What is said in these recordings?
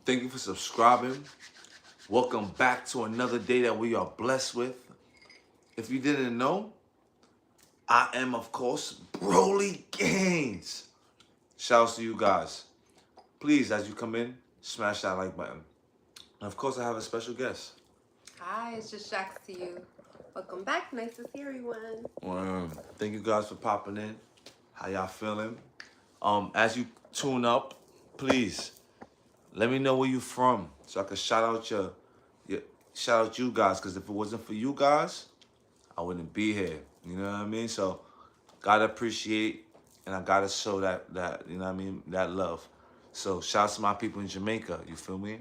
Thank you for subscribing. Welcome back to another day that we are blessed with. If you didn't know, I am, of course, Broly Gaines. Shouts to you guys. Please, as you come in, smash that like button. And of course, I have a special guest. Hi, it's just Shacks to you. Welcome back. Nice to see everyone. Thank you guys for popping in. How y'all feeling? As you tune up, please let me know where you from so I can shout out you guys. Because if it wasn't for you guys, I wouldn't be here. You know what I mean? So gotta appreciate and I gotta show that you know what I mean, that love. So shouts to my people in Jamaica, you feel me?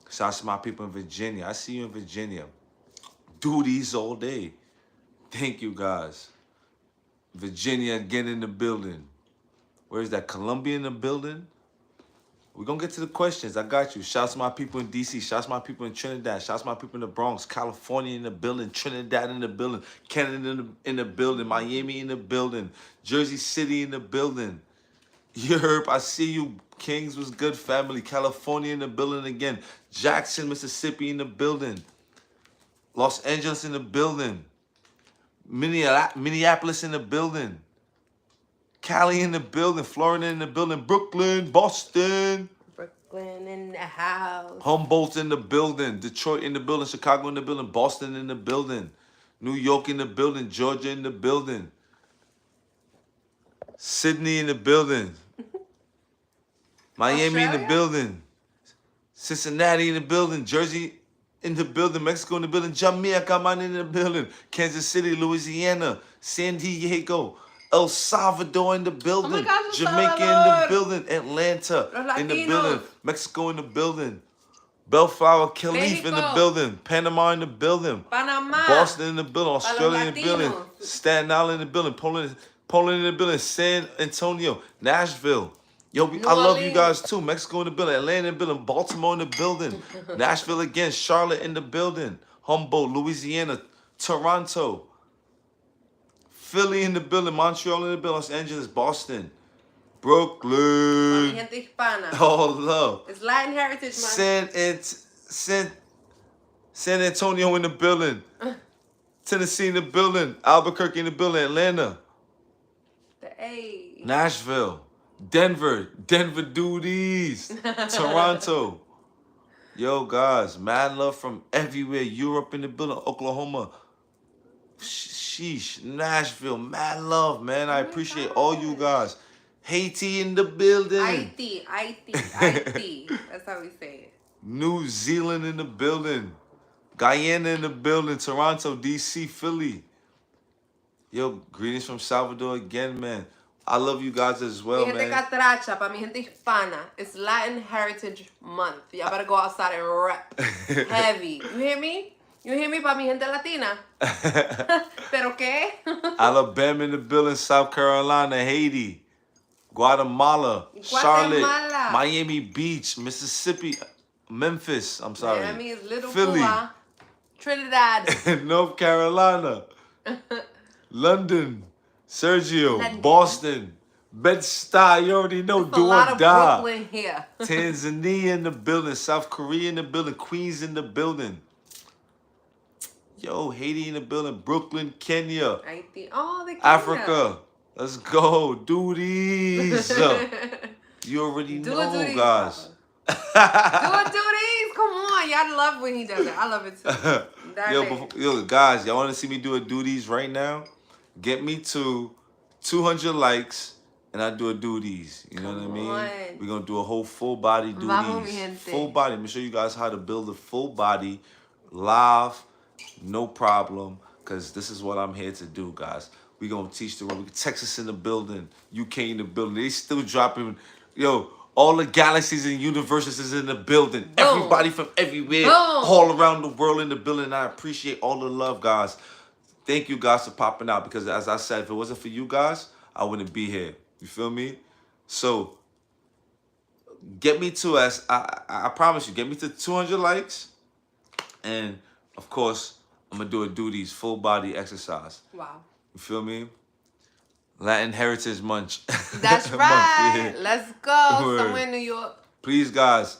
Shouts to my people in Virginia. I see you in Virginia. Do these all day. Thank you guys. Virginia again in the building. Where's that? Columbia in the building? We're gonna get to the questions. I got you. Shouts to my people in DC. Shouts to my people in Trinidad. Shouts to my people in the Bronx. California in the building. Trinidad in the building. Canada in the building. Miami in the building. Jersey City in the building. Europe, I see you. Kings was good family. California in the building again. Jackson, Mississippi in the building. Los Angeles in the building. Minneapolis in the building. Cali in the building, Florida in the building, Brooklyn, Boston. Brooklyn in the house. Humboldt in the building, Detroit in the building, Chicago in the building, Boston in the building, New York in the building, Georgia in the building, Sydney in the building, Miami in the building, Cincinnati in the building, Jersey in the building, Mexico in the building, Jamaica man in the building, Kansas City, Louisiana, San Diego, El Salvador in the building, Oh my gosh, Jamaica in the building, Atlanta in the building, Mexico in the building, Bellflower, Calif in the building, Panama in the building, Panama, Boston in the building, Australia in the building, Staten Island in the building, Poland in the building, San Antonio, Nashville. Yo, I love you guys too. Mexico in the building, Atlanta in the building, Baltimore in the building, Nashville again, Charlotte in the building, Humboldt, Louisiana, Toronto, Philly in the building, Montreal in the building, Los Angeles, Boston, Brooklyn. Gente hispana. Oh, love. It's Latin heritage month. San Antonio in the building, Tennessee in the building, Albuquerque in the building, Atlanta, Nashville, Denver duties, Toronto. Yo, guys, mad love from everywhere. Europe in the building, Oklahoma. Sheesh, Nashville, mad love, man. I appreciate all you guys. Haiti in the building. Haiti. That's how we say it. New Zealand in the building. Guyana in the building. Toronto, DC, Philly. Yo, greetings from Salvador again, man. I love you guys as well, mi gente catracha, para mi gente hispana, it's Latin Heritage Month. Y'all better go outside and rap heavy. You hear me? You hear me, para mi gente latina? ¿Pero qué? Alabama in the building, South Carolina, Haiti, Guatemala, Charlotte, Miami Beach, Mississippi, Memphis, I'm sorry. Miami is Little Philly, Cuba, Trinidad, North Carolina, London, Sergio, Boston, Bed-Stuy, you already know, do or die. Brooklyn here. Tanzania in the building, South Korea in the building, Queens in the building. Yo, Haiti in the building, Brooklyn, Kenya, Africa. Let's go, do these. You already know, guys. Do these. Come on, y'all love when he does it. I love it too. Yo, guys, y'all want to see me do a do these right now? Get me to 200 likes, and I do a do these. You know what I mean? We're gonna do a whole full body do these. Full body. Let me show you guys how to build a full body live. No problem, because this is what I'm here to do, guys. We're going to teach the world. Texas in the building, UK in the building. They still dropping, yo, all the galaxies and universes is in the building. Boom. Everybody from everywhere, boom, all around the world in the building. I appreciate all the love, guys. Thank you, guys, for popping out, because as I said, if it wasn't for you guys, I wouldn't be here. You feel me? So, get me to, as I promise you, get me to 200 likes, and of course, I'm going to do these full body exercise. Wow. You feel me? Latin Heritage Month. That's right. Let's go. Somewhere in New York. Please, guys,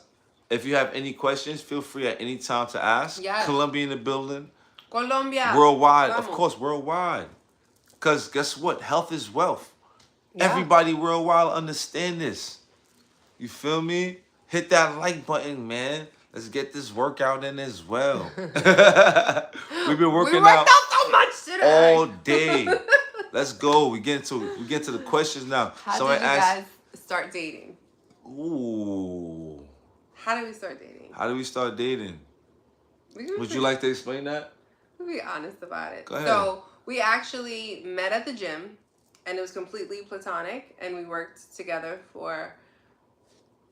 If you have any questions, feel free at any time to ask. Yes. Colombia in the building. Colombia. Worldwide, of Vamos. course, worldwide. Because guess what? Health is wealth. Yeah. Everybody worldwide understand this. You feel me? Hit that like button, man. Let's get this workout in as well. We've been working we worked out so much today. all day. Let's go. We get to the questions now. How did you guys start dating? Ooh. How did we start dating? How did we start dating? Would you like to explain that? We'll be honest about it. Go ahead. So we actually met at the gym, and it was completely platonic, and we worked together for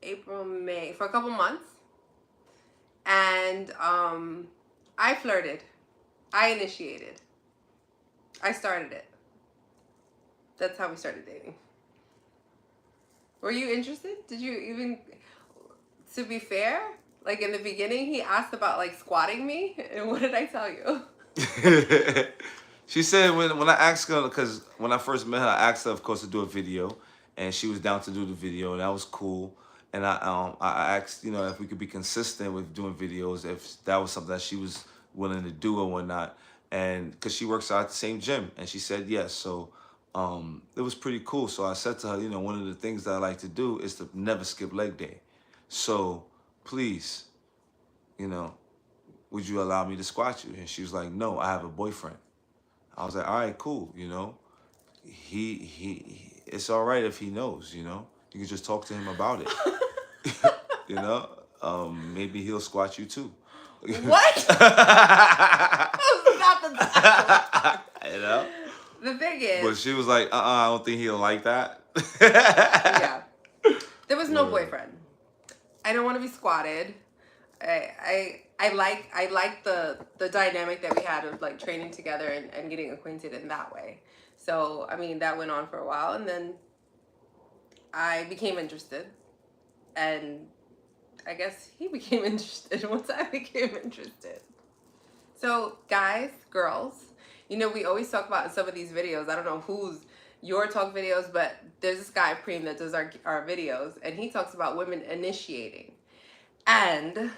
May, for a couple months. And I flirted. I initiated. I started it. That's how we started dating. Were you interested? Did you even, to be fair, like in the beginning, he asked about like squatting me, and what did I tell you? She said when I asked her, because when I first met her, I asked her, of course, to do a video, and she was down to do the video, and that was cool. And I asked, you know, if we could be consistent with doing videos, if that was something that she was willing to do or whatnot, and because she works out at the same gym, and she said yes. So it was pretty cool. So I said to her, you know, one of the things that I like to do is to never skip leg day. So please, you know, would you allow me to squat you? And she was like, no, I have a boyfriend. I was like, all right, cool. You know, he it's all right if he knows, you know, you can just talk to him about it. You know, maybe he'll squat you too. What? That was not the You know? The thing is, But she was like, I don't think he'll like that. yeah, there was no boyfriend. I don't want to be squatted. I like the dynamic that we had of like training together and getting acquainted in that way. So I mean that went on for a while, and then I became interested, and I guess he became interested once I became interested. So guys, girls, you know, we always talk about in some of these videos, I don't know who's your talk videos, but there's this guy, Preem, that does our videos, and he talks about women initiating. And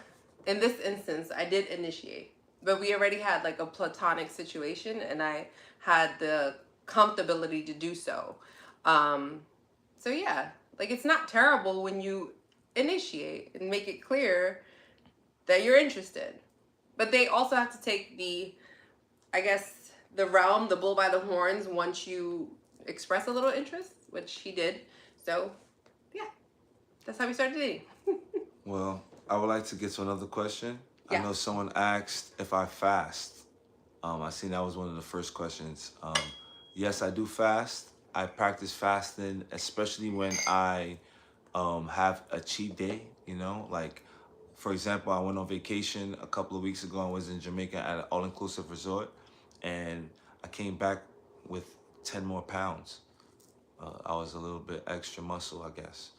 in this instance, I did initiate, but we already had like a platonic situation, and I had the comfortability to do so. So yeah, like it's not terrible when you initiate and make it clear that you're interested. But they also have to take the, I guess, the bull by the horns once you express a little interest, which he did. So yeah, that's how we started dating. Well, I would like to get to another question. Yeah. I know someone asked if I fast. I seen that was one of the first questions. Yes, I do fast. I practice fasting, especially when I have a cheat day, you know, like, for example, I went on vacation a couple of weeks ago. I was in Jamaica at an all-inclusive resort, and I came back with 10 more pounds. I was a little bit extra muscle, I guess.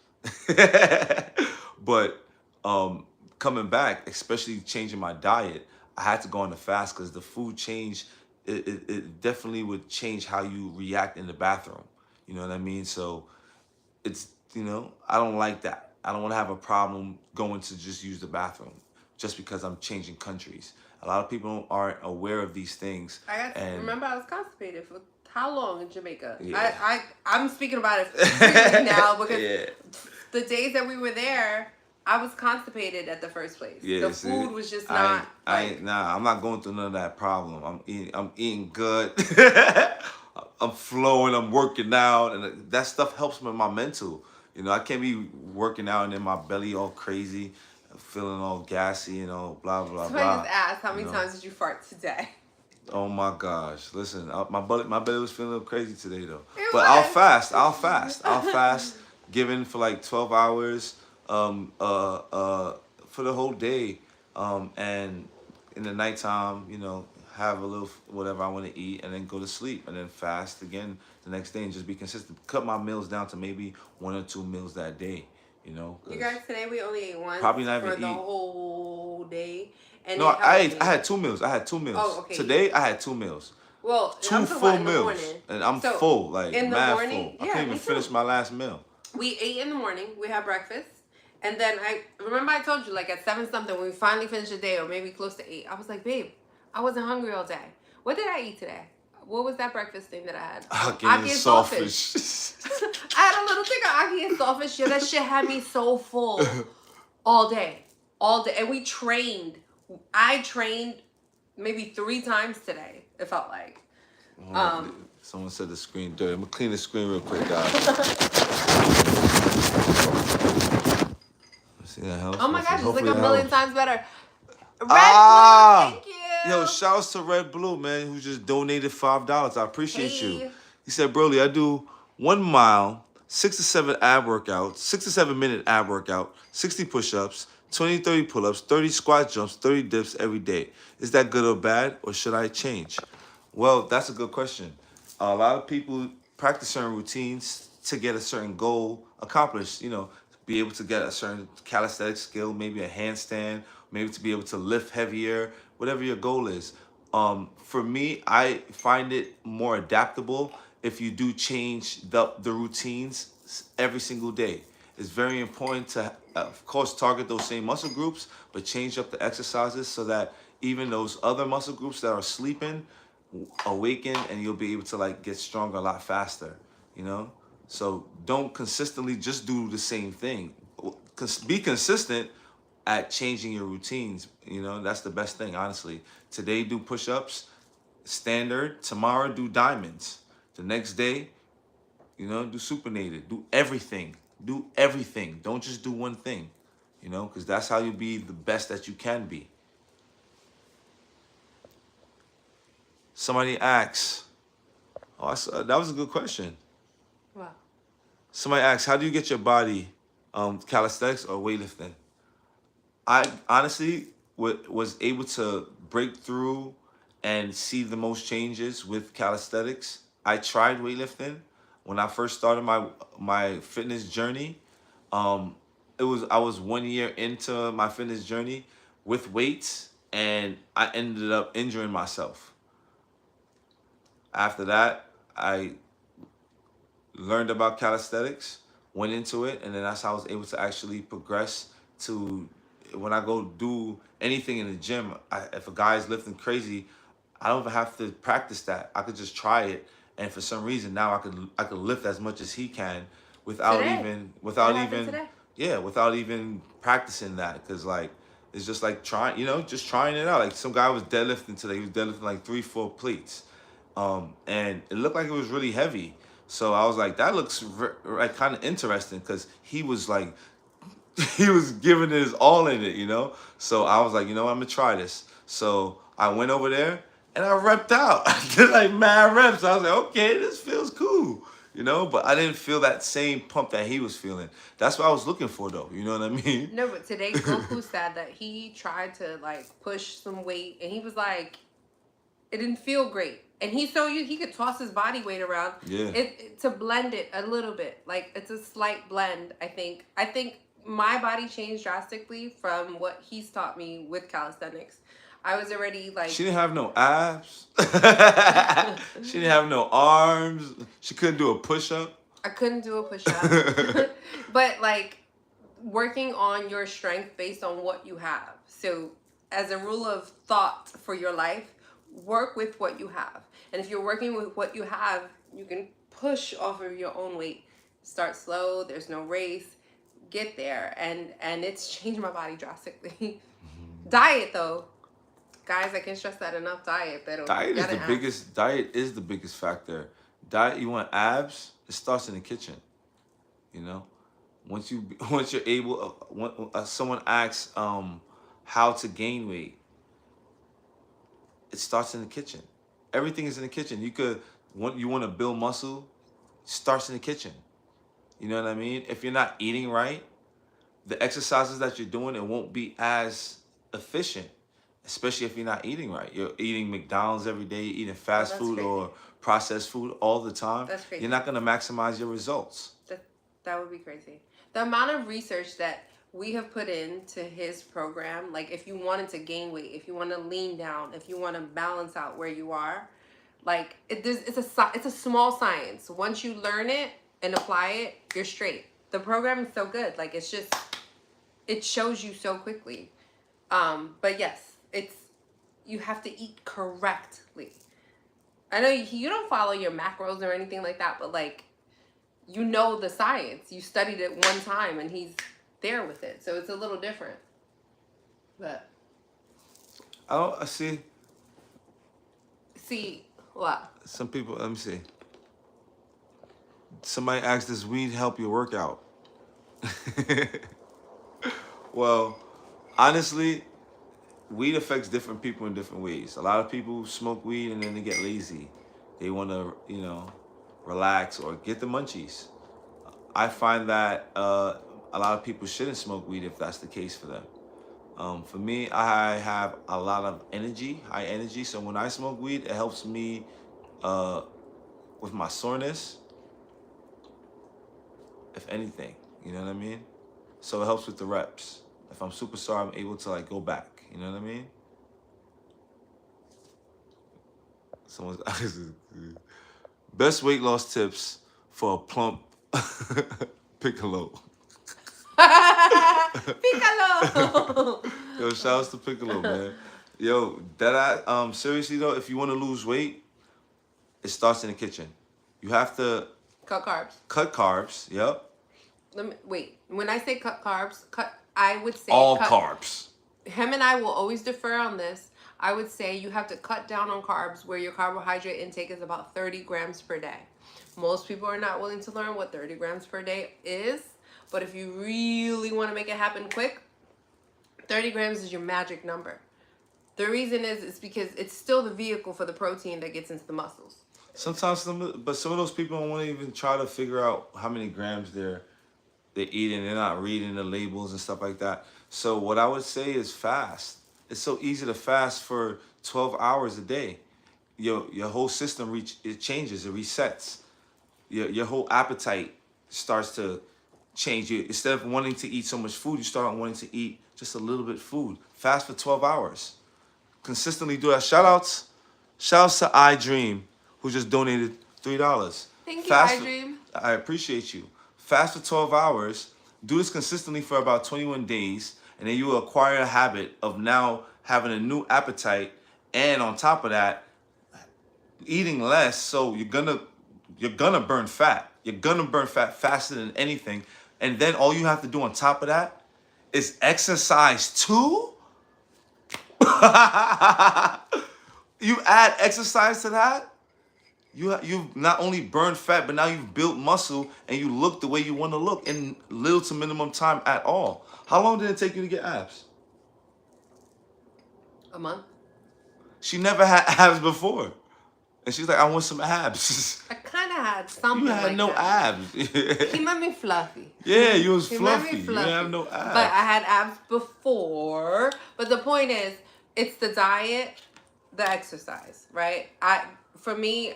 But coming back, especially changing my diet, I had to go on a fast because the food change, it definitely would change how you react in the bathroom. You know what I mean? So it's, you know, I don't like that. I don't want to have a problem going to just use the bathroom just because I'm changing countries. A lot of people aren't aware of these things. Remember, I was constipated for how long in Jamaica? Yeah. I'm speaking about it freely now because Yeah. the days that we were there, I was constipated at the first place. Yeah, the food was just not. I'm not going through none of that problem. I'm eating good. I'm flowing. I'm working out, and that stuff helps with my mental. You know, I can't be working out and then my belly all crazy, feeling all gassy and all blah blah So blah. I just asked, how many times did you fart today? Oh my gosh! Listen, my belly was feeling a little crazy today though. It But was. I'll fast, giving for like 12 hours, for the whole day, and in the nighttime, you know, have a little whatever I want to eat, and then go to sleep, and then fast again the next day, and just be consistent. Cut my meals down to maybe 1 or 2 meals that day. You know. You guys, today we only ate once Probably not for even the eat. whole day. And No, I had 2 meals. Oh, okay. Today I had 2 meals. Well, 2 I'm talking full about in the meals, morning. and I'm So, full, like in the mad morning, full. I yeah, can't me even too. finish my last meal. We ate in the morning. We had breakfast, And then I remember I told you, like at 7 something, when we finally finished the day, or maybe close to 8, I was like, babe, I wasn't hungry all day. What did I eat today? What was that breakfast thing that I had? Getting Aki and saltfish. I had a little thing of aki and saltfish. Yeah, that shit had me so full all day. All day. And we trained. I trained maybe 3 times today, it felt like. Someone said the screen dirty. I'm gonna clean the screen real quick, guys. See that helps? Oh my gosh, it's like Hopefully a it million helps. times better. Red Ah! Blue, thank you. Yo, shouts to Red Blue, man, who just donated $5. I appreciate you. Hey. He said, Broly, I do 1 mile, 6 to 7 ab workouts, 6 to 7 minute ab workout, 60 push-ups, 20, 30 pull-ups, 30 squat jumps, 30 dips every day. Is that good or bad, or should I change? Well, that's a good question. A lot of people practice certain routines to get a certain goal accomplished, be able to get a certain calisthenic skill, maybe a handstand, maybe to be able to lift heavier, whatever your goal is. For me, I find it more adaptable if you do change the routines every single day. It's very important to, of course, target those same muscle groups, but change up the exercises so that even those other muscle groups that are sleeping awaken, and you'll be able to like get stronger a lot faster, So don't consistently just do the same thing. Be consistent at changing your routines. That's the best thing, honestly. Today, do push-ups, standard. Tomorrow, do diamonds. The next day, do supinated. Do everything. Do everything. Don't just do one thing, because that's how you be the best that you can be. Somebody asks, that was a good question. Wow. Somebody asks, how do you get your body, calisthenics or weightlifting? I honestly was able to break through and see the most changes with calisthenics. I tried weightlifting when I first started my fitness journey. I was 1 year into my fitness journey with weights, and I ended up injuring myself. After that, I learned about calisthenics, went into it, and then that's how I was able to actually progress to when I go do anything in the gym. If a guy is lifting crazy, I don't even have to practice that. I could just try it, and for some reason now I could lift as much as he can without even practicing that, because like it's just like trying it out. Like some guy was deadlifting today. He was deadlifting like 3-4 plates. And it looked like it was really heavy. So I was like, that looks like kind of interesting, because he was like, he was giving his all in it, So I was like, I'm gonna try this. So I went over there and I repped out. I did like mad reps. I was like, okay, this feels cool, But I didn't feel that same pump that he was feeling. That's what I was looking for, though. You know what I mean? No, but today Goku said that he tried to like push some weight, and he was like, it didn't feel great. And he could toss his body weight around. Yeah. To blend it a little bit. Like it's a slight blend, I think. I think my body changed drastically from what he's taught me with calisthenics. I was already like, she didn't have no abs. She didn't have no arms. She couldn't do a push-up. I couldn't do a push-up. But like working on your strength based on what you have. So as a rule of thought for your life, work with what you have. And if you're working with what you have, you can push off of your own weight. Start slow. There's no race. Get there. And it's changed my body drastically. Diet, though. Guys, I can't stress that enough. Diet. Diet is the biggest factor. Diet, you want abs? It starts in the kitchen. Once you're able, when someone asks how to gain weight, it starts in the kitchen. Everything is in the kitchen. You want to build muscle, it starts in the kitchen. You know what I mean? If you're not eating right, the exercises that you're doing, it won't be as efficient, especially if you're not eating right. You're eating McDonald's every day, you're eating fast food crazy. or processed food all the time. That's crazy. You're not going to maximize your results. That would be crazy. The amount of research that we have put into his program, like if you wanted to gain weight, if you want to lean down, if you want to balance out where you are, like it's a small science. Once you learn it and apply it, you're straight. The program is so good. Like it's just it shows you so quickly. But yes, you have to eat correctly. I know you don't follow your macros or anything like that, but like, you know the science. You studied it one time, and he's there with it, so it's a little different. But I see. see what? Some people. Let me see. Somebody asked, "Does weed help your workout?" Well, honestly, weed affects different people in different ways. A lot of people smoke weed and then they get lazy. They want to, relax or get the munchies. I find that a lot of people shouldn't smoke weed if that's the case for them. For me, I have a lot of energy, high energy. So when I smoke weed, it helps me uh, with my soreness, if anything. You know what I mean? So it helps with the reps. If I'm super sore, I'm able to like go back. You know what I mean? Someone's best weight loss tips for a plump Piccolo. Piccolo. Yo, shout outs to Piccolo, man. Yo, seriously though, if you want to lose weight, it starts in the kitchen. You have to Cut carbs. cut carbs. Yep. Wait. When I say cut carbs, I would say All carbs. Him and I will always defer on this. I would say you have to cut down on carbs where your carbohydrate intake is about 30 grams per day. Most people are not willing to learn what 30 grams per day is, but if you really want to make it happen quick, 30 grams is your magic number. The reason is because it's still the vehicle for the protein that gets into the muscles. Sometimes, some of those people don't want to even try to figure out how many grams they're eating. They're not reading the labels and stuff like that. So what I would say is fast. It's so easy to fast for 12 hours a day. Your whole system it changes, it resets. Your whole appetite starts to change. Instead of wanting to eat so much food, you start wanting to eat just a little bit food. Fast for 12 hours. Consistently do that. Shout outs to iDream, who just donated $3. Thank you, iDream. I appreciate you. Fast for 12 hours. Do this consistently for about 21 days, and then you will acquire a habit of now having a new appetite, and on top of that, eating less. So you're gonna burn fat. You're gonna burn fat faster than anything, and then all you have to do on top of that is exercise too. You add exercise to that, you've not only burned fat, but now you've built muscle and you look the way you want to look in little to minimum time at all. How long did it take you to get abs? A month. She never had abs before. And she's like, I want some abs. I kind of had something. You had like no that. abs. He made me fluffy. Yeah, you was He fluffy. made me You fluffy. didn't have no abs. But I had abs before. But the point is, it's the diet, the exercise, right? For me,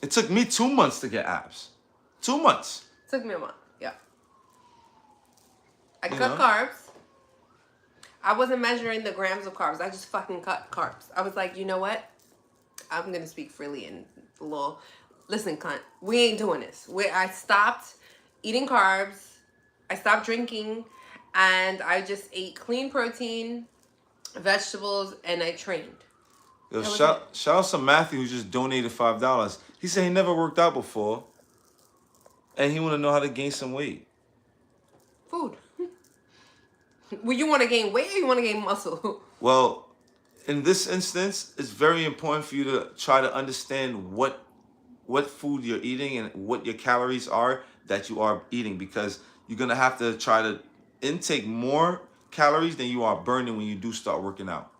it took me 2 months to get abs. 2 months. Took me a month. Yeah. I cut carbs. I wasn't measuring the grams of carbs. I just fucking cut carbs. I was like, you know what? I'm gonna speak freely and a little. Listen, cunt. We ain't doing this. I stopped eating carbs. I stopped drinking, and I just ate clean protein, vegetables, and I trained. Yo, shout out to Matthew, who just donated $5. He said he never worked out before, and he want to know how to gain some weight. Food. Well, you want to gain weight or you want to gain muscle? Well, in this instance, it's very important for you to try to understand what food you're eating and what your calories are that you are eating, because you're going to have to try to intake more calories than you are burning when you do start working out.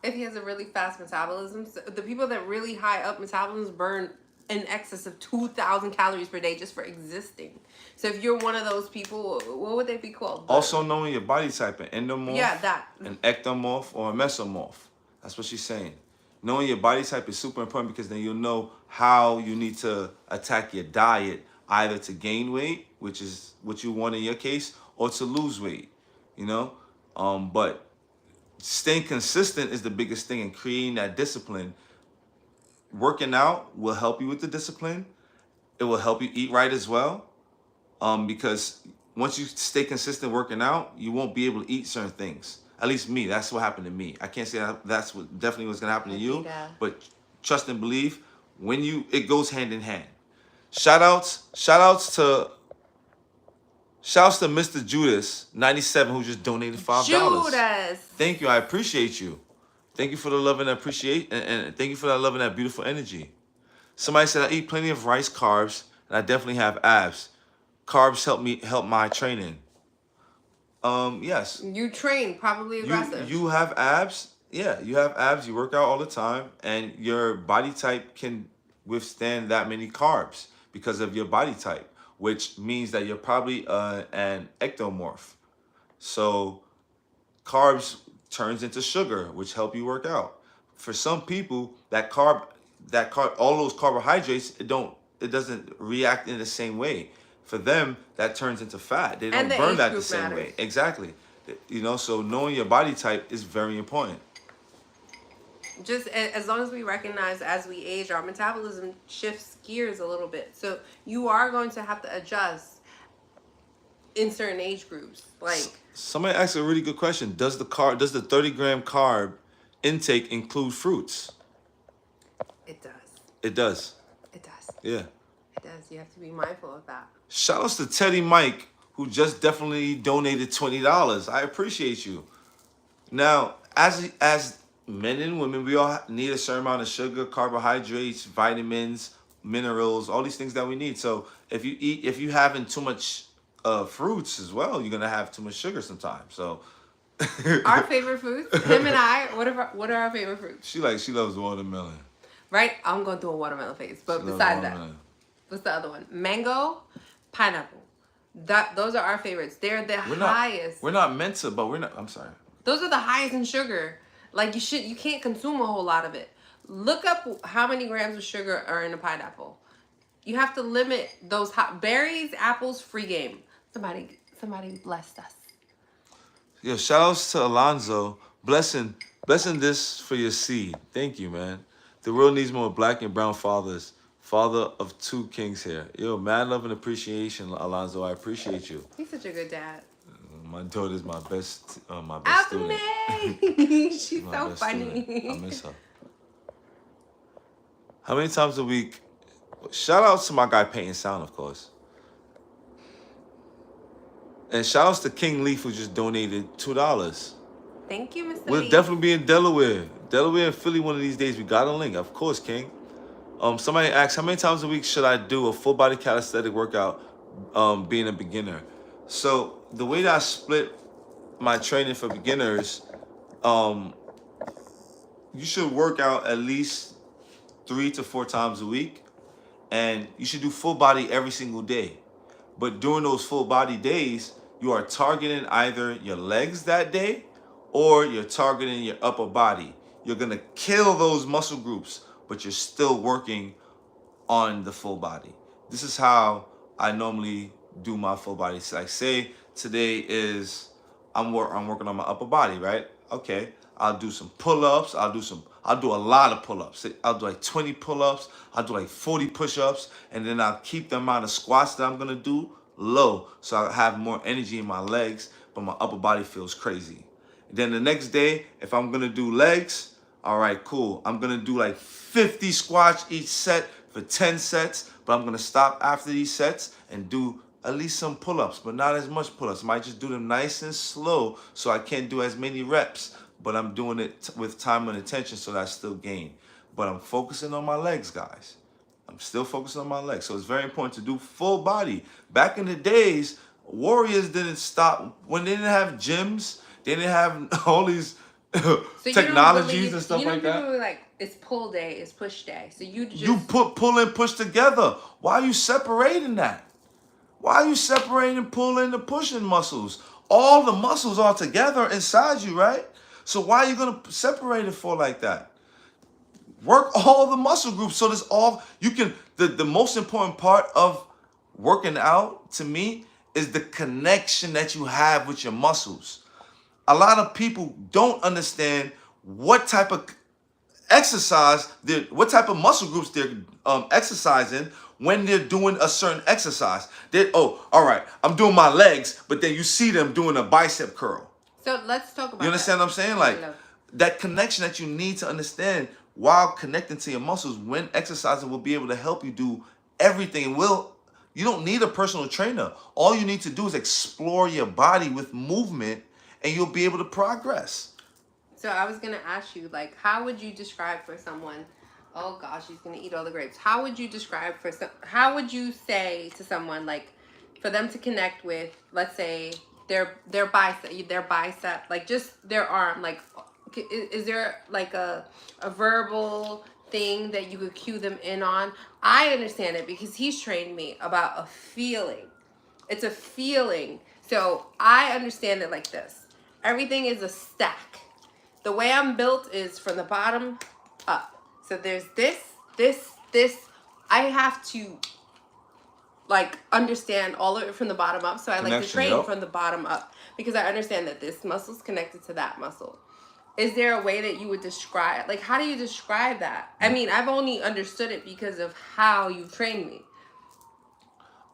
If he has a really fast metabolism, so the people that really high up metabolisms burn in excess of 2,000 calories per day just for existing. So if you're one of those people, what would they be called? Also knowing your body type, an endomorph, that. an ectomorph, or a mesomorph. That's what she's saying. Knowing your body type is super important, because then you'll know how you need to attack your diet, either to gain weight, which is what you want in your case, or to lose weight, But staying consistent is the biggest thing, and creating that discipline. Working out will help you with the discipline. It will help you eat right as well. Because once you stay consistent working out, you won't be able to eat certain things. At least me, that's what happened to me. I can't say that's what definitely what's gonna happen to you, but trust and believe when it goes hand in hand. Shout outs to Mr. Judas 97 who just donated $5. Judas. Thank you, I appreciate you. Thank you for the love and appreciate, and thank you for that love and that beautiful energy. Somebody said I eat plenty of rice carbs and I definitely have abs. Carbs help my training. Yes. You train, probably aggressive. You have abs. Yeah, you have abs. You work out all the time, and your body type can withstand that many carbs because of your body type, which means that you're probably an ectomorph. So carbs turns into sugar, which help you work out. For some people, all those carbohydrates, it doesn't react in the same way. For them, that turns into fat. They don't burn that the same way. Exactly. So knowing your body type is very important. Just as long as we recognize as we age, our metabolism shifts gears a little bit. So you are going to have to adjust in certain age groups. Like somebody asked a really good question. Does the 30-gram carb intake include fruits? It does. It does. It does. Yeah. It does. You have to be mindful of that. Shout outs to Teddy Mike, who just definitely donated $20. I appreciate you. Now, as men and women, we all need a certain amount of sugar, carbohydrates, vitamins, minerals, all these things that we need. So if you having too much fruits as well, you're gonna have too much sugar sometimes. So our favorite foods, him and I, what are our favorite fruits? She loves watermelon. Right? I'm going through a watermelon phase. But besides that, what's the other one? Mango, pineapple. Those are our favorites. They're the highest. We're not meant to, but I'm sorry. Those are the highest in sugar. Like you can't consume a whole lot of it. Look up how many grams of sugar are in a pineapple. You have to limit those berries, apples, free game. Somebody blessed us. Yo, shout outs to Alonzo. Blessing this for your seed. Thank you, man. The world needs more black and brown fathers. Father of 2 kings here. Yo, mad love and appreciation, Alonzo. I appreciate you. He's such a good dad. My daughter's my best student. She's so funny. Student. I miss her. How many times a week? Shout out to my guy Painting Sound, of course. And shout outs to King Leaf, who just donated $2. Thank you, Mr. We'll Leaf. definitely be in Delaware and Philly one of these days. We got a link, of course, King. Somebody asked, how many times a week should I do a full body calisthenic workout being a beginner? So the way that I split my training for beginners, you should work out at least 3 to 4 times a week, and you should do full body every single day. But during those full body days, you are targeting either your legs that day or you're targeting your upper body. You're gonna kill those muscle groups, but you're still working on the full body. This is how I normally do my full body. So like say today is I'm working on my upper body, right? Okay, I'll do some pull-ups. I'll do a lot of pull-ups. I'll do like 20 pull-ups. I'll do like 40 push-ups, and then I'll keep the amount of squats that I'm gonna do low, so I have more energy in my legs, but my upper body feels crazy. And then the next day, if I'm gonna do legs, all right, cool. I'm gonna do like 50 squats each set for 10 sets, but I'm gonna stop after these sets and do at least some pull-ups, but not as much pull-ups. I might just do them nice and slow so I can't do as many reps, but I'm doing it with time and attention so that I still gain. But I'm focusing on my legs, guys. I'm still focusing on my legs. So it's very important to do full body. Back in the days, warriors didn't stop. When they didn't have gyms, they didn't have all these technologies and stuff like that. Like it's pull day, it's push day. So you pull and push together. Why are you separating that? Why are you separating pulling and pushing muscles? All the muscles are together inside you, right? So why are you gonna separate it for like that? Work all the muscle groups so there's all you can. The most important part of working out to me is the connection that you have with your muscles. A lot of people don't understand what type of exercise, what type of muscle groups they're exercising when they're doing a certain exercise. They, oh, all right, I'm doing my legs, but then you see them doing a bicep curl. So let's talk about You understand that. what I'm saying? Yeah, Like no. that connection that you need to understand while connecting to your muscles when exercising will be able to help you do everything. You don't need a personal trainer. All you need to do is explore your body with movement and you'll be able to progress. So I was gonna ask you, like, how would you describe for someone? Oh gosh, he's gonna eat all the grapes. How would you describe for some? How would you say to someone, like, for them to connect with, let's say, their bicep, like just their arm, like, is there like a verbal thing that you could cue them in on? I understand it because he's trained me about a feeling. It's a feeling. So I understand it like this. Everything is a stack. The way I'm built is from the bottom up. So there's this. I have to like understand all of it from the bottom up. So I like to Connection, train yup. from the bottom up because I understand that this muscle's connected to that muscle. Is there a way that you would describe, like, how do you describe that? I mean, I've only understood it because of how you've trained me.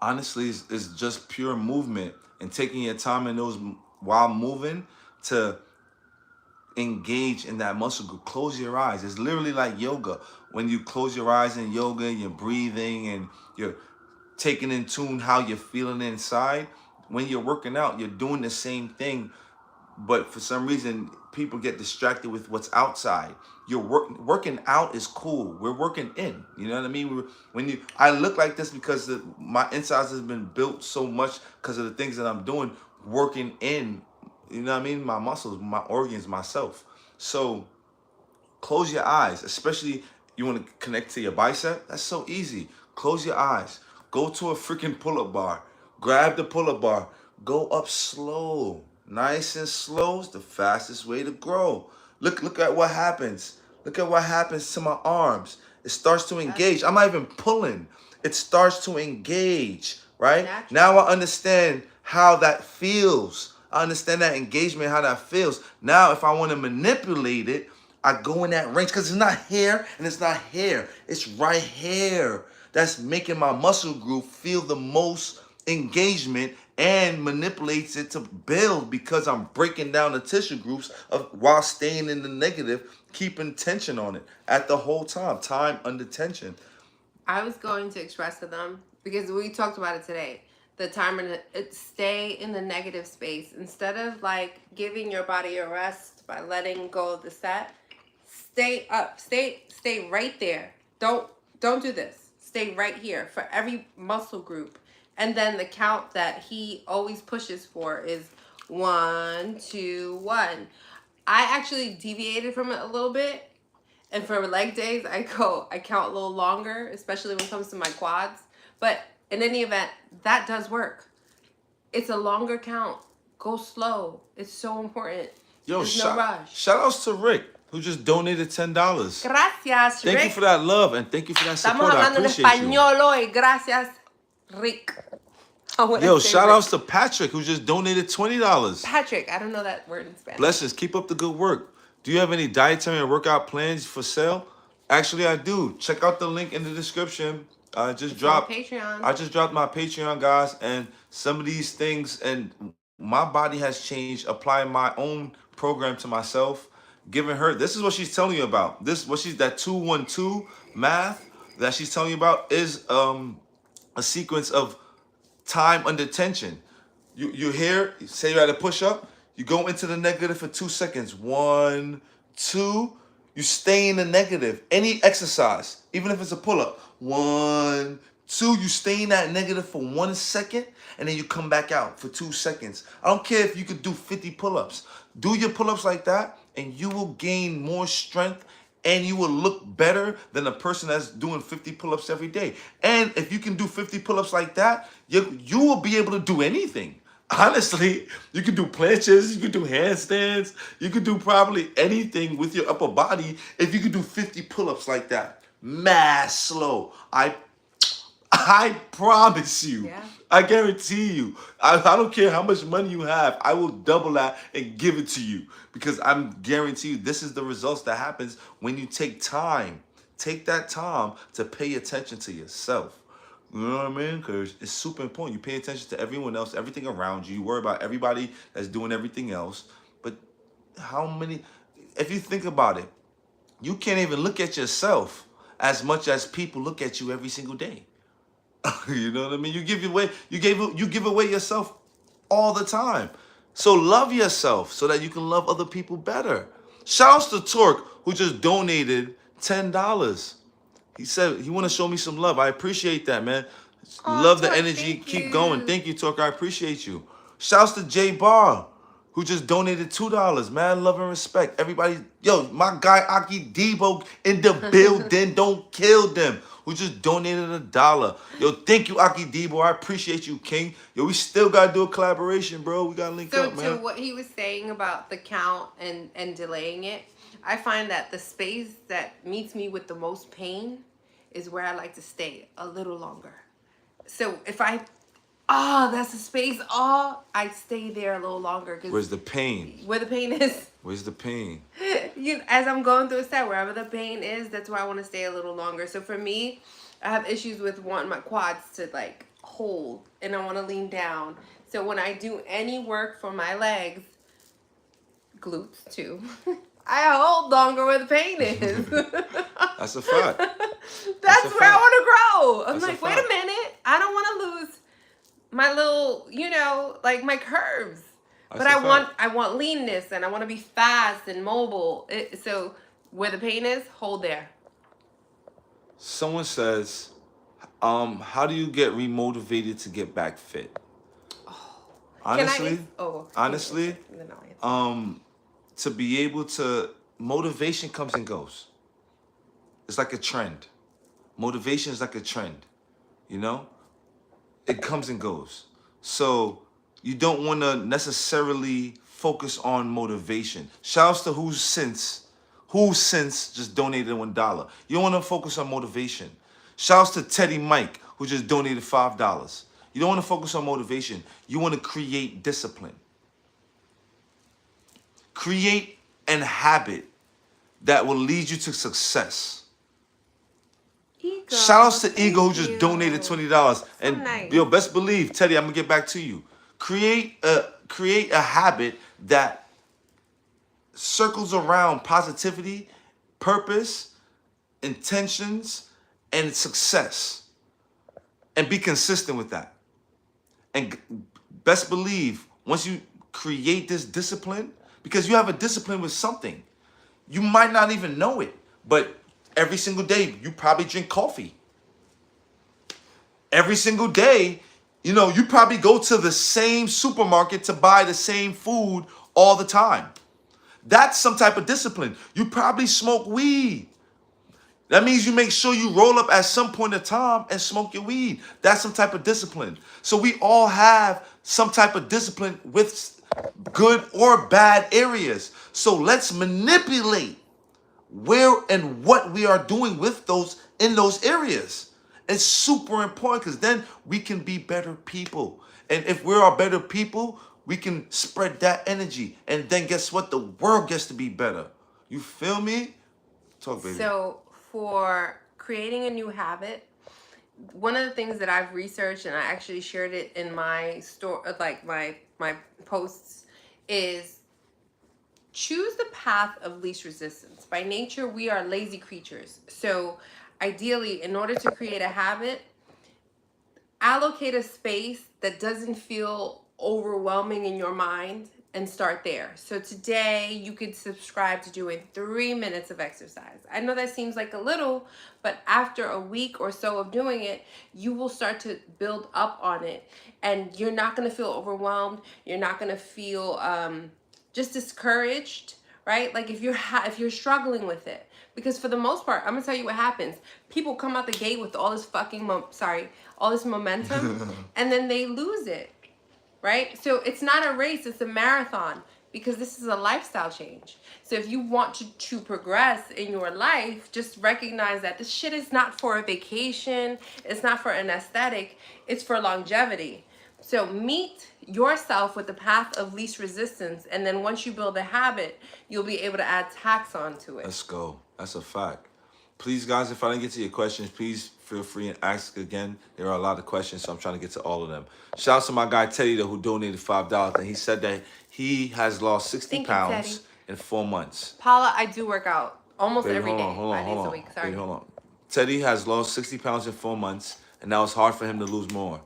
Honestly, it's just pure movement and taking your time in those while moving to engage in that muscle group. Close your eyes. It's literally like yoga. When you close your eyes in yoga, you're breathing and you're taking in tune how you're feeling inside. When you're working out, you're doing the same thing, but for some reason people get distracted with what's outside. You're working out is cool. We're working in. You know what I mean? I look like this because my insides has been built so much because of the things that I'm doing, working in. You know what I mean? My muscles, my organs, myself. So close your eyes, especially you want to connect to your bicep. That's so easy. Close your eyes. Go to a freaking pull-up bar. Grab the pull-up bar. Go up slow. Nice and slow is the fastest way to grow. Look at what happens. Look at what happens to my arms. It starts to engage. I'm not even pulling. It starts to engage, right? Natural. Now I understand how that feels. I understand that engagement, how that feels. Now, if I want to manipulate it, I go in that range because it's not here and it's not here. It's right here. That's making my muscle group feel the most engagement and manipulates it to build because I'm breaking down the tissue groups while staying in the negative, keeping tension on it at the whole time. Time under tension. I was going to express to them because we talked about it today. The timer, stay in the negative space instead of like giving your body a rest by letting go of the set. Stay up, stay right there. Don't do this. Stay right here for every muscle group. And then the count that he always pushes for is 1, 2, 1. I actually deviated from it a little bit. And for leg days, I count a little longer, especially when it comes to my quads. But in any event, that does work. It's a longer count. Go slow. It's so important. Yo, There's no rush. Shout outs to Rick, who just donated $10. Gracias, Rick. Thank you for that love and thank you for that Estamos support. I hablando en appreciate you. español hoy. Gracias, Rick. Yo, shout outs to Patrick, who just donated $20. Patrick, I don't know that word in Spanish. Blessings. Keep up the good work. Do you have any dietary and workout plans for sale? Actually, I do. Check out the link in the description. I just dropped Patreon. I just dropped my Patreon, guys, and some of these things, and my body has changed. Applying my own program to myself, giving her. This is what she's telling you about. That 2-1-2 math that she's telling you about is a sequence of time under tension. You hear, say you're at a push-up, you go into the negative for 2 seconds. 1, 2, you stay in the negative. Any exercise, even if it's a pull-up. 1, 2, you stay in that negative for 1 second, and then you come back out for 2 seconds. I don't care if you could do 50 pull-ups. Do your pull-ups like that, and you will gain more strength, and you will look better than a person that's doing 50 pull-ups every day. And if you can do 50 pull-ups like that, you will be able to do anything. Honestly, you can do planches, you can do handstands, you can do probably anything with your upper body if you can do 50 pull-ups like that. Mad slow. I promise you. Yeah. I guarantee you. I don't care how much money you have. I will double that and give it to you because I'm guarantee you this is the results that happens when you take time. Take that time to pay attention to yourself. You know what I mean? Because it's super important. You pay attention to everyone else, everything around you. You worry about everybody that's doing everything else. But how many, if you think about it, you can't even look at yourself as much as people look at you every single day. You know what I mean? You give away yourself all the time. So love yourself so that you can love other people better. Shouts to Torque who just donated $10. He said he want to show me some love. I appreciate that, man. Oh, Love the Torque, energy. thank Keep going. you. Thank you, Torque. I appreciate you. Shouts to J Bar, who just donated $2. Man, love and respect. Everybody, yo, my guy Aki Debo in the building. Don't kill them. Who just donated $1. Yo, thank you, Aki Debo. I appreciate you, King. Yo, we still gotta do a collaboration, bro. We gotta link So up, man. to what he was saying about the count and delaying it, I find that the space that meets me with the most pain is where I like to stay a little longer. So if that's the space, I stay there a little longer. Where's the pain? Where the pain is. Where's the pain? As I'm going through a set, wherever the pain is, that's where I want to stay a little longer. So for me, I have issues with wanting my quads to like hold, and I want to lean down. So when I do any work for my legs, glutes too, I hold longer where the pain is. That's a fact. That's a where I fact. want to grow. I'm That's a like, wait a fact. minute, I don't want to lose my little, like my curves. That's But a I fact. want leanness, and I want to be fast and mobile. So where the pain is, hold there. Someone says, how do you get remotivated to get back fit? Honestly, honestly, Then I'll answer. to be able to, motivation comes and goes. It's like a trend. Motivation is like a trend, you know? It comes and goes. So you don't want to necessarily focus on motivation. Shouts to who since just donated $1. You don't want to focus on motivation. Shouts to Teddy Mike who just donated $5. You don't want to focus on motivation. You want to create discipline. Create an habit that will lead you to success. Ego, Shout outs to thank Ego who just you. donated $20. So And nice. yo, best believe, Teddy, I'm gonna get back to you. Create a habit that circles around positivity, purpose, intentions, and success. And be consistent with that. And best believe, once you create this discipline, because you have a discipline with something, you might not even know it, but every single day you probably drink coffee. Every single day, you probably go to the same supermarket to buy the same food all the time. That's some type of discipline. You probably smoke weed. That means you make sure you roll up at some point in time and smoke your weed. That's some type of discipline. So we all have some type of discipline with good or bad areas. So let's manipulate where and what we are doing with those in those areas. It's super important because then we can be better people. And if we are better people, we can spread that energy. And then guess what? The world gets to be better. You feel me? Talk, baby. So for creating a new habit, one of the things that I've researched, and I actually shared it in my store, like my posts, is choose the path of least resistance. By nature, we are lazy creatures. So ideally, in order to create a habit, allocate a space that doesn't feel overwhelming in your mind and start there. So today you could subscribe to doing 3 minutes of exercise. I know that seems like a little, but after a week or so of doing it, you will start to build up on it, and you're not going to feel overwhelmed. You're not going to feel just discouraged, right? Like if you're struggling with it, because for the most part, I'm gonna tell you what happens. People come out the gate with all this all this momentum, and then they lose it, right? So it's not a race, it's a marathon, because this is a lifestyle change. So if you want to progress in your life, just recognize that this shit is not for a vacation, it's not for an aesthetic, it's for longevity. So meet yourself with the path of least resistance, and then once you build a habit, you'll be able to add tax onto it. Let's go. That's a fact. Please, guys, if I didn't get to your questions, please feel free and ask again. There are a lot of questions, so I'm trying to get to all of them. Shout out to my guy Teddy, though, who donated $5, and he said that he has lost 60 Thank you, Teddy. pounds in 4 months. Paula, I do work out almost Baby, every hold day, on, hold on, 5 days hold a on. week. Sorry. Baby, hold on. Teddy has lost 60 pounds in 4 months, and now it's hard for him to lose more.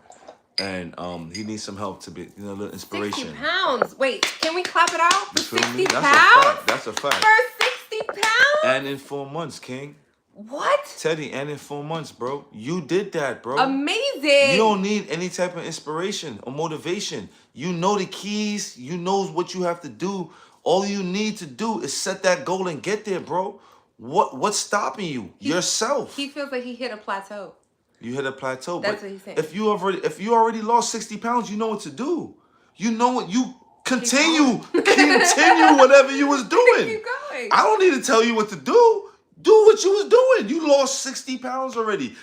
And he needs some help to be, a little inspiration. 60 pounds. Wait, can we clap it out for You feel me? 60 That's pounds? a fact. That's a fact. For 60 pounds? And in 4 months, King. What? Teddy, and in 4 months, bro. You did that, bro. Amazing. You don't need any type of inspiration or motivation. You know the keys. You know what you have to do. All you need to do is set that goal and get there, bro. What's stopping you? Yourself. He feels like he hit a plateau. You hit a plateau. That's but what he's saying. If you already lost 60 pounds, you know what to do. You know what you continue whatever you was doing. Keep going. I don't need to tell you what to do. Do what you was doing. You lost 60 pounds already.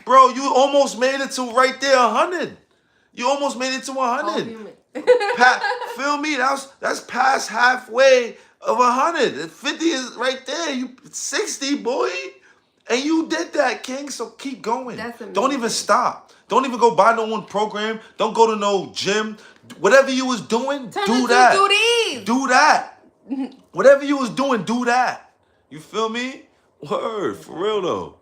Bro, you almost made it to right there 100. You almost made it to 100. Feel me? That's past halfway of 100. 50 is right there. You 60, boy. And you did that, King. So keep going. That's amazing. Don't even stop. Don't even go buy no one program. Don't go to no gym. Whatever you was doing, do that. Do that. Whatever you was doing, do that. You feel me? Word, for real though.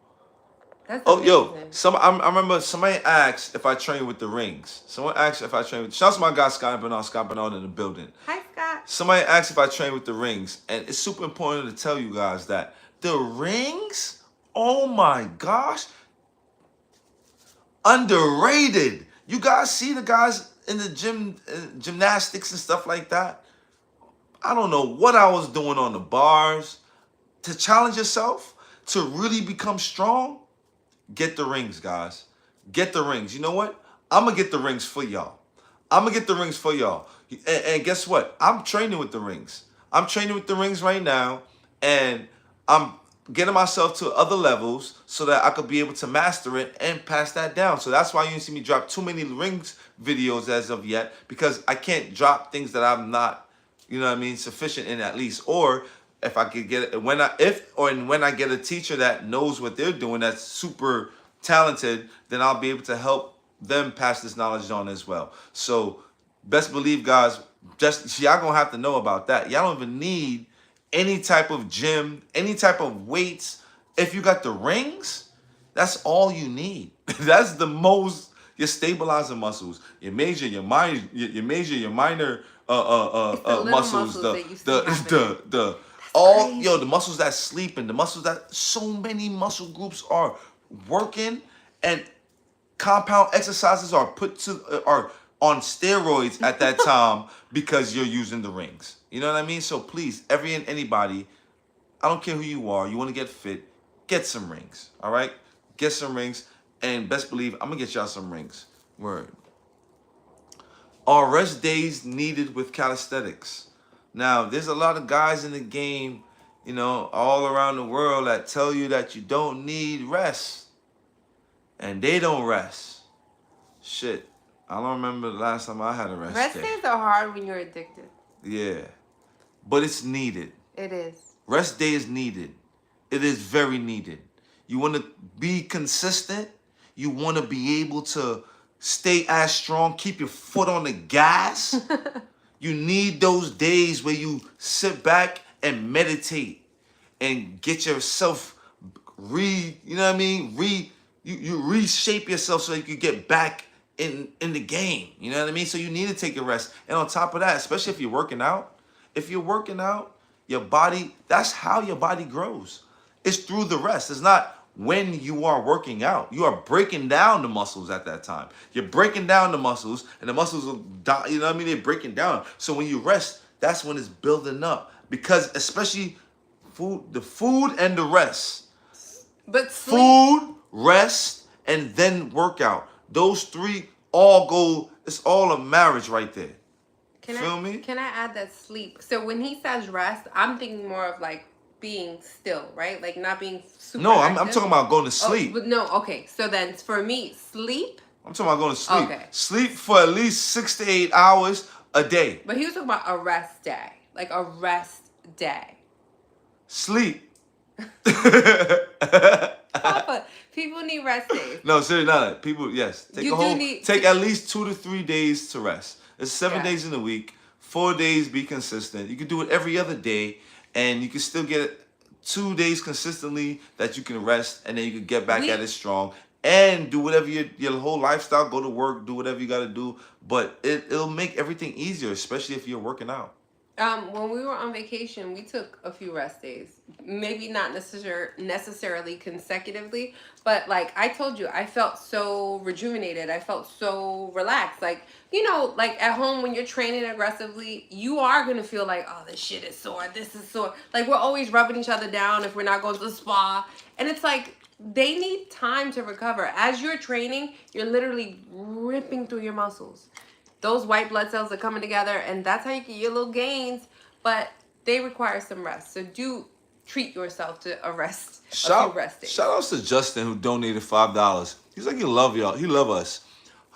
That's yo, amazing. I remember somebody asked if I train with the rings. Someone asked if I train with. Shouts to my guy Scott Bernard in the building. Hi, Scott. Somebody asked if I train with the rings, and it's super important to tell you guys that the rings. Oh my gosh, underrated. You guys see the guys in the gym, gymnastics and stuff like that. I don't know what I was doing on the bars. To challenge yourself, to really become strong, get the rings, guys. Get the rings. You know what? I'm going to get the rings for y'all. And guess what? I'm training with the rings. I'm training with the rings right now, and I'm getting myself to other levels so that I could be able to master it and pass that down. So that's why you didn't see me drop too many rings videos as of yet, because I can't drop things that I'm not, sufficient in at least. Or if I could get it, when I get a teacher that knows what they're doing, that's super talented, then I'll be able to help them pass this knowledge on as well. So best believe, guys, y'all gonna have to know about that. Y'all don't even need any type of gym, any type of weights. If you got the rings, that's all you need. That's the most. Your stabilizing muscles, your major, your minor muscles, the muscles that sleeping, the muscles that so many muscle groups are working, and compound exercises are are on steroids at that time because you're using the rings. You know what I mean? So please, anybody, I don't care who you are, you want to get fit, get some rings. All right? Get some rings, and best believe I'm gonna get y'all some rings. Word. Are rest days needed with calisthenics? Now, there's a lot of guys in the game, all around the world that tell you that you don't need rest. And they don't rest. Shit. I don't remember the last time I had a rest day. Rest days are hard when you're addicted. Yeah. But it's needed. It is. Rest day is needed. It is very needed. You want to be consistent. You want to be able to stay as strong. Keep your foot on the gas. You need those days where you sit back and meditate and get yourself you reshape yourself so you can get back in the game. You know what I mean? So you need to take a rest. And on top of that, especially if you're working out, your body, that's how your body grows. It's through the rest. It's not when you are working out. You are breaking down the muscles at that time. You're breaking down the muscles, and the muscles will die, they're breaking down. So when you rest, that's when it's building up. Because especially the food and the rest. But sleep. Food, rest, and then workout. Those three all go, it's all a marriage right there. Feel me? Can I add that sleep? So when he says rest, I'm thinking more of like being still, right? Like not being super I'm active. talking about going to sleep. But no, okay. So then for me, sleep. I'm talking about going to sleep. Okay. Sleep for at least 6 to 8 hours a day. But he was talking about a rest day. Like a rest day. Sleep. Papa, people need rest days. No, seriously, not people. Yes, You do need take at least 2 to 3 days to rest. It's 7 days Yeah. in a week. 4 days, be consistent. You can do it every other day, and you can still get 2 days consistently that you can rest, and then you can get back at it We strong and do whatever your whole lifestyle. Go to work, do whatever you got to do. But it'll make everything easier, especially if you're working out. When we were on vacation, we took a few rest days. Maybe not necessarily consecutively, but like I told you, I felt so rejuvenated. I felt so relaxed. Like, like at home when you're training aggressively, you are going to feel like, oh, this shit is sore. This is sore. Like we're always rubbing each other down if we're not going to the spa. And it's like they need time to recover. As you're training, you're literally ripping through your muscles. Those white blood cells are coming together, and that's how you get your little gains, but they require some rest. So do treat yourself to a few rest days. Shout outs to Justin who donated $5. He's like, he love y'all. He love us.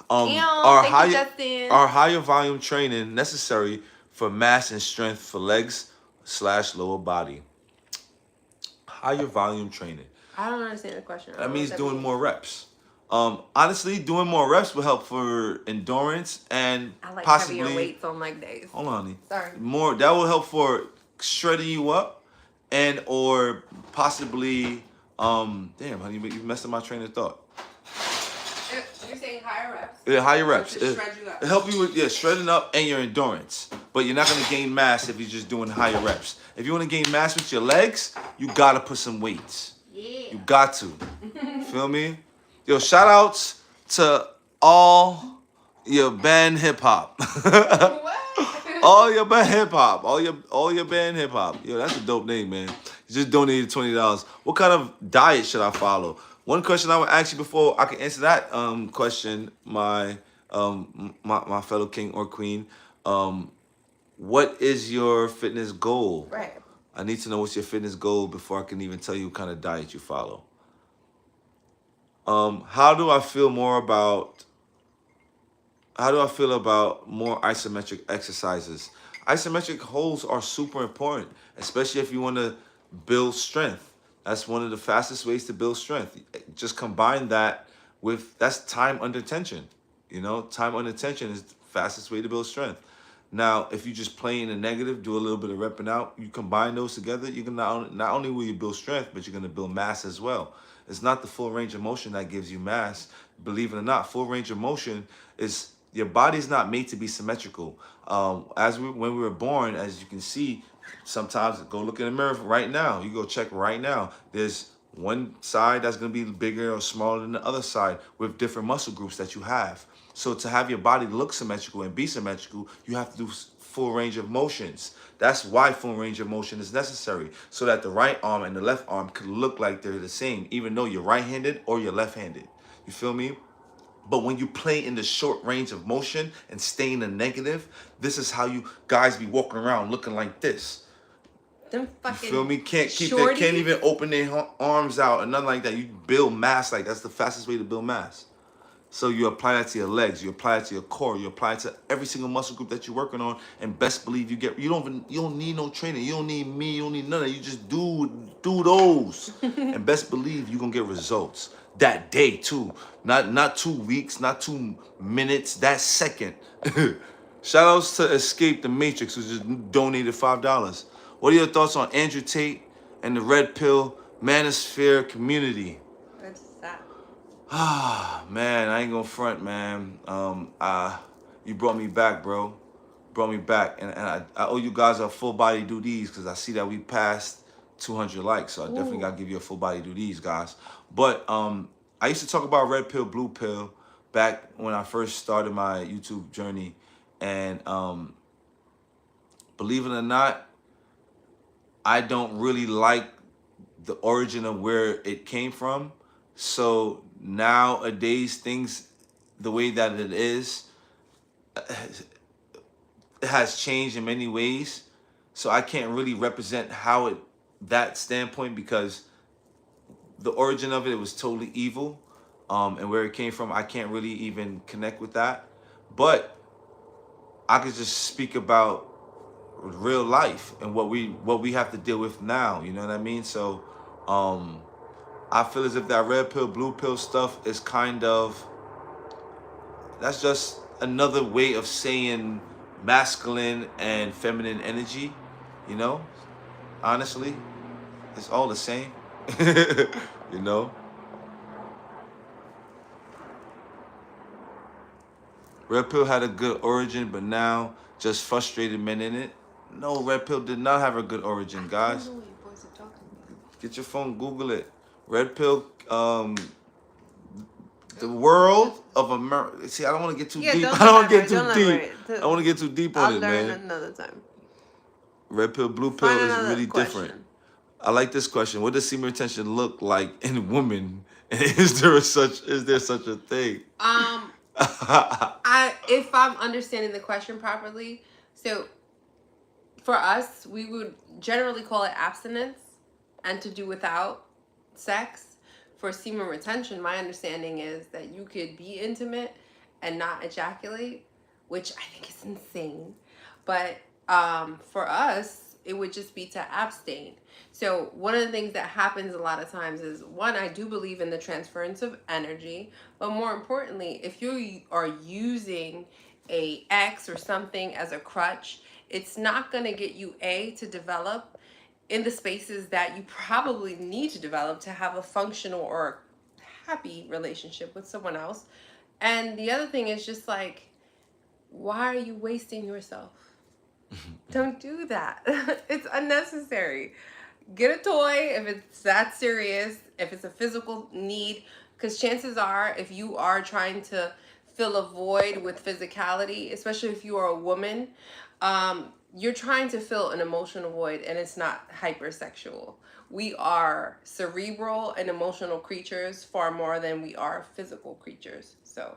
Thank you, Justin. Our higher volume training necessary for mass and strength for legs / lower body. Higher volume training. I don't understand the question. That means doing more reps. Honestly, doing more reps will help for endurance and I like possibly heavier weights on leg days. Hold on, honey. Sorry. More that will help for shredding you up, and or possibly damn, honey, you messed up my train of thought. You're saying higher reps? Yeah, higher reps. To shred you up. It help you with shredding up and your endurance. But you're not gonna gain mass if you're just doing higher reps. If you want to gain mass with your legs, you gotta put some weights. Yeah. You got to. Feel me? Yo, shout outs to all your band hip hop. What? All your band hip hop. All your band hip hop. Yo, that's a dope name, man. You just donated $20. What kind of diet should I follow? One question I would ask you before I can answer that question, my fellow king or queen. What is your fitness goal? Right. I need to know what's your fitness goal before I can even tell you what kind of diet you follow. How do I feel about more isometric exercises? Isometric holds are super important, especially if you want to build strength. That's one of the fastest ways to build strength. Just combine that with, that's time under tension. Time under tension is the fastest way to build strength. Now, if you just play in the negative, do a little bit of repping out, you combine those together, you can not only will you build strength, but you're going to build mass as well. It's not the full range of motion that gives you mass. Believe it or not, full range of motion is, your body's not made to be symmetrical. When we were born, as you can see, sometimes go look in the mirror right now. You go check right now. There's one side that's going to be bigger or smaller than the other side with different muscle groups that you have. So to have your body look symmetrical and be symmetrical, you have to do full range of motions. That's why full range of motion is necessary, so that the right arm and the left arm could look like they're the same, even though you're right-handed or you're left-handed. You feel me? But when you play in the short range of motion and stay in the negative, this is how you guys be walking around looking like this. Them fucking You feel me? Can't shorties. even open their arms out and nothing like that. You build mass, like that's the fastest way to build mass. So you apply that to your legs, you apply it to your core, you apply it to every single muscle group that you're working on, and best believe you don't need no training, you don't need me, you don't need none of that. You just do those. And best believe you're gonna get results. That day too. Not 2 weeks, not 2 minutes, that second. Shout outs to Escape the Matrix, who just donated $5. What are your thoughts on Andrew Tate and the Red Pill Manosphere community? What's that? Man, I ain't gonna front, man. You brought me back, bro. Brought me back, and I owe you guys a full body do these because I see that we passed 200 likes, so I definitely gotta give you a full body do these, guys. But I used to talk about red pill, blue pill back when I first started my YouTube journey, and believe it or not, I don't really like the origin of where it came from. So nowadays, things, the way that it is, it has changed in many ways. So I can't really represent that standpoint, because the origin of it was totally evil. And where it came from, I can't really even connect with that. But I could just speak about real life and what we have to deal with now. You know what I mean? So Um, I feel as if that red pill, blue pill stuff is kind of, that's just another way of saying masculine and feminine energy, you know? Honestly, it's all the same. you know? Red pill had a good origin, but now just frustrated men in it. No, red pill did not have a good origin, I don't guys. know what you boys are talking about. Get your phone, Google it. Red pill, the world of America. See, I don't want to get too deep. I don't want to get too deep. I want to get too deep on I'll it, learn man. another time. Red pill, blue pill Find is another really question. different. I like this question. What does semen retention look like in women? And is there such a thing? If I'm understanding the question properly, so for us, we would generally call it abstinence and to do without sex. For semen retention, my understanding is that you could be intimate and not ejaculate, which I think is insane. But for us, it would just be to abstain. So one of the things that happens a lot of times is, one, I do believe in the transference of energy, but more importantly, if you are using a X or something as a crutch, it's not going to get you to develop in the spaces that you probably need to develop to have a functional or happy relationship with someone else. And the other thing is just like, why are you wasting yourself? Don't do that. It's unnecessary. Get a toy if it's that serious, if it's a physical need, because chances are, if you are trying to fill a void with physicality, especially if you are a woman, you're trying to fill an emotional void, and it's not hypersexual. We are cerebral and emotional creatures far more than we are physical creatures. So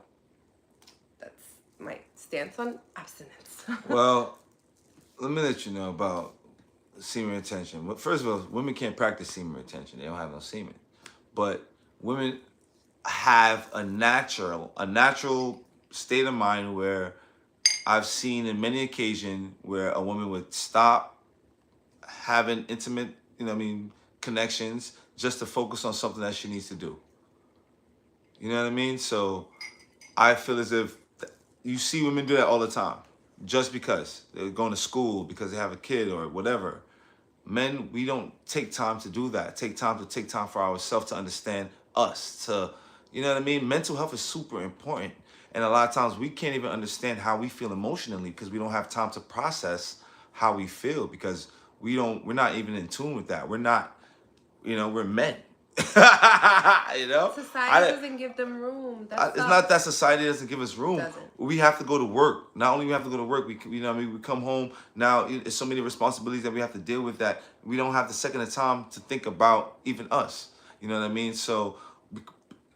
that's my stance on abstinence. Well, let me let you know about semen retention. Well, first of all, women can't practice semen retention. They don't have no semen. But women have a natural state of mind where I've seen in many occasions where a woman would stop having intimate, connections just to focus on something that she needs to do. You know what I mean? So I feel as if you see women do that all the time, just because they're going to school, because they have a kid or whatever. Men, we don't take time to do that. Take time for ourselves to understand us. You know what I mean? Mental health is super important. And a lot of times we can't even understand how we feel emotionally because we don't have time to process how we feel because we're not even in tune with that. We're not, we're men. Society doesn't give them room. It's not that society doesn't give us room. Doesn't. We have to go to work. Not only we have to go to work, we come home. Now it's so many responsibilities that we have to deal with that we don't have the second of time to think about even us. You know what I mean? So,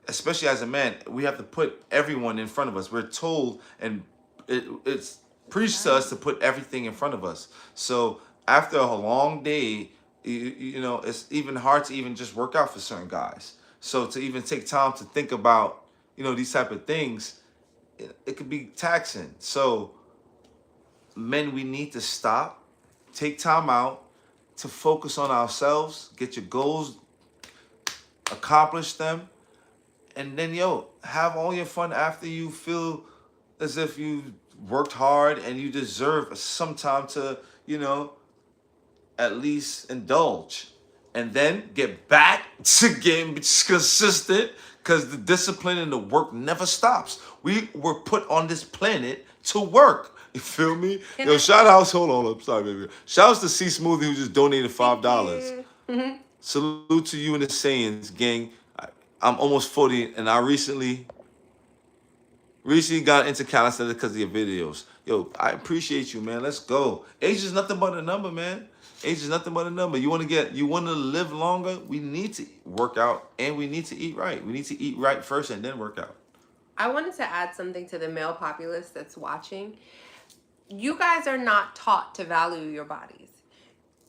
especially as a man, we have to put everyone in front of us. We're told, and it's preached to us to put everything in front of us. So after a long day, it's even hard to even just work out for certain guys. So to even take time to think about, these type of things, it could be taxing. So men, we need to stop, take time out to focus on ourselves, get your goals, accomplish them, and then have all your fun after you feel as if you worked hard and you deserve some time to, at least indulge. And then get back to getting consistent because the discipline and the work never stops. We were put on this planet to work. You feel me? Shout outs. Hold on. I'm sorry, baby. Shout outs to C Smoothie who just donated $5. Salute to you and the Sayings, gang. I'm almost 40 and I recently got into calisthenics because of your videos. Yo, I appreciate you, man. Let's go. Age is nothing but a number, man. Age is nothing but a number. You want to live longer? We need to work out and we need to eat right. We need to eat right first and then work out. I wanted to add something to the male populace that's watching. You guys are not taught to value your bodies.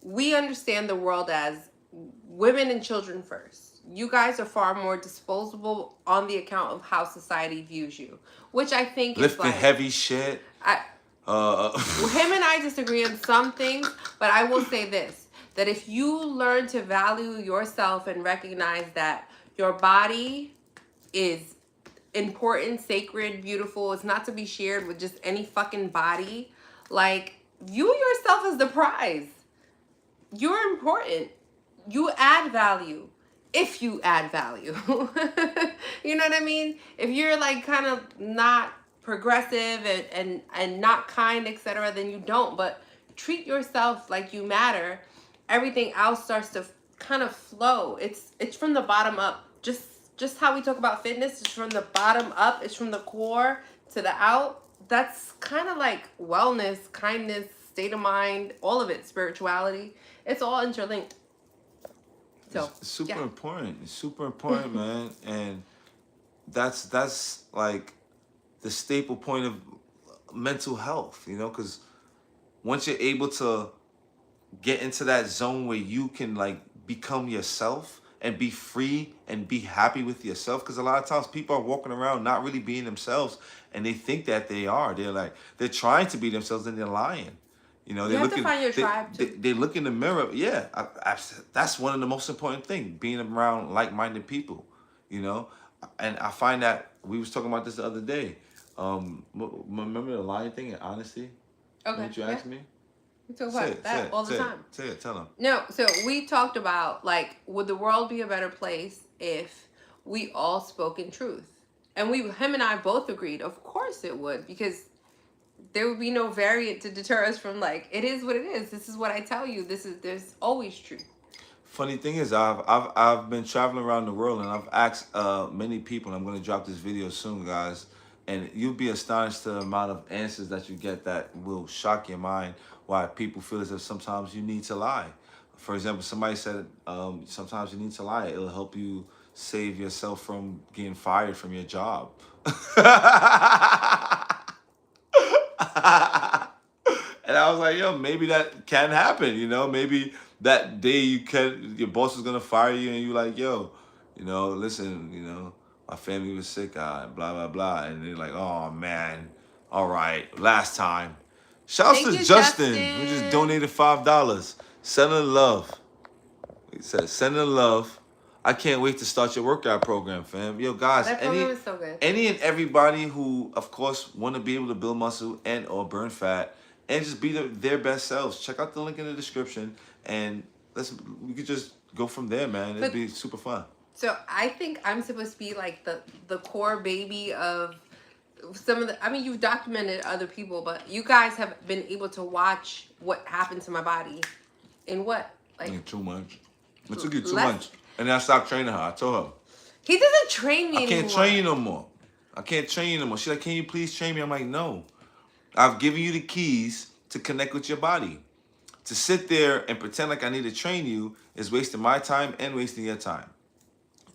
We understand the world as women and children first. You guys are far more disposable on the account of how society views you, which I think lifting is like heavy shit. Him and I disagree on some things, but I will say this. that if you learn to value yourself and recognize that your body is important, sacred, beautiful, it's not to be shared with just any fucking body, like, view yourself as the prize. You're important. You add value. If you add value. You know what I mean? If you're like kind of not progressive and not kind, etc., then you don't. But treat yourself like you matter. Everything else starts to kind of flow. It's from the bottom up. Just how we talk about fitness, it's from the bottom up. It's from the core to the out. That's kind of like wellness, kindness, state of mind, all of it, spirituality. It's all interlinked. So it's super important. It's super important, man. And that's like the staple point of mental health, you know, because once you're able to get into that zone where you can like become yourself and be free and be happy with yourself, because a lot of times people are walking around not really being themselves, and they think that they are. They're trying to be themselves, and they're lying. You know, you have to find your tribe. They look in the mirror. Yeah, that's one of the most important things, being around like-minded people, you know. And I find that we was talking about this the other day. Remember the lying thing and honesty? Okay. What you asked me? We talk about that all the time. Say it, tell them. No, so we talked about, like, would the world be a better place if we all spoke in truth? And him and I both agreed, of course it would, because there would be no variant to deter us from, like, it is what it is. This is what I tell you. There's always truth. Funny thing is, I've been traveling around the world, and I've asked many people, and I'm going to drop this video soon, guys, and you'll be astonished to the amount of answers that you get that will shock your mind, why people feel as if sometimes you need to lie. For example, somebody said sometimes you need to lie. It'll help you save yourself from getting fired from your job. And I was like, yo, maybe that can happen, you know? Maybe that day your boss is gonna fire you, and you like, yo, you know, listen, you know, my family was sick, blah, blah, blah. And they're like, oh, man, all right, last time. Shouts to Justin, who just donated $5. Sending love. He said, sending love. I can't wait to start your workout program, fam. Yo, guys, That program is so good. Any and everybody who, of course, want to be able to build muscle and or burn fat and just be their best selves, check out the link in the description, and we could just go from there, man. It'd be super fun. So I think I'm supposed to be like the core baby of some of the, I mean, you've documented other people, but you guys have been able to watch what happened to my body in what? Like 2 months. It took you 2 months. And then I stopped training her. I told her. He doesn't train me anymore. I can't train you no more. I can't train you no more. She's like, can you please train me? I'm like, no. I've given you the keys to connect with your body. To sit there and pretend like I need to train you is wasting my time and wasting your time.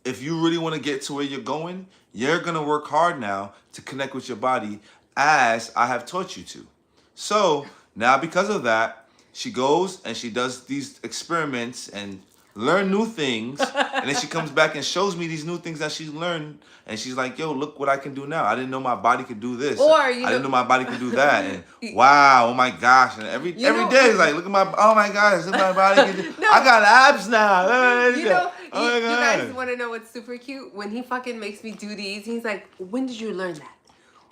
If you really want to get to where you're going, you're going to work hard now to connect with your body as I have taught you to. So now because of that, she goes and she does these experiments and learn new things. And then she comes back and shows me these new things that she's learned. And she's like, yo, look what I can do now. I didn't know my body could do this. I didn't know my body could do that. And wow, oh my gosh. And every day is like, look at my, oh my gosh, look at my body can do. No. I got abs now. You guys want to know what's super cute? When he fucking makes me do these, he's like, when did you learn that?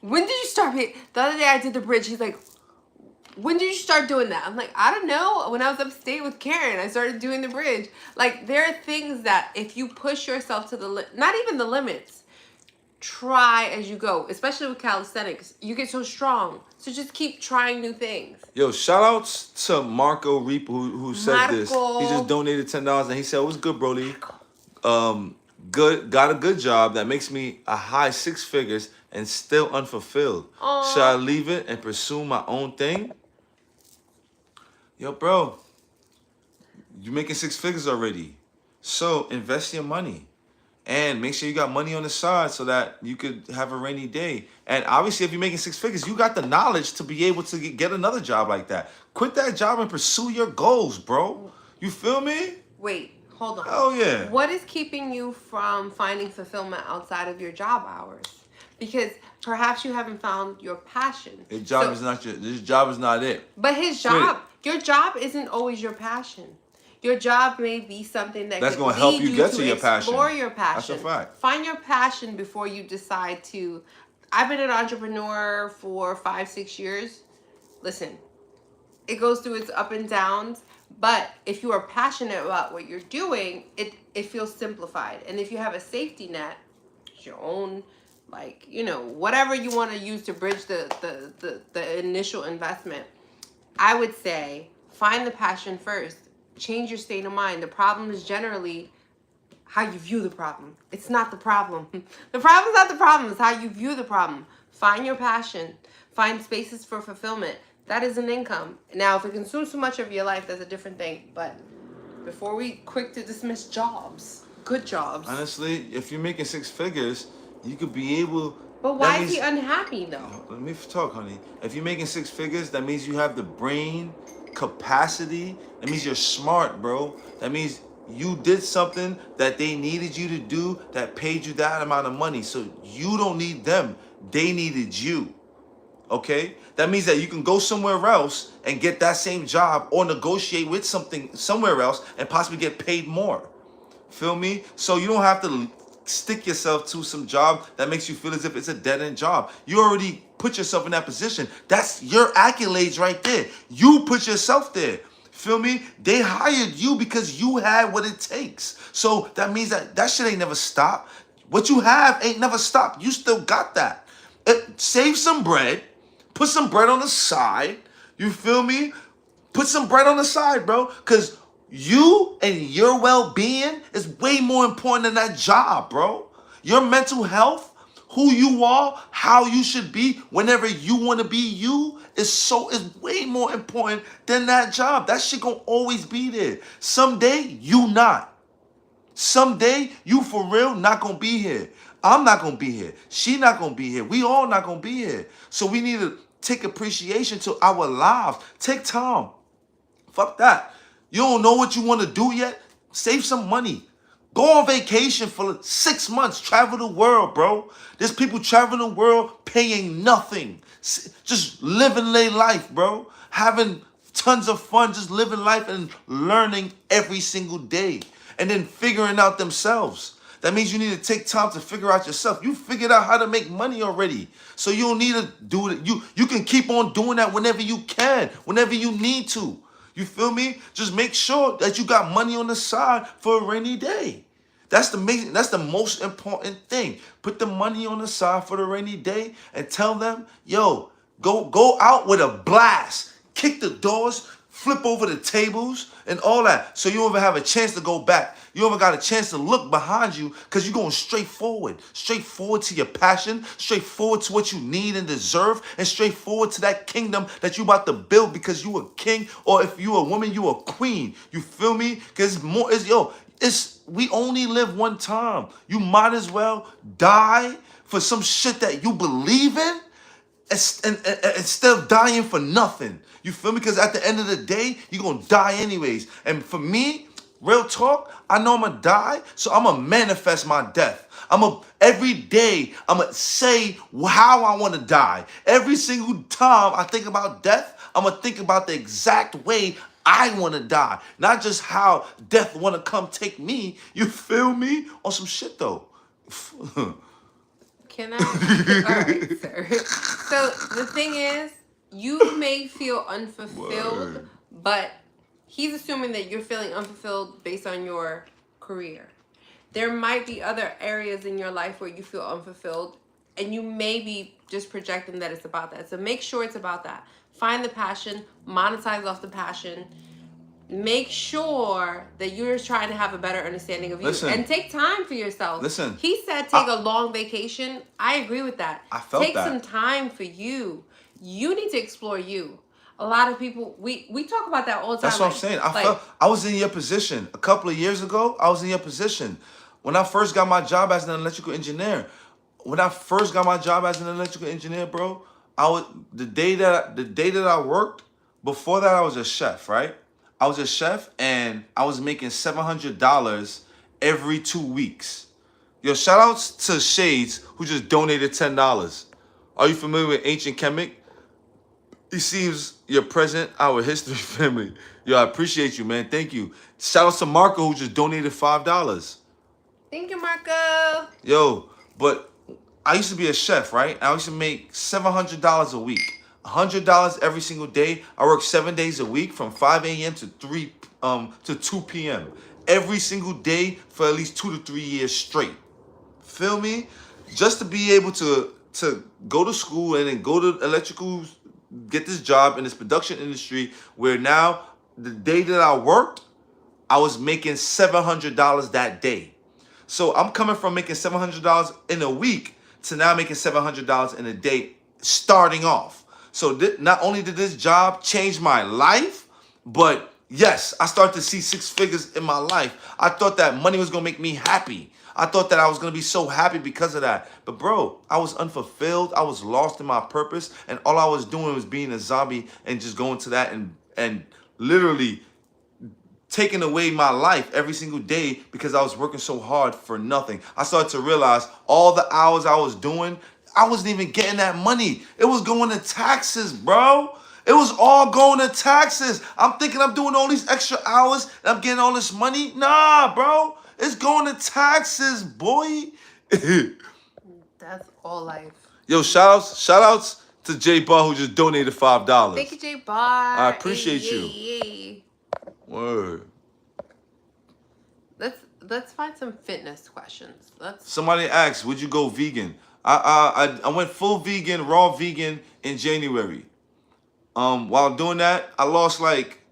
When did you start it? The other day I did the bridge. He's like, when did you start doing that? I'm like, I don't know. When I was upstate with Karen, I started doing the bridge. Like, there are things that if you push yourself to the not even the limits, try as you go, especially with calisthenics. You get so strong. So just keep trying new things. Yo, shout outs to Marco Reap who said this. He just donated $10 and he said, what's good, Brody? Got a good job that makes me a high 6 figures and still unfulfilled. Aww. Should I leave it and pursue my own thing? Yo, bro, you're making 6 figures already. So invest your money and make sure you got money on the side so that you could have a rainy day. And obviously, if you're making 6 figures, you got the knowledge to be able to get another job like that. Quit that job and pursue your goals, bro. You feel me? Wait, hold on. Oh, yeah. What is keeping you from finding fulfillment outside of your job hours? Because perhaps you haven't found your passion. This job is not it. But your job isn't always your passion. Your job may be something that That's could gonna help lead you get to your explore passion. your passion. That's a fact. Find your passion before you decide to. I've been an entrepreneur for 5-6 years. Listen, it goes through its up and downs, but if you are passionate about what you're doing, it feels simplified. And if you have a safety net, it's your own, like, whatever you want to use to bridge the initial investment, I would say find the passion first. Change your state of mind. The problem is generally how you view the problem. It's not the problem. The problem's not the problem. It's how you view the problem. Find your passion. Find spaces for fulfillment. That is an income. Now, if it consumes too much of your life, that's a different thing. But before we quick to dismiss jobs, good jobs. Honestly, if you're making 6 figures, you could be able. But why is he unhappy though? Let me talk, honey. If you're making 6 figures, that means you have the brain capacity. That means you're smart, bro. That means you did something that they needed you to do that paid you that amount of money. So you don't need them. They needed you. Okay? That means that you can go somewhere else and get that same job or negotiate with something somewhere else and possibly get paid more. Feel me? So you don't have to stick yourself to some job that makes you feel as if it's a dead-end job. You already put yourself in that position. That's your accolades right there. You put yourself there. Feel me? They hired you because you had what it takes. So that means that shit ain't never stopped. What you have ain't never stopped. You still got that. Save some bread. Put some bread on the side. You feel me? Put some bread on the side, bro. Because you and your well-being is way more important than that job, bro. Your mental health, who you are, how you should be, whenever you want to be you, is way more important than that job. That shit gonna always be there. Someday, you not. Someday, you for real not gonna be here. I'm not gonna be here. She not gonna be here. We all not gonna be here. So we need to take appreciation to our lives. Take time. Fuck that. You don't know what you want to do yet? Save some money. Go on vacation for 6 months. Travel the world, bro. There's people traveling the world paying nothing. Just living their life, bro. Having tons of fun, just living life and learning every single day. And then figuring out themselves. That means you need to take time to figure out yourself. You figured out how to make money already. So you don't need to do it. You can keep on doing that whenever you can, whenever you need to. You feel me? Just make sure that you got money on the side for a rainy day. That's the most important thing. Put the money on the side for the rainy day and tell them, yo, go out with a blast. Kick the doors, flip over the tables, and all that. So you don't even have a chance to go back. You don't even got a chance to look behind you because you're going straight forward to your passion, straight forward to what you need and deserve, and straight forward to that kingdom that you about to build because you a king, or if you a woman, you a queen. You feel me? Because we only live one time. You might as well die for some shit that you believe in instead of dying for nothing. You feel me? Because at the end of the day, you're going to die anyways. And for me, real talk, I know I'm going to die, so I'm going to manifest my death. Every day, I'm going to say how I want to die. Every single time I think about death, I'm going to think about the exact way I want to die. Not just how death want to come take me. You feel me? On some shit, though. Can I? All right, sir. So the thing is, you may feel unfulfilled, Word. but he's assuming that you're feeling unfulfilled based on your career. There might be other areas in your life where you feel unfulfilled, and you may be just projecting that it's about that. So make sure it's about that. Find the passion, monetize off the passion. Make sure that you're trying to have a better understanding of you. Listen. And take time for yourself. Listen. He said take a long vacation. I agree with that. I felt take that. some time for you. You need to explore you. A lot of people, we talk about that all the time. That's what I'm saying. I was in your position. A couple of years ago, I was in your position. When I first got my job as an electrical engineer, bro, the day that I worked, before that I was a chef, right? I was a chef and I was making $700 every 2 weeks. Yo, shout outs to Shades who just donated $10. Are you familiar with Ancient Chemic? He seems you're present, our history family. Yo, I appreciate you, man. Thank you. Shout out to Marco who just donated $5. Thank you, Marco. Yo, but I used to be a chef, right? I used to make $700 a week. $100 every single day. I worked 7 days a week from 5 a.m. to 2 p.m. every single day for at least 2 to 3 years straight. Feel me? Just to be able to go to school and then go to electrical, get this job in this production industry where now the day that I worked, I was making $700 that day. So I'm coming from making $700 in a week to now making $700 in a day starting off. So not only did this job change my life, but yes, I started to see six figures in my life. I thought that money was going to make me happy. I thought that I was going to be so happy because of that. But bro, I was unfulfilled. I was lost in my purpose. And all I was doing was being a zombie and just going to that and literally taking away my life every single day because I was working so hard for nothing. I started to realize all the hours I was doing, I wasn't even getting that money. It was going to taxes, bro. It was all going to taxes. I'm thinking I'm doing all these extra hours and I'm getting all this money. Nah, bro. It's going to taxes, boy. That's all life. Yo, shout outs to J Bar who just donated $5. Thank you, J Bar. I appreciate you. Yay. Word. Let's find some fitness questions. Somebody asked, would you go vegan? I went full vegan, raw vegan in January. While doing that, I lost like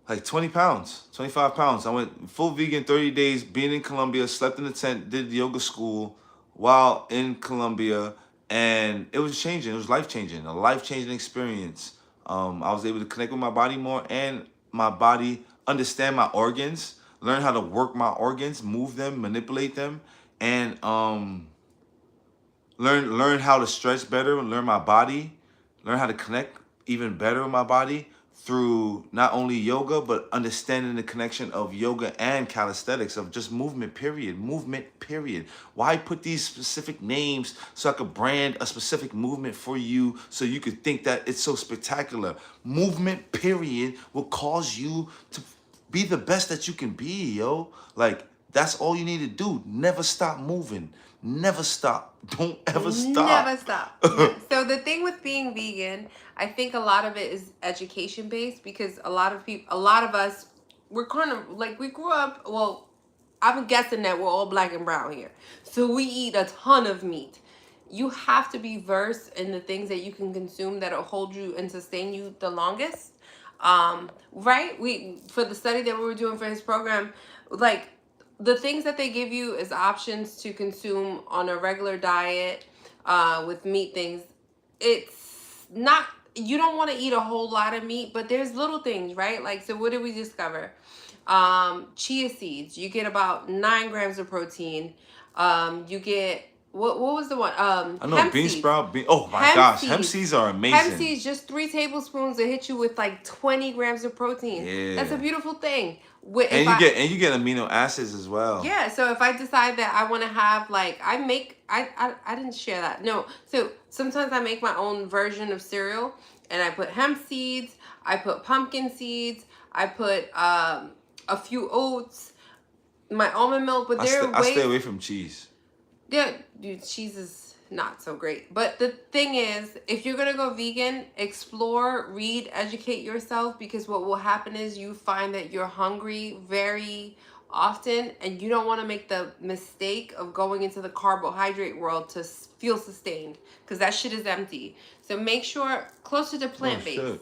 20 pounds, 25 pounds. I went full vegan 30 days, being in Colombia, slept in the tent, did yoga school while in Colombia, and it was changing. It was life-changing, a life-changing experience. I was able to connect with my body more and my body, understand my organs, learn how to work my organs, move them, manipulate them, and learn how to stretch better, learn my body, learn how to connect even better with my body through not only yoga, but understanding the connection of yoga and calisthenics, of just movement, period. Movement, period. Why put these specific names so I could brand a specific movement for you so you could think that it's so spectacular? Movement, period, will cause you to be the best that you can be, yo. Like, that's all you need to do. Never stop moving. Never stop. Don't ever stop. Never stop. Yeah. So the thing with being vegan, I think a lot of it is education based because a lot of us, we're kind of like, we grew up, well, I'm guessing that we're all black and brown here. So we eat a ton of meat. You have to be versed in the things that you can consume that'll hold you and sustain you the longest. Right? For the study that we were doing for his program, like, the things that they give you as options to consume on a regular diet with meat things, it's not, you don't want to eat a whole lot of meat, but there's little things, right? Like, so what did we discover? Chia seeds, you get about 9 grams of protein. You get, what was the one? I know bean sprout. Oh my gosh, hemp seeds are amazing. Hemp seeds, just 3 tablespoons to hit you with like 20 grams of protein. Yeah, that's a beautiful thing. And you get amino acids as well. Yeah, so if I decide that I want to have like, I didn't share that. No, so sometimes I make my own version of cereal, and I put hemp seeds, I put pumpkin seeds, I put a few oats, my almond milk, but I stay away from cheese. Yeah, dude, cheese is not so great. But the thing is, if you're going to go vegan, explore, read, educate yourself, because what will happen is you find that you're hungry very often and you don't want to make the mistake of going into the carbohydrate world to feel sustained, because that shit is empty. So make sure, closer to plant-based. Oh,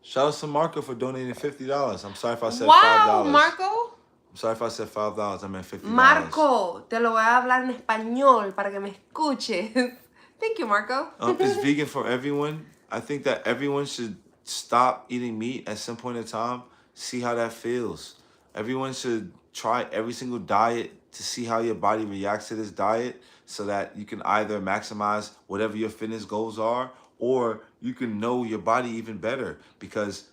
shout out to Marco for donating $50. I'm sorry if I said $5. Wow, Marco. I'm sorry if I said $5. I meant $50. Marco, te lo voy a hablar en español para que me escuches. Thank you, Marco. It's vegan for everyone. I think that everyone should stop eating meat at some point in time. See how that feels. Everyone should try every single diet to see how your body reacts to this diet, so that you can either maximize whatever your fitness goals are, or you can know your body even better. Because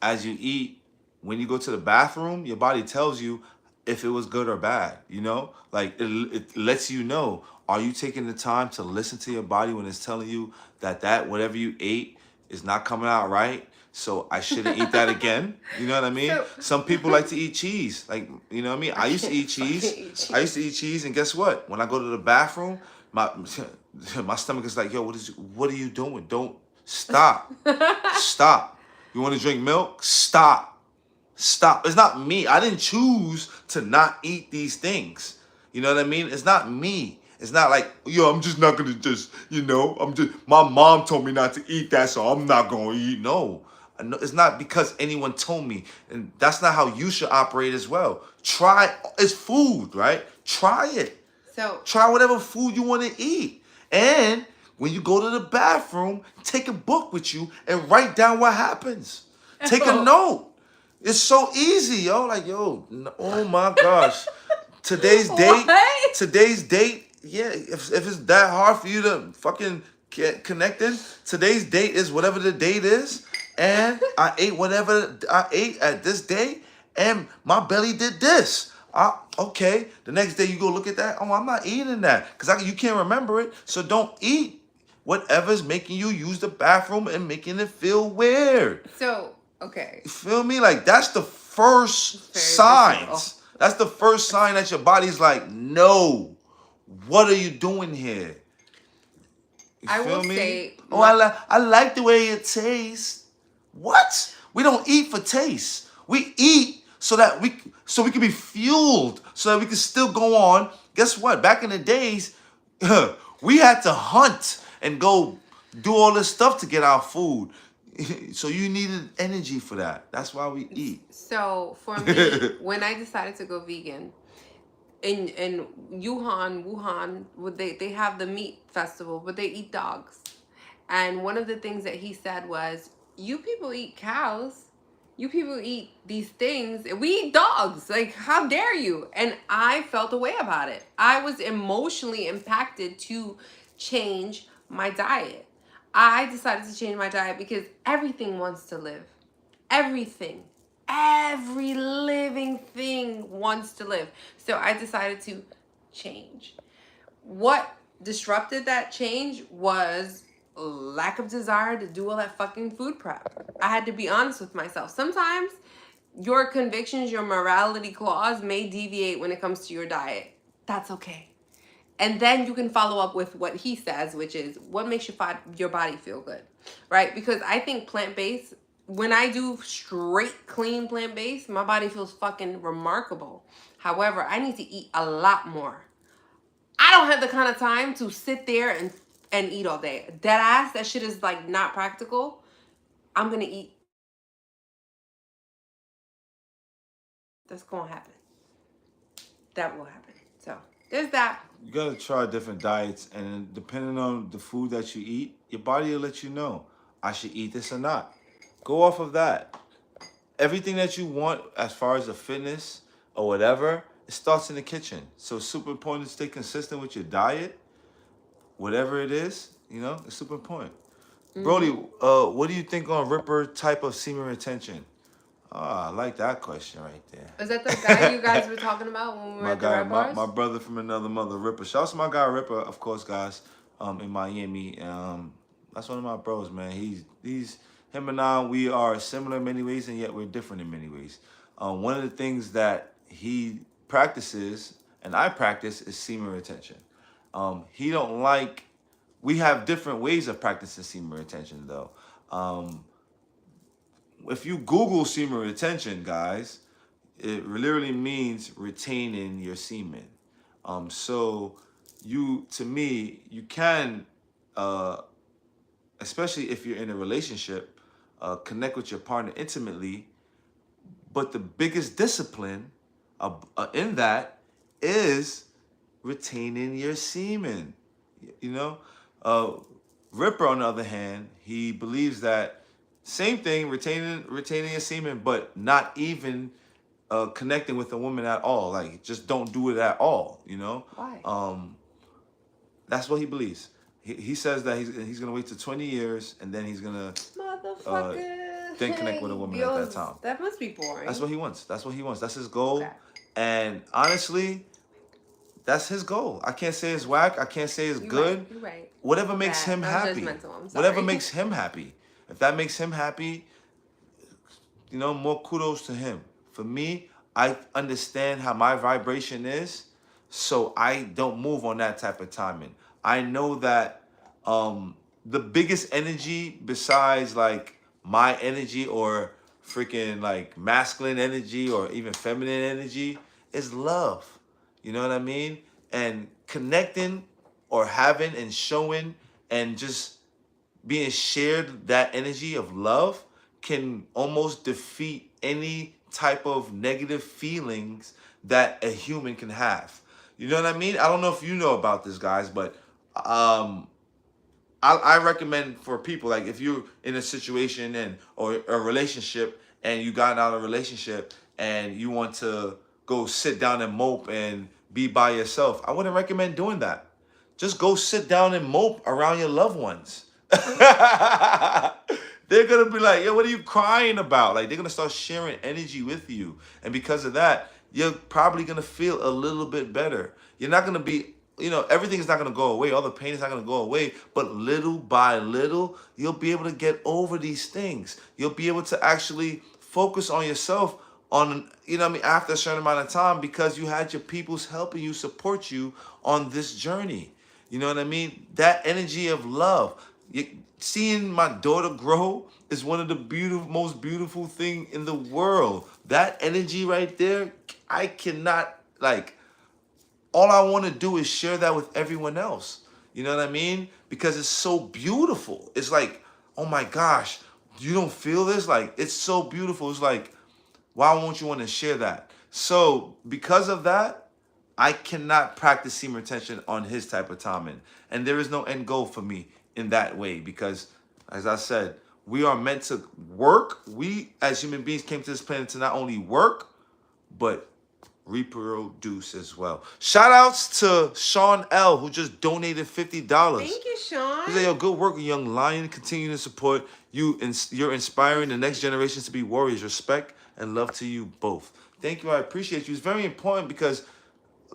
as you eat, when you go to the bathroom, your body tells you if it was good or bad, you know? Like, it lets you know, are you taking the time to listen to your body when it's telling you that whatever you ate is not coming out right? So I shouldn't eat that again. You know what I mean? So- Some people like to eat cheese. Like, you know what I mean? I used to can't eat cheese. fucking eat I used to eat cheese, and guess what? When I go to the bathroom, my my stomach is like, yo, what are you doing? Don't stop. Stop. You want to drink milk? Stop. Stop. It's not me. I didn't choose to not eat these things. You know what I mean? It's not me. It's not like, yo, I'm just not gonna just, my mom told me not to eat that, so I'm not gonna eat. No. It's not because anyone told me. And that's not how you should operate as well. Try, it's food, right? Try it. So Try whatever food you want to eat. And when you go to the bathroom, take a book with you and write down what happens. Take a note. It's so easy, yo. Like, yo, oh my gosh. Today's date, What? yeah, if it's that hard for you to fucking get connected, today's date is whatever the date is. And I ate whatever I ate at this day, and my belly did this. Okay, the next day you go look at that. Oh, I'm not eating that because you can't remember it. So don't eat whatever's making you use the bathroom and making it feel weird. So okay. You feel me? Like that's the first Very signs. visceral. That's the first sign that your body's like, no, what are you doing here? You I feel will me? say Oh, I like the way it tastes. What? We don't eat for taste. We eat so we can be fueled, so that we can still go on. Guess what? Back in the days, we had to hunt and go do all this stuff to get our food. So you needed energy for that. That's why we eat. So for me, when I decided to go vegan, in Wuhan, they have the meat festival, but they eat dogs. And one of the things that he said was, "You people eat cows. You people eat these things. We eat dogs. Like, how dare you?" And I felt a way about it. I was emotionally impacted to change my diet. I decided to change my diet because everything wants to live. Everything. Every living thing wants to live. So I decided to change. What disrupted that change was lack of desire to do all that fucking food prep. I had to be honest with myself. Sometimes your convictions, your morality clause may deviate when it comes to your diet. That's okay. And then you can follow up with what he says, which is what makes your body feel good, right? Because I think plant-based, when I do straight, clean plant-based, my body feels fucking remarkable. However, I need to eat a lot more. I don't have the kind of time to sit there and eat all day. Dead ass, that shit is like not practical. I'm gonna eat. That's gonna happen. That will happen. So there's that. You gotta try different diets, and depending on the food that you eat, your body will let you know I should eat this or not. Go off of that. Everything that you want as far as the fitness or whatever, it starts in the kitchen. So it's super important to stay consistent with your diet, whatever it is. It's super important. Brody, what do you think on Ripper type of semen retention? Oh, I like that question right there. Is that the guy you guys were talking about when we were My at the guy, Red Bars? my brother from another mother, Ripper. Shouts to my guy Ripper, of course, guys. In Miami. That's one of my bros, man. He's him and I. We are similar in many ways, and yet we're different in many ways. One of the things that he practices and I practice is semen retention. He don't like. We have different ways of practicing semen retention, though. If you Google semen retention, guys, it literally means retaining your semen. So to me, you can, especially if you're in a relationship, connect with your partner intimately. But the biggest discipline in that is retaining your semen. Ripper, on the other hand, he believes that same thing, retaining your semen, but not even connecting with a woman at all. Like, just don't do it at all. Why? That's what he believes. He says that he's gonna wait till 20 years and then he's gonna Motherfucker. then connect with a woman at that time. That must be boring. That's what he wants. That's his goal. Okay. And honestly, that's his goal. I can't say it's whack. I can't say it's good. You're right. Whatever makes him That was happy. judgmental. I'm sorry. Whatever makes him happy. If that makes him happy, more kudos to him. For me, I understand how my vibration is, so I don't move on that type of timing. I know that the biggest energy besides like my energy or freaking like masculine energy or even feminine energy is love. You know what I mean? And connecting or having and showing and just being shared that energy of love can almost defeat any type of negative feelings that a human can have. You know what I mean? I don't know if you know about this, guys, but um, I recommend for people, like if you're in a situation and or a relationship and you got out of a relationship and you want to go sit down and mope and be by yourself, I wouldn't recommend doing that. Just go sit down and mope around your loved ones. They're gonna be like, yo, what are you crying about? Like they're gonna start sharing energy with you. And because of that, you're probably gonna feel a little bit better. You're not gonna be, everything is not gonna go away. All the pain is not gonna go away. But little by little, you'll be able to get over these things. You'll be able to actually focus on yourself on, after a certain amount of time because you had your peoples helping you, support you on this journey. You know what I mean? That energy of love. Seeing my daughter grow is one of the most beautiful thing in the world. That energy right there, I cannot like. All I want to do is share that with everyone else. You know what I mean? Because it's so beautiful. It's like, oh my gosh, you don't feel this? Like, it's so beautiful. It's like, why won't you want to share that? So because of that, I cannot practice semen retention on his type of timing. And there is no end goal for me in that way because, as I said, we are meant to work. We, as human beings, came to this planet to not only work, but reproduce as well. Shout outs to Sean L, who just donated $50. Thank you, Sean. He said, yo, good work, young lion. Continue to support you. You're inspiring the next generations to be warriors. Respect and love to you both. Thank you. I appreciate you. It's very important because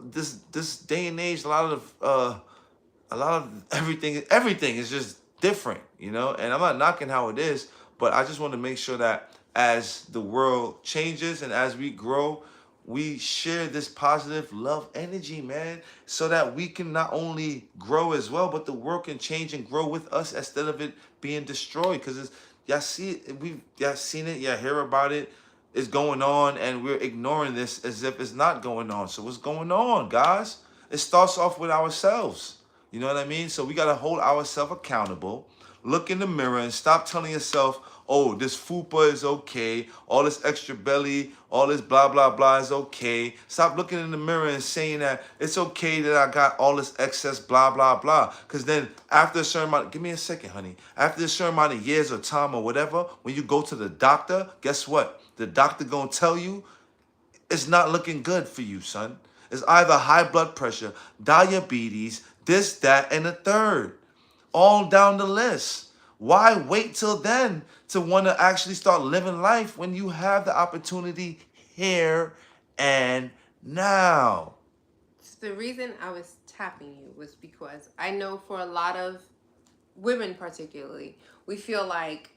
this day and age, a lot of everything is just different, and I'm not knocking how it is, but I just want to make sure that as the world changes and as we grow, we share this positive love energy, man, so that we can not only grow as well, but the world can change and grow with us instead of it being destroyed. Because y'all see it, y'all seen it, y'all hear about it. It's going on, and we're ignoring this as if it's not going on. So what's going on, guys? It starts off with ourselves. You know what I mean? So we got to hold ourselves accountable. Look in the mirror and stop telling yourself, oh, this fupa is okay. All this extra belly, all this blah, blah, blah is okay. Stop looking in the mirror and saying that it's okay that I got all this excess blah, blah, blah. Because then after a certain amount, give me a second, honey. After a certain amount of years or time or whatever, when you go to the doctor, guess what? The doctor going to tell you it's not looking good for you, son. It's either high blood pressure, diabetes, this, that, and the third. All down the list. Why wait till then to want to actually start living life when you have the opportunity here and now? The reason I was tapping you was because I know for a lot of women particularly, we feel like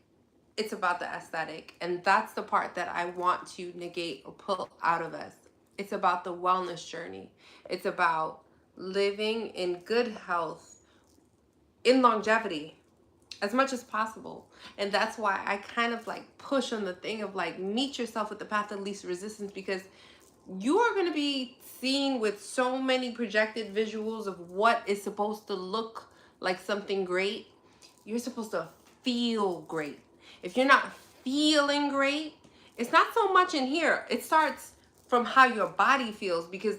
it's about the aesthetic, and that's the part that I want to negate or pull out of us. It's about the wellness journey. It's about living in good health, in longevity, as much as possible. And that's why I kind of like push on the thing of like meet yourself with the path of least resistance, because you are going to be seen with so many projected visuals of what is supposed to look like something great. You're supposed to feel great. If you're not feeling great, it's not so much in here. It starts from how your body feels, because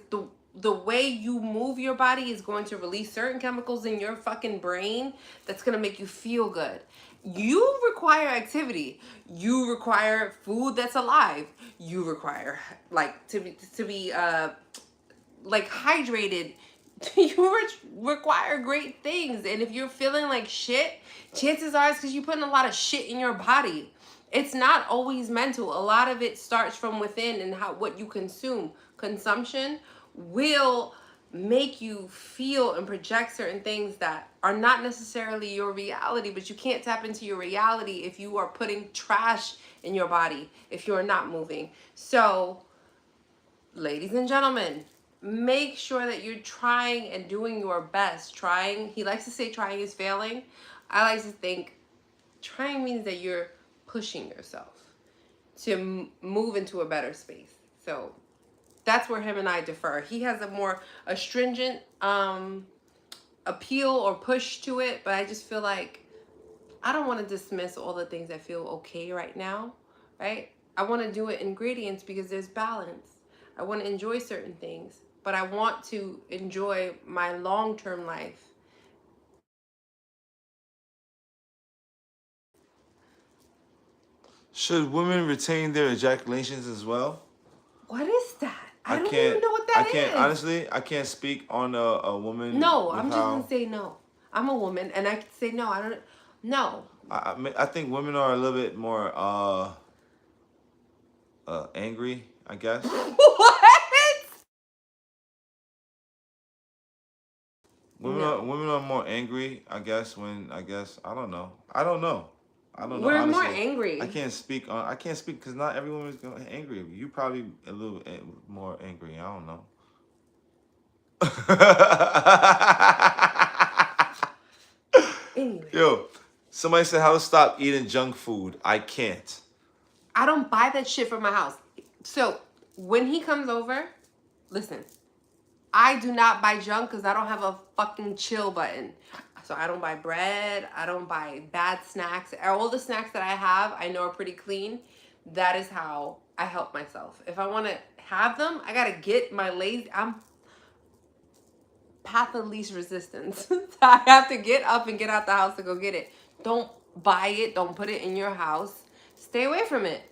the way you move your body is going to release certain chemicals in your fucking brain that's going to make you feel good. You require activity. You require food that's alive. You require like to be like hydrated. You require great things. And if you're feeling like shit, chances are it's because you're putting a lot of shit in your body. It's not always mental. A lot of it starts from within and what you consume. Consumption will make you feel and project certain things that are not necessarily your reality, but you can't tap into your reality if you are putting trash in your body, if you're not moving. So, ladies and gentlemen, make sure that you're trying and doing your best. Trying, he likes to say trying is failing. I like to think trying means that you're pushing yourself to move into a better space. So that's where him and I differ. He has a more astringent appeal or push to it, but I just feel like I don't want to dismiss all the things that feel okay right now, right? I want to do it in gradients because there's balance. I want to enjoy certain things, but I want to enjoy my long-term life. Should women retain their ejaculations as well? What is that? I don't can't. even know what I that can't. is. Honestly, I can't speak on a woman. No, with I'm just how, gonna say no. I'm a woman, and I can say no. I don't. No. I think women are a little bit more angry, I guess. What? No. Women are more angry, I guess. I don't know. I don't know. We're more Honestly, angry. I can't speak because not every woman is gonna angry. You probably a little more angry. I don't know. Anyway, Yo, somebody said how to stop eating junk food. I can't. I don't buy that shit from my house. So when he comes over, listen, I do not buy junk because I don't have a fucking chill button. So I don't buy bread. I don't buy bad snacks. All the snacks that I have, I know are pretty clean. That is how I help myself. If I want to have them, I gotta get my lazy. I'm path of least resistance. So I have to get up and get out the house to go get it. Don't buy it. Don't put it in your house. Stay away from it.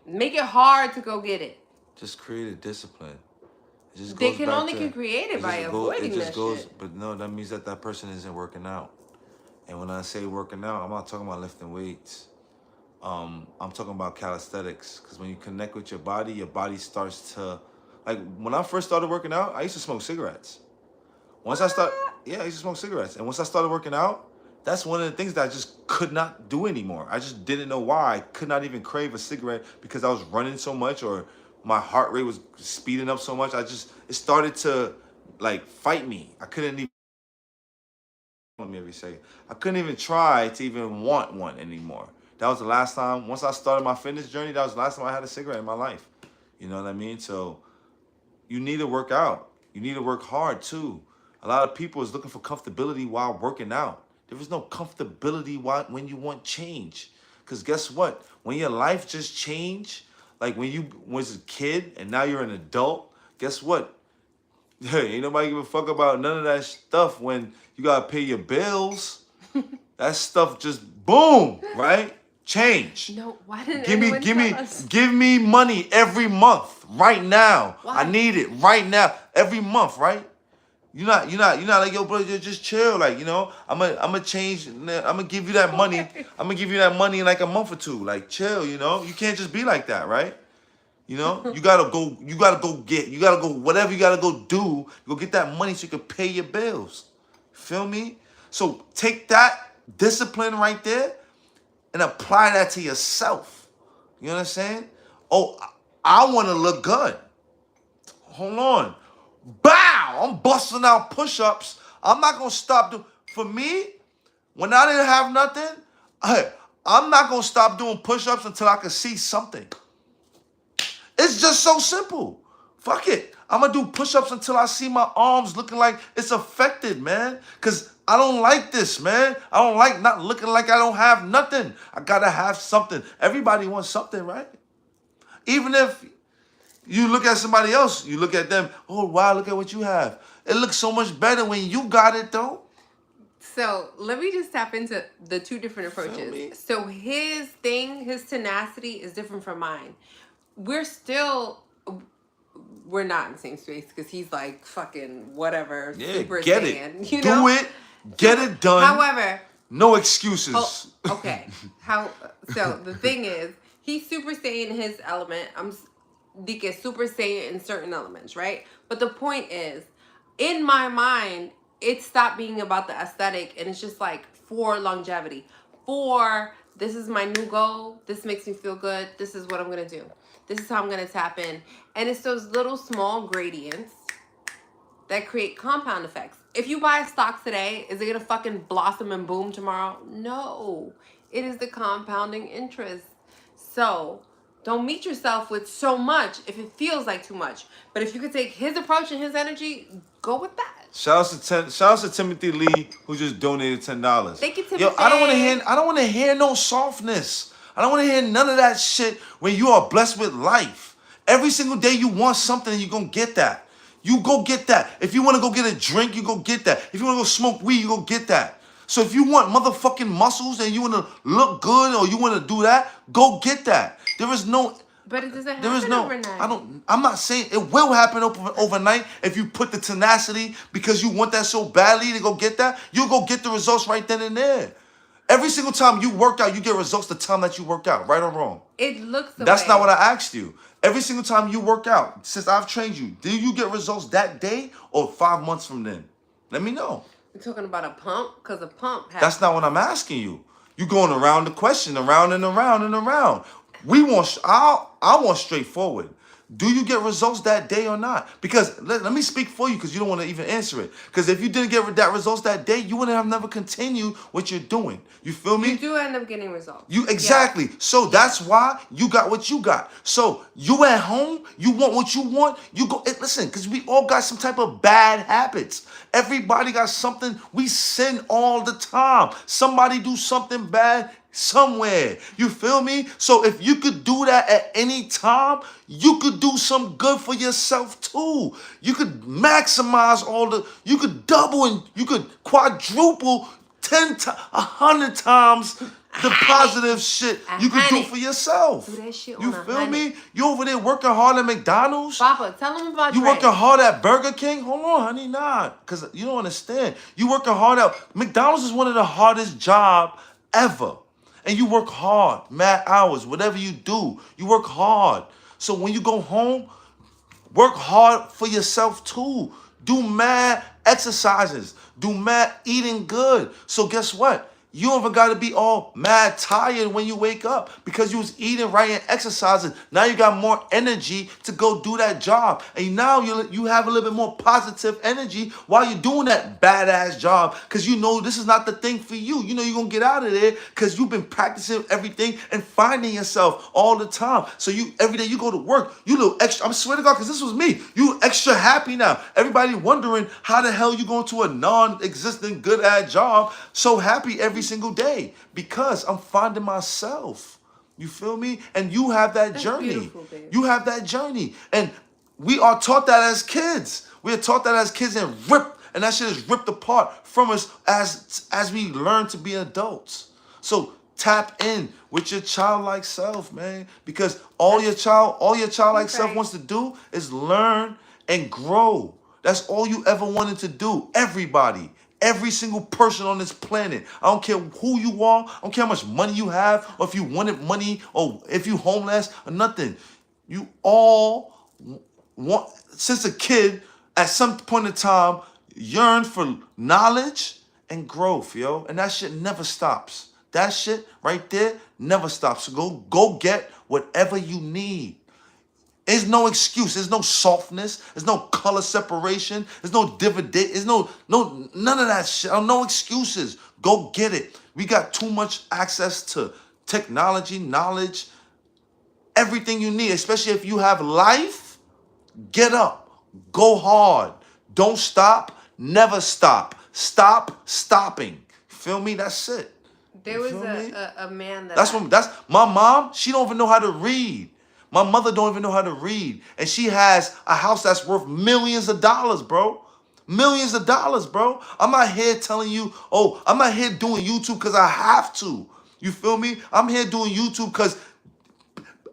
Make it hard to go get it. Just create a discipline. It just They goes can back only to, get created it by just go- avoiding it just that goes, shit. But no, that means that person isn't working out. And when I say working out, I'm not talking about lifting weights. I'm talking about calisthenics. Because when you connect with your body starts to, like when I first started working out, I used to smoke cigarettes. I used to smoke cigarettes. And once I started working out, that's one of the things that I just could not do anymore. I just didn't know why. I could not even crave a cigarette because I was running so much or my heart rate was speeding up so much. It started to like fight me. I couldn't even, me every second. I couldn't even try to even want one anymore. That was the last time, once I started my fitness journey, that was the last time I had a cigarette in my life. You know what I mean? So you need to work out. You need to work hard too. A lot of people is looking for comfortability while working out. There is no comfortability when you want change. Because guess what? When your life just changed, like when you was a kid and now you're an adult, guess what? Hey, ain't nobody give a fuck about none of that stuff when you gotta pay your bills. That stuff just boom, right? Change. No, why didn't anyone tell us? Give me money every month, right now. Why? I need it right now, every month, right? You're not like, yo, bro, just chill. Like, I'm gonna change. I'm gonna give you that money. I'm gonna give you that money in like a month or two. Like, chill. You can't just be like that, right? You gotta go. You gotta go. Whatever you gotta go do. Go get that money so you can pay your bills. Feel me? So take that discipline right there and apply that to yourself. You know what I'm saying? Oh, I want to look good. Hold on. Bow! I'm busting out push-ups. I'm not gonna stop doing. For me, when I didn't have nothing, I'm not gonna stop doing push-ups until I can see something. It's just so simple. Fuck it. I'm gonna do push-ups until I see my arms looking like it's affected, man. Cause I don't like this, man. I don't like not looking like I don't have nothing. I gotta have something. Everybody wants something, right? Even if you look at somebody else, you look at them, oh wow, look at what you have. It looks so much better when you got it though. So let me just tap into the two different approaches. So his tenacity is different from mine. We're not in the same space because he's like fucking whatever, super get saiyan, it. Do it. Get it done. However, no excuses. Okay. So the thing is, he's super saiyan in his element. de que Super Saiyan in certain elements, right? But the point is, in my mind, it stopped being about the aesthetic and it's just like for longevity. For this is my new goal. This makes me feel good. This is what I'm gonna do. This is how I'm gonna tap in. And it's those little small gradients that create compound effects. If you buy a stock today, is it gonna fucking blossom and boom tomorrow? No. It is the compounding interest. So don't meet yourself with so much if it feels like too much. But if you could take his approach and his energy, go with that. Shout out to Timothy Lee who just donated $10. Thank you, Timothy. Yo, I don't want to hear no softness. I don't want to hear none of that shit when you are blessed with life. Every single day you want something and you're going to get that. You go get that. If you want to go get a drink, you go get that. If you want to go smoke weed, you go get that. So if you want motherfucking muscles and you want to look good or you want to do that, go get that. There is no... But it doesn't happen overnight. I'm not saying it will happen overnight if you put the tenacity because you want that so badly to go get that. You'll go get the results right then and there. Every single time you work out, you get results the time that you work out, right or wrong. It looks the That's way. not what I asked you. Every single time you work out, since I've trained you, do you get results that day or 5 months from then? Let me know. You're talking about a pump? Because a pump has... That's not what I'm asking you. You're going around the question, around and around and around. I want straightforward. Do you get results that day or not? Because let me speak for you because you don't want to even answer it. Because if you didn't get that results that day, you wouldn't have never continued what you're doing. You feel me? You do end up getting results. Exactly. Yeah. So that's why you got what you got. So you at home, you want what you want, you go. Listen, because we all got some type of bad habits. Everybody got something. We sin all the time. Somebody do something bad somewhere. You feel me? So if you could do that at any time, you could do some good for yourself too. You could maximize you could double and you could quadruple 10 times, 100 times the positive shit you could do for yourself. Do that shit you on feel me? You over there working hard at McDonald's? Papa, tell them about you working hard at Burger King? Hold on, honey, nah. Because you don't understand. You working hard at McDonald's is one of the hardest jobs ever. And you work hard, mad hours, whatever you do, you work hard. So when you go home, work hard for yourself too. Do mad exercises. Do mad eating good. So guess what? You don't even got to be all mad tired when you wake up because you was eating right and exercising. Now you got more energy to go do that job. And now you have a little bit more positive energy while you're doing that badass job because you know this is not the thing for you. You know you're going to get out of there because you've been practicing everything and finding yourself all the time. So every day you go to work, you little extra, I swear to God, because this was me, you extra happy now. Everybody wondering how the hell you going to a non-existent good-ass job so happy every single day because I'm finding myself. You feel me? And you have that journey. You have that journey. And we are taught that as kids. We are taught that as kids and that shit is ripped apart from us as we learn to be adults. So tap in with your childlike self, man. Because all your childlike self wants to do is learn and grow. That's all you ever wanted to do. Everybody. Every single person on this planet. I don't care who you are. I don't care how much money you have or if you wanted money or if you homeless or nothing. You all want, since a kid, at some point in time, yearn for knowledge and growth, yo. And that shit never stops. That shit right there never stops. So go get whatever you need. There's no excuse. There's no softness. There's no color separation. There's no dividend. There's none of that shit. No excuses. Go get it. We got too much access to technology, knowledge, everything you need, especially if you have life. Get up. Go hard. Don't stop. Never stop. Stop stopping. Feel me? That's it. There was a man that... That's my mom. She don't even know how to read. My mother don't even know how to read. And she has a house that's worth millions of dollars, bro. Millions of dollars, bro. I'm not here telling you, I'm not here doing YouTube because I have to. You feel me? I'm here doing YouTube because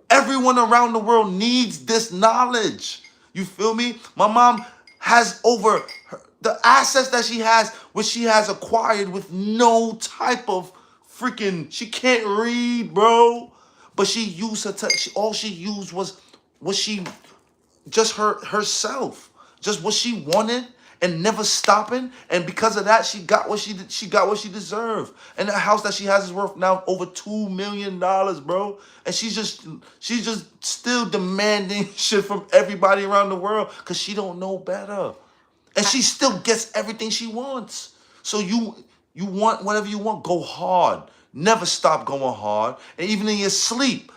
everyone around the world needs this knowledge. You feel me? My mom has over the assets that she has, which she has acquired with no type of she can't read, bro. But she used all she used was just herself, just what she wanted, and never stopping. And because of that, she got what she got what she deserved. And the house that she has is worth now over $2 million, bro. And she's just still demanding shit from everybody around the world because she don't know better. And she still gets everything she wants. So you want whatever you want, go hard. Never stop going hard. And even in your sleep,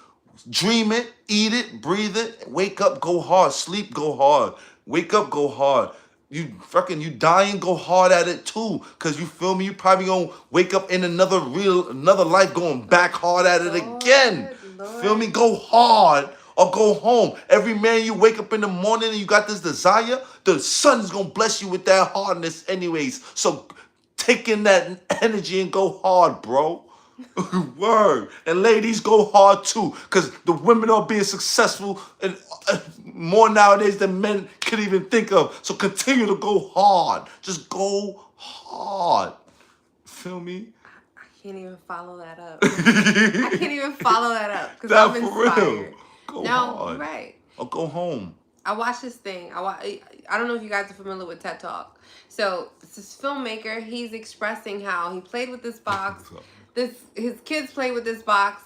dream it, eat it, breathe it, wake up, go hard. Sleep, go hard. Wake up, go hard. You dying, go hard at it too. Cause you feel me? You probably gonna wake up in another life going back hard at it again. Lord. Feel me? Go hard or go home. Every man you wake up in the morning and you got this desire, the sun's gonna bless you with that hardness anyways. So take in that energy and go hard, bro. Word. And ladies, go hard too, because the women are being successful and more nowadays than men could even think of. So continue to go hard. Just go hard. Feel me? I can't even follow that up. I can't even follow that up because I'm inspired. For real. Go hard. You're right. Or go home. I watched this thing. I don't know if you guys are familiar with TED Talk. So it's this filmmaker. He's expressing how he played with this box. His kids play with this box.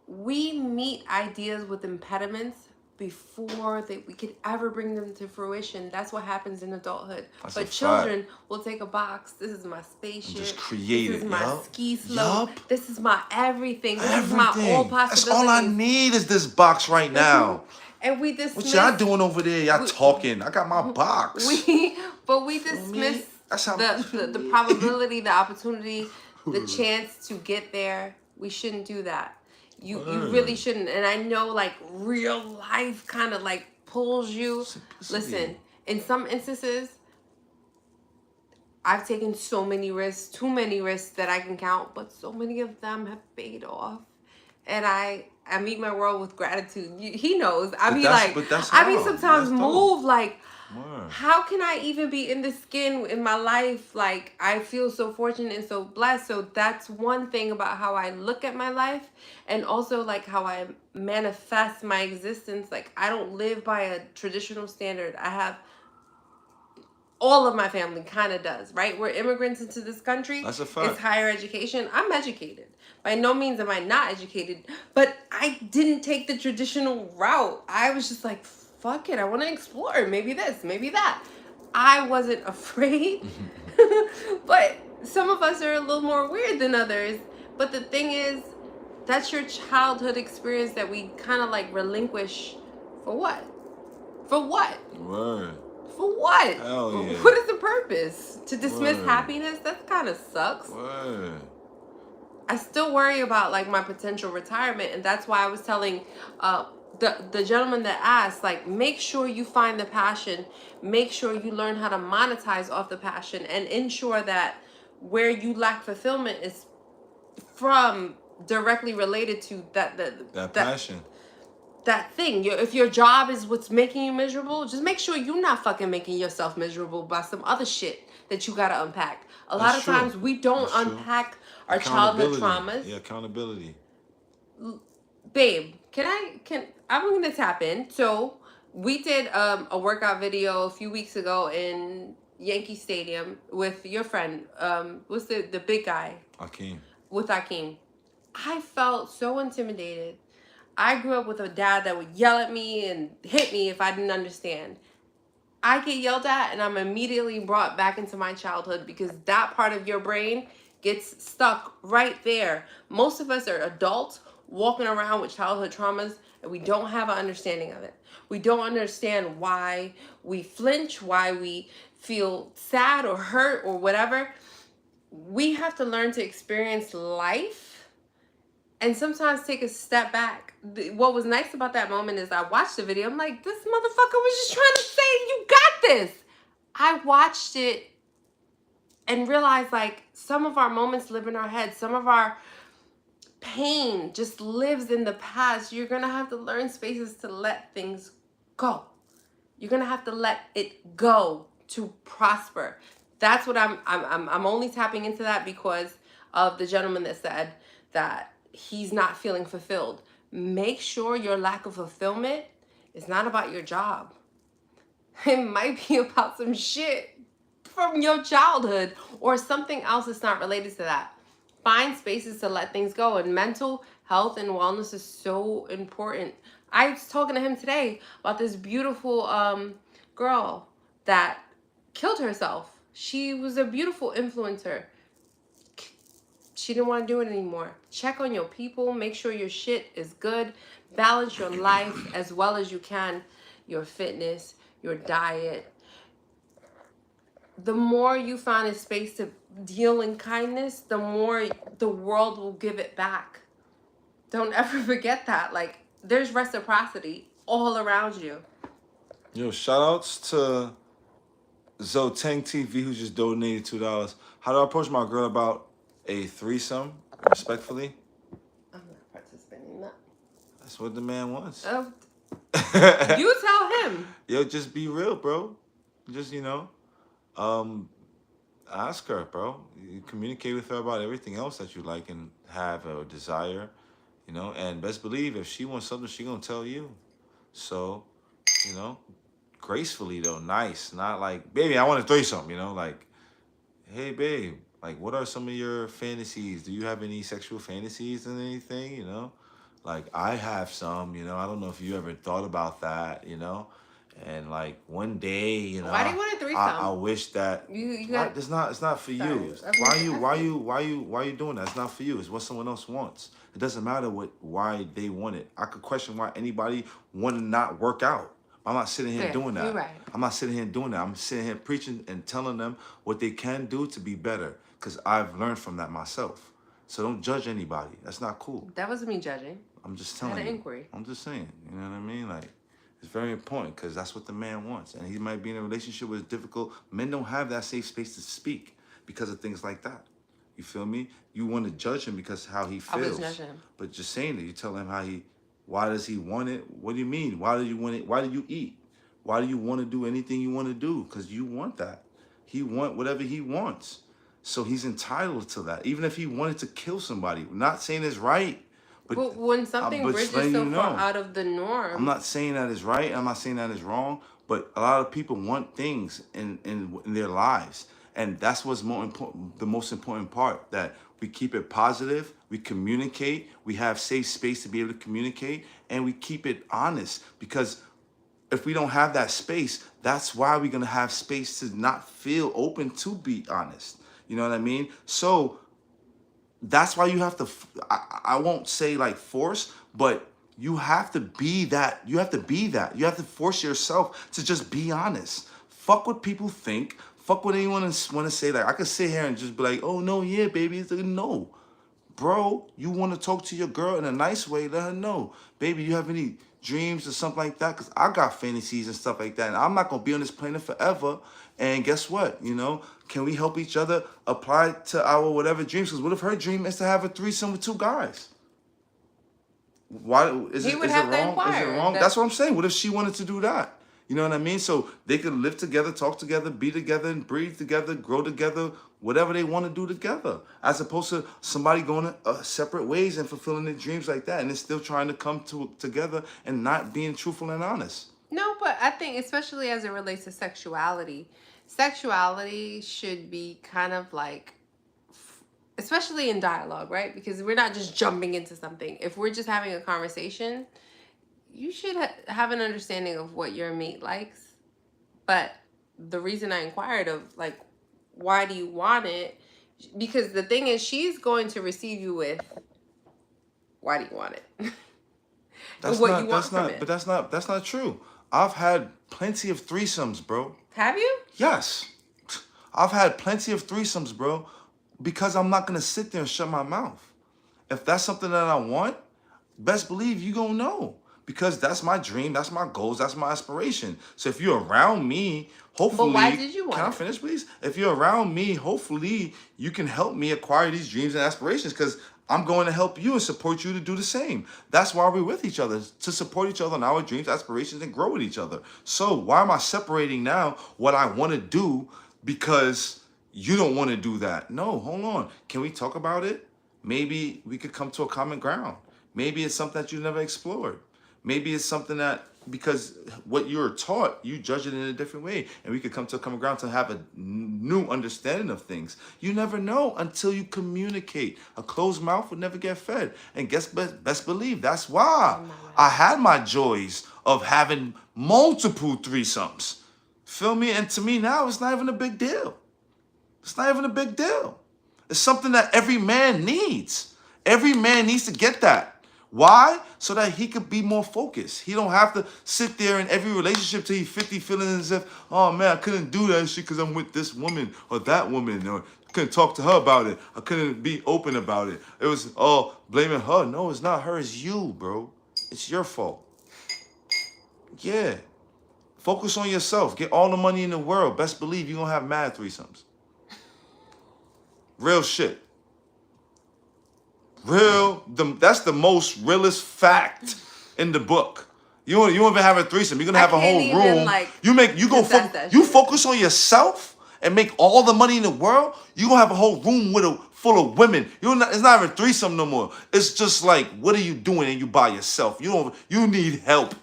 We meet ideas with impediments before we could ever bring them to fruition. That's what happens in adulthood. But children will take a box. This is my spaceship. Just create this is my ski Yup. slope. This is my everything. This is my all possibilities. That's all I need is this box right now. And we dismiss. What y'all doing over there? Y'all talking. I got my box. We dismiss the probability, the opportunity, the chance to get there. We shouldn't do that. You really shouldn't. And I know like real life kind of like pulls you. Simplicity. Listen, in some instances, I've taken so many risks, too many risks that I can count, but so many of them have paid off. And I meet my world with gratitude. He knows. I mean, sometimes move like, how can I even be in this skin in my life? Like, I feel so fortunate and so blessed. So that's one thing about how I look at my life, and also like how I manifest my existence. Like, I don't live by a traditional standard. I have all of my family kind of does, right? We're immigrants into this country. That's a fact. It's higher education. I'm educated. By no means am I not educated, but I didn't take the traditional route. I was just like, fuck it, I want to explore. Maybe this, maybe that. I wasn't afraid, but some of us are a little more weird than others. But the thing is, that's your childhood experience that we kind of like relinquish for what? For what? Word. For what? Hell yeah. What is the purpose? To dismiss happiness? That kind of sucks. Word. I still worry about like my potential retirement, and that's why I was telling the gentleman that asked, like, make sure you find the passion, make sure you learn how to monetize off the passion, and ensure that where you lack fulfillment is from directly related to that passion. That thing. If your job is what's making you miserable, just make sure you're not fucking making yourself miserable by some other shit that you gotta unpack. A lot of times we don't unpack our childhood traumas. Yeah, accountability. Babe, I'm gonna tap in. So we did a workout video a few weeks ago in Yankee Stadium with your friend. What's the big guy? Akeem. With Akeem. I felt so intimidated. I grew up with a dad that would yell at me and hit me if I didn't understand. I get yelled at and I'm immediately brought back into my childhood because that part of your brain gets stuck right there. Most of us are adults walking around with childhood traumas and we don't have an understanding of it. We don't understand why we flinch, why we feel sad or hurt or whatever. We have to learn to experience life and sometimes take a step back. What was nice about that moment is I watched the video. I'm like, this motherfucker was just trying to say, you got this. I watched it and realized like some of our moments live in our heads. Some of our pain just lives in the past. You're going to have to learn spaces to let things go. You're going to have to let it go to prosper. That's what I'm only tapping into that because of the gentleman that said that he's not feeling fulfilled. Make sure your lack of fulfillment It's not about your job. It might be about some shit from your childhood or something else that's not related to that. Find spaces to let things go. And mental health and wellness is so important. I was talking to him today about this beautiful girl that killed herself. She was a beautiful influencer. She didn't want to do it anymore. Check on your people. Make sure your shit is good. Balance your life as well as you can. Your fitness, your diet. The more you find a space to deal in kindness, the more the world will give it back. Don't ever forget that. Like, there's reciprocity all around you. Yo, shout outs to Zoteng TV who just donated $2. How do I approach my girl about a threesome, respectfully? I'm not participating in that. That's what the man wants. You tell him. Yo, just be real, bro. Just, ask her, bro. You communicate with her about everything else that you like and have or desire, and best believe if she wants something, she gonna tell you. So, gracefully though, nice. Not like, baby, I want a threesome, like, hey, babe, like, what are some of your fantasies? Do you have any sexual fantasies and anything, Like, I have some, I don't know if you ever thought about that, And like one day, Why do you want a threesome? I wish that you got. it's not for you. Why you doing that? It's not for you. It's what someone else wants. It doesn't matter why they want it. I could question why anybody want to not work out. I'm not sitting here doing that. You're right. I'm not sitting here doing that. I'm sitting here preaching and telling them what they can do to be better because I've learned from that myself. So don't judge anybody. That's not cool. That wasn't me judging. I'm just telling I had you. an inquiry. I'm just saying. You know what I mean? Like, it's very important because that's what the man wants. And he might be in a relationship where it's difficult. Men don't have that safe space to speak because of things like that. You feel me? You want to judge him because how he feels. I was judging him. But just saying that, you tell him why does he want it? What do you mean? Why do you want it? Why do you eat? Why do you want to do anything you want to do? Because you want that. He want whatever he wants. So he's entitled to that. Even if he wanted to kill somebody. I'm not saying it's right. But when something bridges so far out of the norm. I'm not saying that is right. I'm not saying that is wrong. But a lot of people want things in their lives. And that's what's more important, the most important part, that we keep it positive, we communicate, we have safe space to be able to communicate, and we keep it honest. Because if we don't have that space, that's why we're going to have space to not feel open to be honest. You know what I mean? So that's why you have to, I won't say like force, but you have to be that. You have to be that. You have to force yourself to just be honest. Fuck what people think. Fuck what anyone want to say. Like, I could sit here and just be like, oh, no, yeah, baby. It's like, no. Bro, you want to talk to your girl in a nice way, let her know. Baby, you have any dreams or something like that? Because I got fantasies and stuff like that. And I'm not going to be on this planet forever. And guess what? Can we help each other apply to our whatever dreams? Because what if her dream is to have a threesome with two guys? Why is it wrong? Is it wrong? That's what I'm saying. What if she wanted to do that? You know what I mean? So they could live together, talk together, be together, and breathe together, grow together, whatever they want to do together, as opposed to somebody going separate ways and fulfilling their dreams like that, and they're still trying to come together and not being truthful and honest. No, but I think especially as it relates to sexuality should be kind of like, especially in dialogue, right? Because we're not just jumping into something. If we're just having a conversation, you should have an understanding of what your mate likes. But the reason I inquired of, like, why do you want it? Because the thing is, she's going to receive you with, why do you want it? That's not true. I've had plenty of threesomes, bro. Have you? Yes. I've had plenty of threesomes, bro, because I'm not going to sit there and shut my mouth. If that's something that I want, best believe you going to know. Because that's my dream, that's my goals, that's my aspiration. So if you're around me, hopefully... But why did you want Can I finish, please? If you're around me, hopefully you can help me acquire these dreams and aspirations, because I'm going to help you and support you to do the same. That's why we're with each other, to support each other in our dreams, aspirations, and grow with each other. So why am I separating now what I want to do because you don't want to do that? No, hold on. Can we talk about it? Maybe we could come to a common ground. Maybe it's something that you never explored. Maybe it's something that because what you're taught, you judge it in a different way, and we could come to a common ground to have a new understanding of things. You never know until you communicate. A closed mouth would never get fed, and best believe that's why I had my joys of having multiple threesomes. Feel me? And to me now, it's not even a big deal. It's not even a big deal. It's something that every man needs. Every man needs to get that. Why? So that he could be more focused. He don't have to sit there in every relationship till he's 50 feeling as if, oh man, I couldn't do that shit because I'm with this woman or that woman, or I couldn't talk to her about it. I couldn't be open about it. It was, oh, blaming her. No, it's not her. It's you, bro. It's your fault. Yeah. Focus on yourself. Get all the money in the world. Best believe you're going to have mad threesomes. Real shit. That's the most realest fact in the book. You won't even have a threesome. You're gonna have a whole room. You focus on yourself and make all the money in the world. You gonna have a whole room full of women. It's not even a threesome no more. It's just like, what are you doing? And you by yourself. You need help,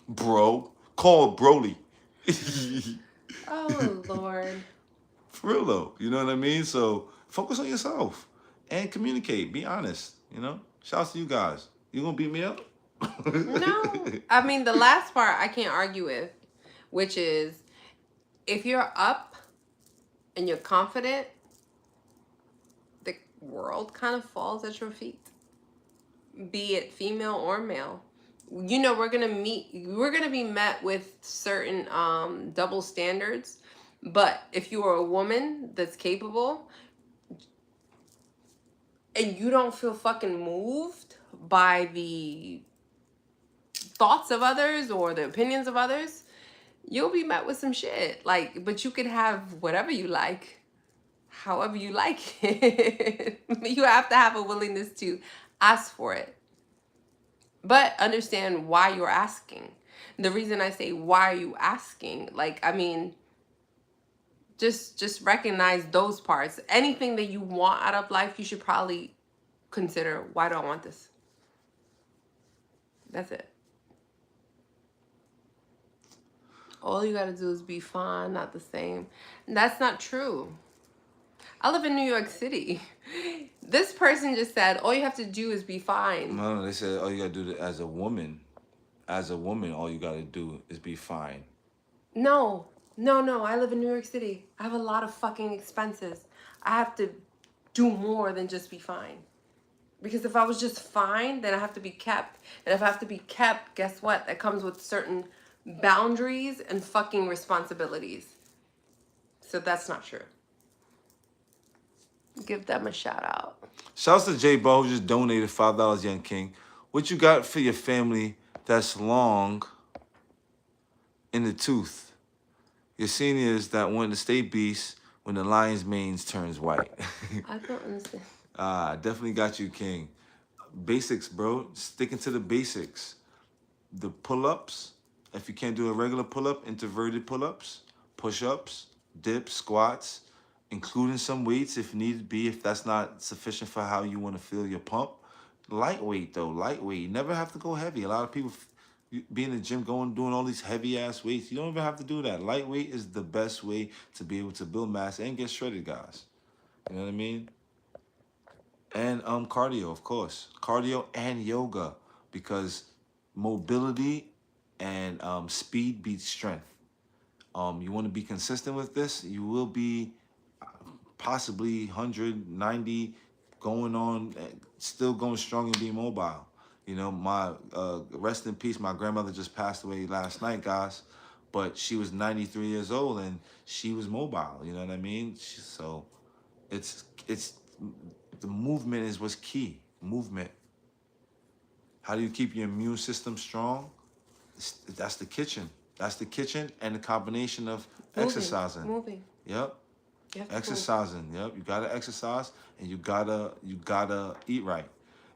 bro. Call Broly. Oh Lord. For real though, you know what I mean? So focus on yourself and communicate. Be honest. Shouts to you guys. You gonna beat me up? No. I mean, the last part I can't argue with, which is if you're up and you're confident, the world kind of falls at your feet. Be it female or male. We're gonna be met with certain double standards. But if you are a woman that's capable and you don't feel fucking moved by the thoughts of others or the opinions of others, you'll be met with some shit. But you could have whatever you like, however you like it. You have to have a willingness to ask for it. But understand why you're asking. The reason I say, why are you asking? Just recognize those parts. Anything that you want out of life, you should probably consider, why do I want this? That's it. All you gotta do is be fine, not the same. And that's not true. I live in New York City. This person just said, all you have to do is be fine. No, they said all you gotta do as a woman. As a woman, all you gotta do is be fine. No. I live in New York City. I have a lot of fucking expenses. I have to do more than just be fine. Because if I was just fine, then I have to be kept. And if I have to be kept, guess what? That comes with certain boundaries and fucking responsibilities. So that's not true. Give them a shout out. Shouts to J Bo, who just donated $5, Young King. What you got for your family that's long in the tooth? Your seniors that want to stay beast when the lion's mane turns white. I don't understand. Definitely got you, King. Basics, bro. Sticking to the basics. The pull-ups. If you can't do a regular pull-up, inverted pull-ups, push-ups, dips, squats, including some weights if need be, if that's not sufficient for how you want to feel your pump. Lightweight, though. Lightweight. You never have to go heavy. A lot of people be in the gym doing all these heavy-ass weights. You don't even have to do that. Lightweight is the best way to be able to build mass and get shredded, guys. You know what I mean? And cardio, of course. Cardio and yoga, because mobility and speed beats strength. You want to be consistent with this, you will be possibly 190 going on, still going strong and being mobile. My rest in peace, my grandmother just passed away last night, guys. But she was 93 years old and she was mobile. You know what I mean? So it's the movement is what's key. Movement. How do you keep your immune system strong? That's the kitchen. That's the kitchen and the combination of exercising. Moving. Yep. Exercising. Yep. You gotta exercise and you gotta eat right.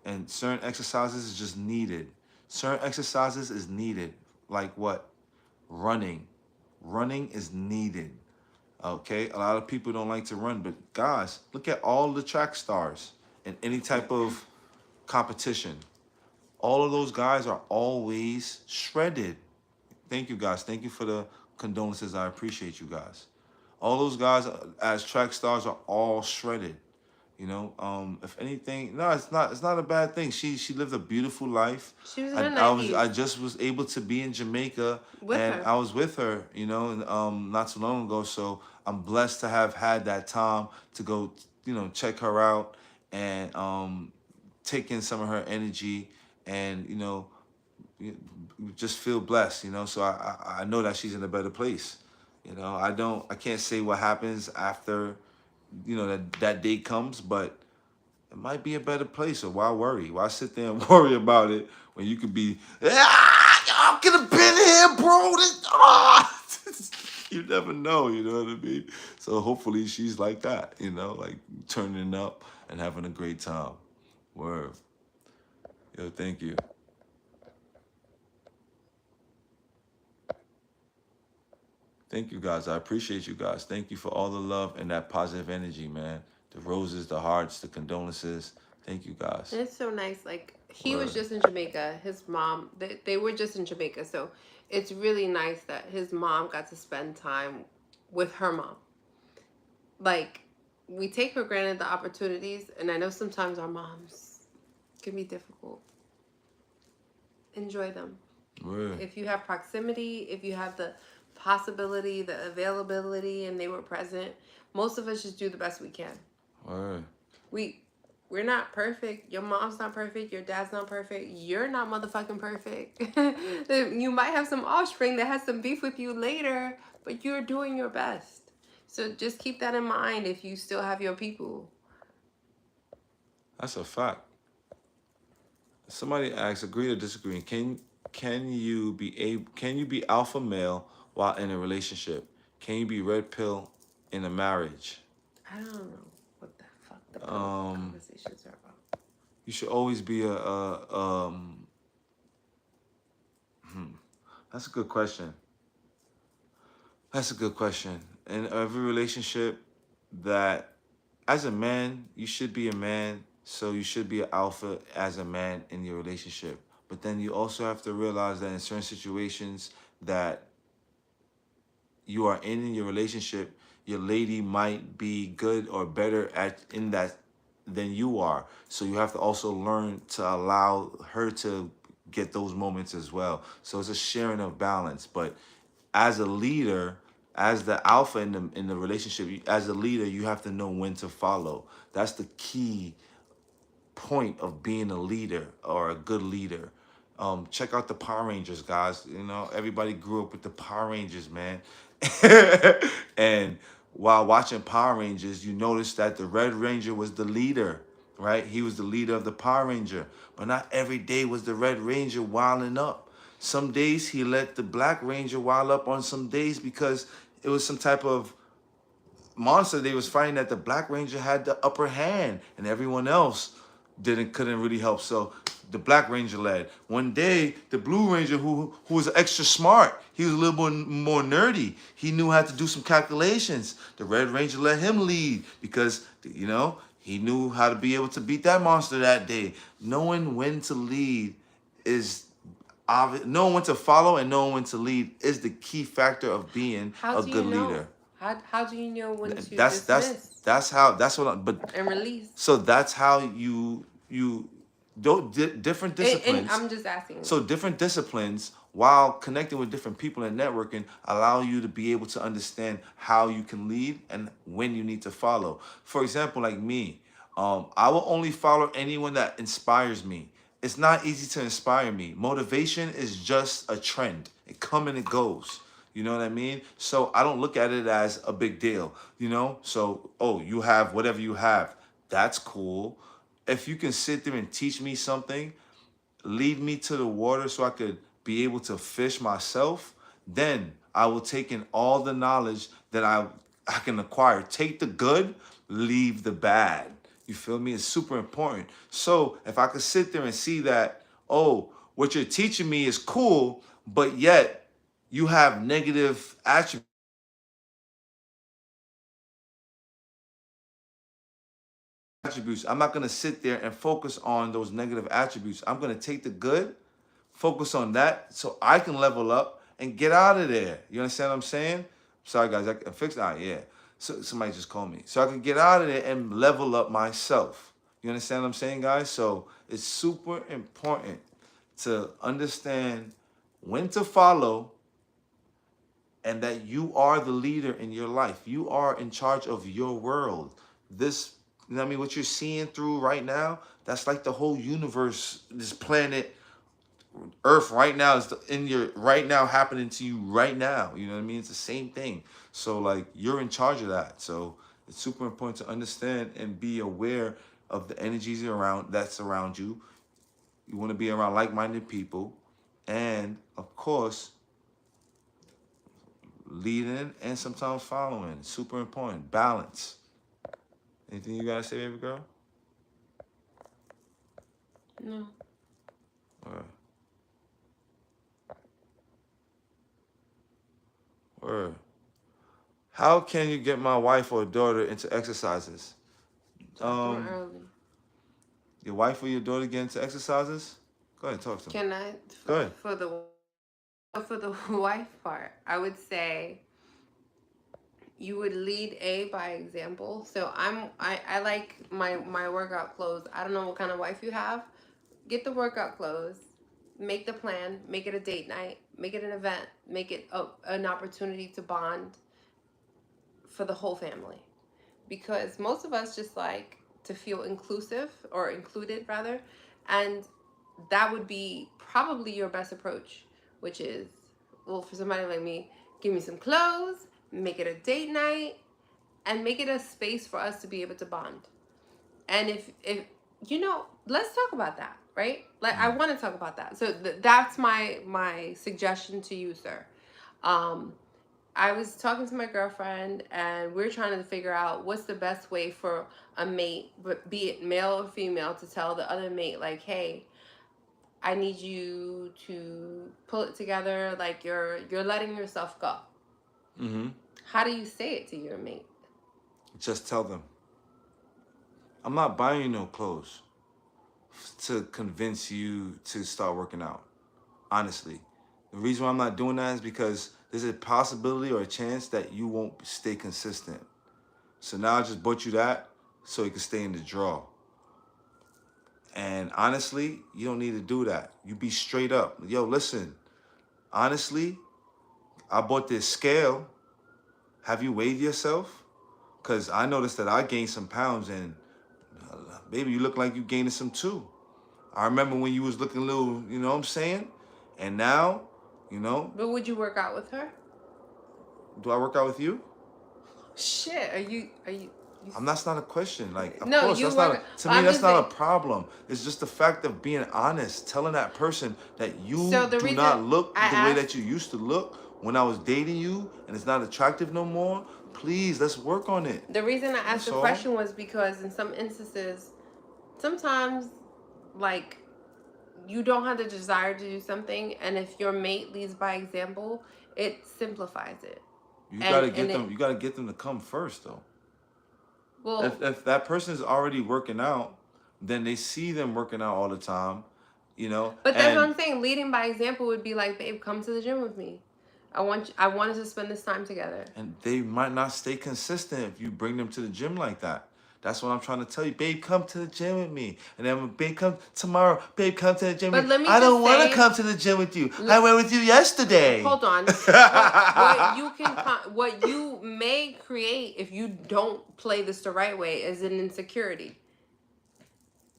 And certain exercises is just needed. Certain exercises is needed. Like what? Running. Running is needed. Okay? A lot of people don't like to run, but guys, look at all the track stars in any type of competition. All of those guys are always shredded. Thank you guys. Thank you for the condolences. I appreciate you guys. All those guys as track stars are all shredded. You know, if anything, no, it's not. It's not a bad thing. She lived a beautiful life. She was in her I 90s just was able to be in Jamaica, with and her. I was with her. You know, and, not too long ago. So I'm blessed to have had that time to go. You know, check her out and take in some of her energy, and just feel blessed. You know, so I know that she's in a better place. You know, I can't say what happens after that day comes, but it might be a better place. So why worry? Why sit there and worry about it when you could be, y'all could have been here, bro. You never know, you know what I mean? So hopefully she's like that, like turning up and having a great time. Word. Yo, thank you. Thank you guys. I appreciate you guys. Thank you for all the love and that positive energy, man. The roses, the hearts, the condolences. Thank you guys. And it's so nice. Like, he was Word. just in Jamaica. His mom, they were just in Jamaica. So it's really nice that his mom got to spend time with her mom. Like, we take for granted the opportunities, and I know sometimes our moms can be difficult. Enjoy them. Word. If you have proximity, if you have the possibility, the availability, and they were present, most of us just do the best we can. Word. We're not perfect. Your mom's not perfect. Your dad's not perfect. You're not motherfucking perfect. You might have some offspring that has some beef with you later, but you're doing your best. So just keep that in mind if you still have your people. That's a fact. Somebody asks, agree or disagree? Can you be alpha male while in a relationship? Can you be red pill in a marriage? I don't know what the fuck the Um, conversations are about. you should always be that's a good question. That's a good question. In every relationship that as a man, you should be a man, so you should be an alpha as a man in your relationship. But then you also have to realize that in certain situations that you are in your relationship, your lady might be good or better at in that than you are. So you have to also learn to allow her to get those moments as well. So it's a sharing of balance. But as a leader, as the alpha in the relationship, as a leader, you have to know when to follow. That's the key point of being a leader or a good leader. Check out the Power Rangers, guys. You know, everybody grew up with the Power Rangers, man. And while watching Power Rangers, you notice that the Red Ranger was the leader, right? He was the leader of the Power Ranger. But not every day was the Red Ranger wilding up. Some days he let the Black Ranger wild up on some days because it was some type of monster they was fighting that the Black Ranger had the upper hand and everyone else couldn't really help. So the Black Ranger led. One day, the Blue Ranger, who was extra smart, he was a little more nerdy. He knew how to do some calculations. The Red Ranger let him lead because, he knew how to be able to beat that monster that day. Knowing when to lead is obvious. Knowing when to follow and knowing when to lead is the key factor of being How a do good you know? leader. How do you know when to That's dismiss that's how that's what. But and release? so that's how you don't different And disciplines. I'm just asking. So different disciplines, while connecting with different people and networking, allow you to be able to understand how you can lead and when you need to follow. For example, like me, I will only follow anyone that inspires me. It's not easy to inspire me. Motivation is just a trend. It comes and it goes. You know what I mean? So I don't look at it as a big deal. So, oh, you have whatever you have. That's cool. If you can sit there and teach me something, lead me to the water so I could be able to fish myself, then I will take in all the knowledge that I can acquire. Take the good, leave the bad. You feel me? It's super important. So if I could sit there and see that, oh, what you're teaching me is cool, but yet you have negative attributes. I'm not going to sit there and focus on those negative attributes. I'm going to take the good, focus on that so I can level up and get out of there. You understand what I'm saying? Sorry, guys, I can fix that. Yeah. So somebody just called me. So I can get out of there and level up myself. You understand what I'm saying, guys? So it's super important to understand when to follow and that you are the leader in your life. You are in charge of your world. This, you know what I mean, what you're seeing through right now, that's like the whole universe, this planet, Earth right now is in your right now happening to you right now. You know what I mean? It's the same thing. So like you're in charge of that. So it's super important to understand and be aware of the energies that's around you. You want to be around like-minded people, and of course, leading and sometimes following. Super important. Balance. Anything you gotta say, baby girl? No. Word. Word. How can you get my wife or daughter into exercises? Early. Your wife or your daughter get into exercises? Go ahead, talk to them. Can I? Go ahead. For the wife part, I would say you would lead by example. So I like my workout clothes. I don't know what kind of wife you have. Get the workout clothes. Make the plan. Make it a date night. Make it an event. Make it an opportunity to bond for the whole family. Because most of us just like to feel inclusive or included rather, and that would be probably your best approach, which is, well, for somebody like me, give me some clothes, make it a date night, and make it a space for us to be able to bond. And if let's talk about that, right? Like I want to talk about that. So that's my suggestion to you, sir. I was talking to my girlfriend, and we're trying to figure out what's the best way for a mate, be it male or female, to tell the other mate, like, hey, I need you to pull it together, like you're letting yourself go. Mm-hmm. How do you say it to your mate? Just tell them. I'm not buying you no clothes to convince you to start working out. Honestly. The reason why I'm not doing that is because there's a possibility or a chance that you won't stay consistent. So now I just bought you that so you can stay in the draw. And honestly, you don't need to do that. You be straight up. Yo, listen. Honestly, I bought this scale. Have you weighed yourself? Because I noticed that I gained some pounds, and baby, you look like you gaining some too. I remember when you was looking a little, you know what I'm saying? And now, you know. But would you work out with her? Do I work out with you? Shit, are you That's not a question. Like, of No, course, you that's work- not to I'm me. That's just not saying- a problem. It's just the fact of being honest, telling that person that you So the do reason not look I the way asked- that you used to look when I was dating you, and it's not attractive no more. Please, let's work on it. The reason I asked That's the all. question was because in some instances, sometimes, like, you don't have the desire to do something, and if your mate leads by example, it simplifies it. You gotta get them. You gotta get them to come first, though. Well, If that person is already working out, then they see them working out all the time, you know. but that's what I'm saying. Leading by example would be like, babe, come to the gym with me. I wanted to spend this time together. And they might not stay consistent if you bring them to the gym like that. That's what I'm trying to tell you. Babe, come to the gym with me. And then, babe, come tomorrow. Babe, come to the gym with me. I don't want to come to the gym with you. I went with you yesterday. Hold on. What you may create if you don't play this the right way is an insecurity.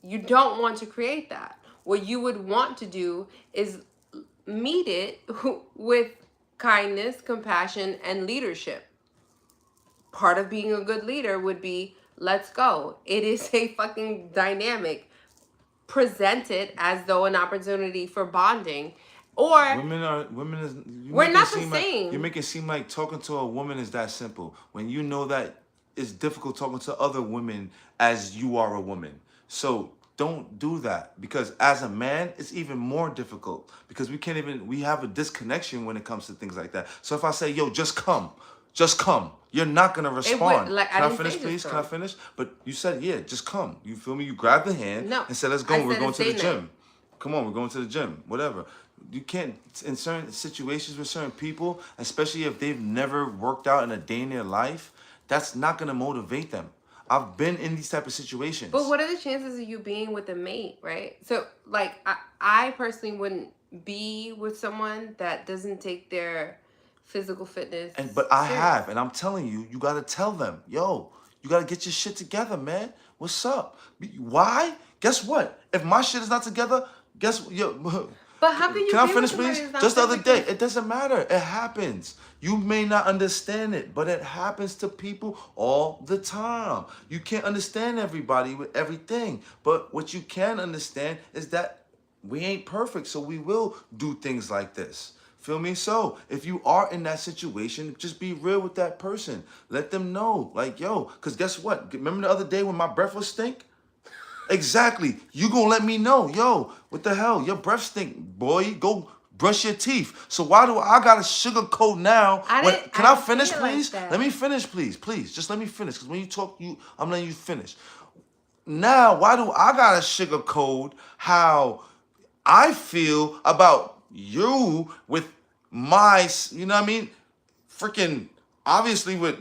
You don't want to create that. What you would want to do is meet it with kindness, compassion, and leadership. Part of being a good leader would be, let's go. It is a fucking dynamic. Present it as though an opportunity for bonding. Or we're not the same. You make it seem like talking to a woman is that simple when you know that it's difficult talking to other women as you are a woman. So don't do that, because as a man, it's even more difficult because we have a disconnection when it comes to things like that. So if I say, yo, just come, you're not going to respond. Can I finish, please? Can I finish? But you said, yeah, just come. You feel me? You grabbed the hand and said, let's go. We're going to the gym. Come on, we're going to the gym. Whatever. You can't, in certain situations with certain people, especially if they've never worked out in a day in their life, that's not gonna motivate them. I've been in these type of But situations. what are the chances of you being with a mate, right? So, like, I personally wouldn't be with someone that doesn't take their physical fitness But I serious. have, and I'm telling you, you gotta tell them, yo, you gotta get your shit together, man. What's up? Why? Guess what? If my shit is not together, guess yo. But how can you Can I be with finish, somebody please? that's not Just the other day, physically? it doesn't matter. It happens. You may not understand it, but it happens to people all the time. You can't understand everybody with everything, but what you can understand is that we ain't perfect, so we will do things like this. Feel me? So if you are in that situation, just be real with that person. Let them know, like, yo, because guess what? Remember the other day when my breath was stink? Exactly. You gonna let me know, yo, what the hell? Your breath stink, boy. Go brush your teeth. So why do I gotta sugarcoat now? I Can I didn't say finish, it like please? Let that. me finish, please. Please. Just let me finish. Because when you talk, I'm letting you finish. Now, why do I gotta sugarcoat how I feel about you with my, you know what I mean? Freaking, obviously, with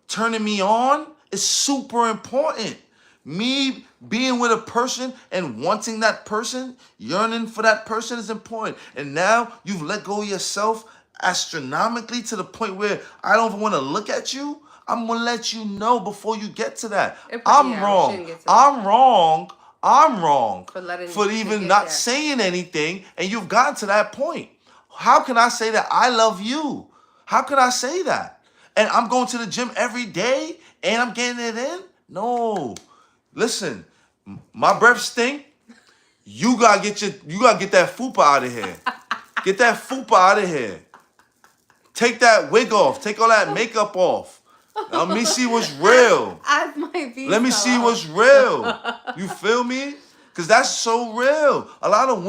turning me on is super important. Me being with a person and wanting that person, yearning for that person is important. And now you've let go of yourself astronomically to the point where I don't even want to look at you. I'm gonna let you know before you get to that. I'm Yeah, we wrong. shouldn't get to that I'm wrong. I'm wrong for letting for to even get not there. saying anything, and you've gotten to that point. How can I say that I love you? How can I say that? And I'm going to the gym every day and I'm getting it in? No. Listen, my breath stink. You gotta get that fupa out of here. Get that fupa out of here. Take that wig off. Take all that makeup off. Let me see what's real. As my Let bees me fell see out. what's real. You feel me? Because that's so real. A lot of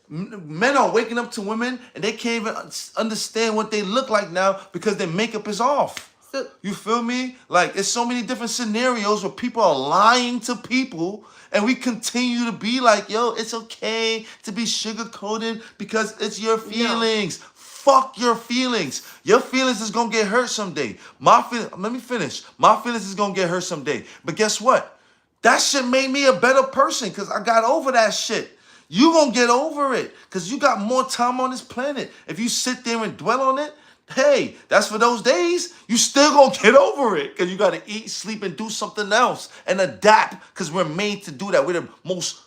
men are waking up to women and they can't even understand what they look like now because their makeup is off. So You feel me? Like, it's so many different scenarios where people are lying to people, and we continue to be like, yo, it's okay to be sugar-coated because it's your no. feelings. Fuck your feelings. Your feelings is gonna get hurt someday. Let me finish. My feelings is gonna get hurt someday. But guess what? That shit made me a better person because I got over that shit. You gonna get over it because you got more time on this planet. If you sit there and dwell on it, hey, that's for those days. You still gonna get over it because you gotta eat, sleep, and do something else and adapt because we're made to do that. We're the most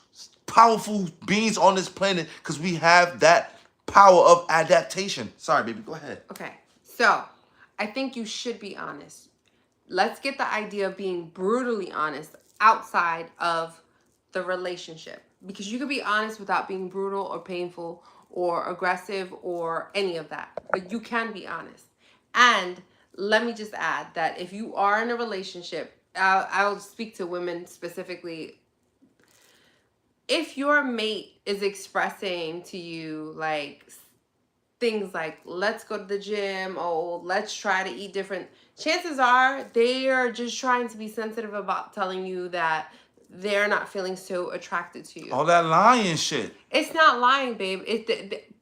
powerful beings on this planet because we have that power of adaptation. Sorry, baby, go ahead. Okay. So I think you should be honest. Let's get the idea of being brutally honest outside of the relationship. Because you could be honest without being brutal or painful or aggressive or any of that. But you can be honest. And let me just add that if you are in a relationship, I'll speak to women specifically. If your mate is expressing to you like things like let's go to the gym, oh let's try to eat different, chances are they are just trying to be sensitive about telling you that they're not feeling so attracted to you. All that lying shit. It's not lying, babe.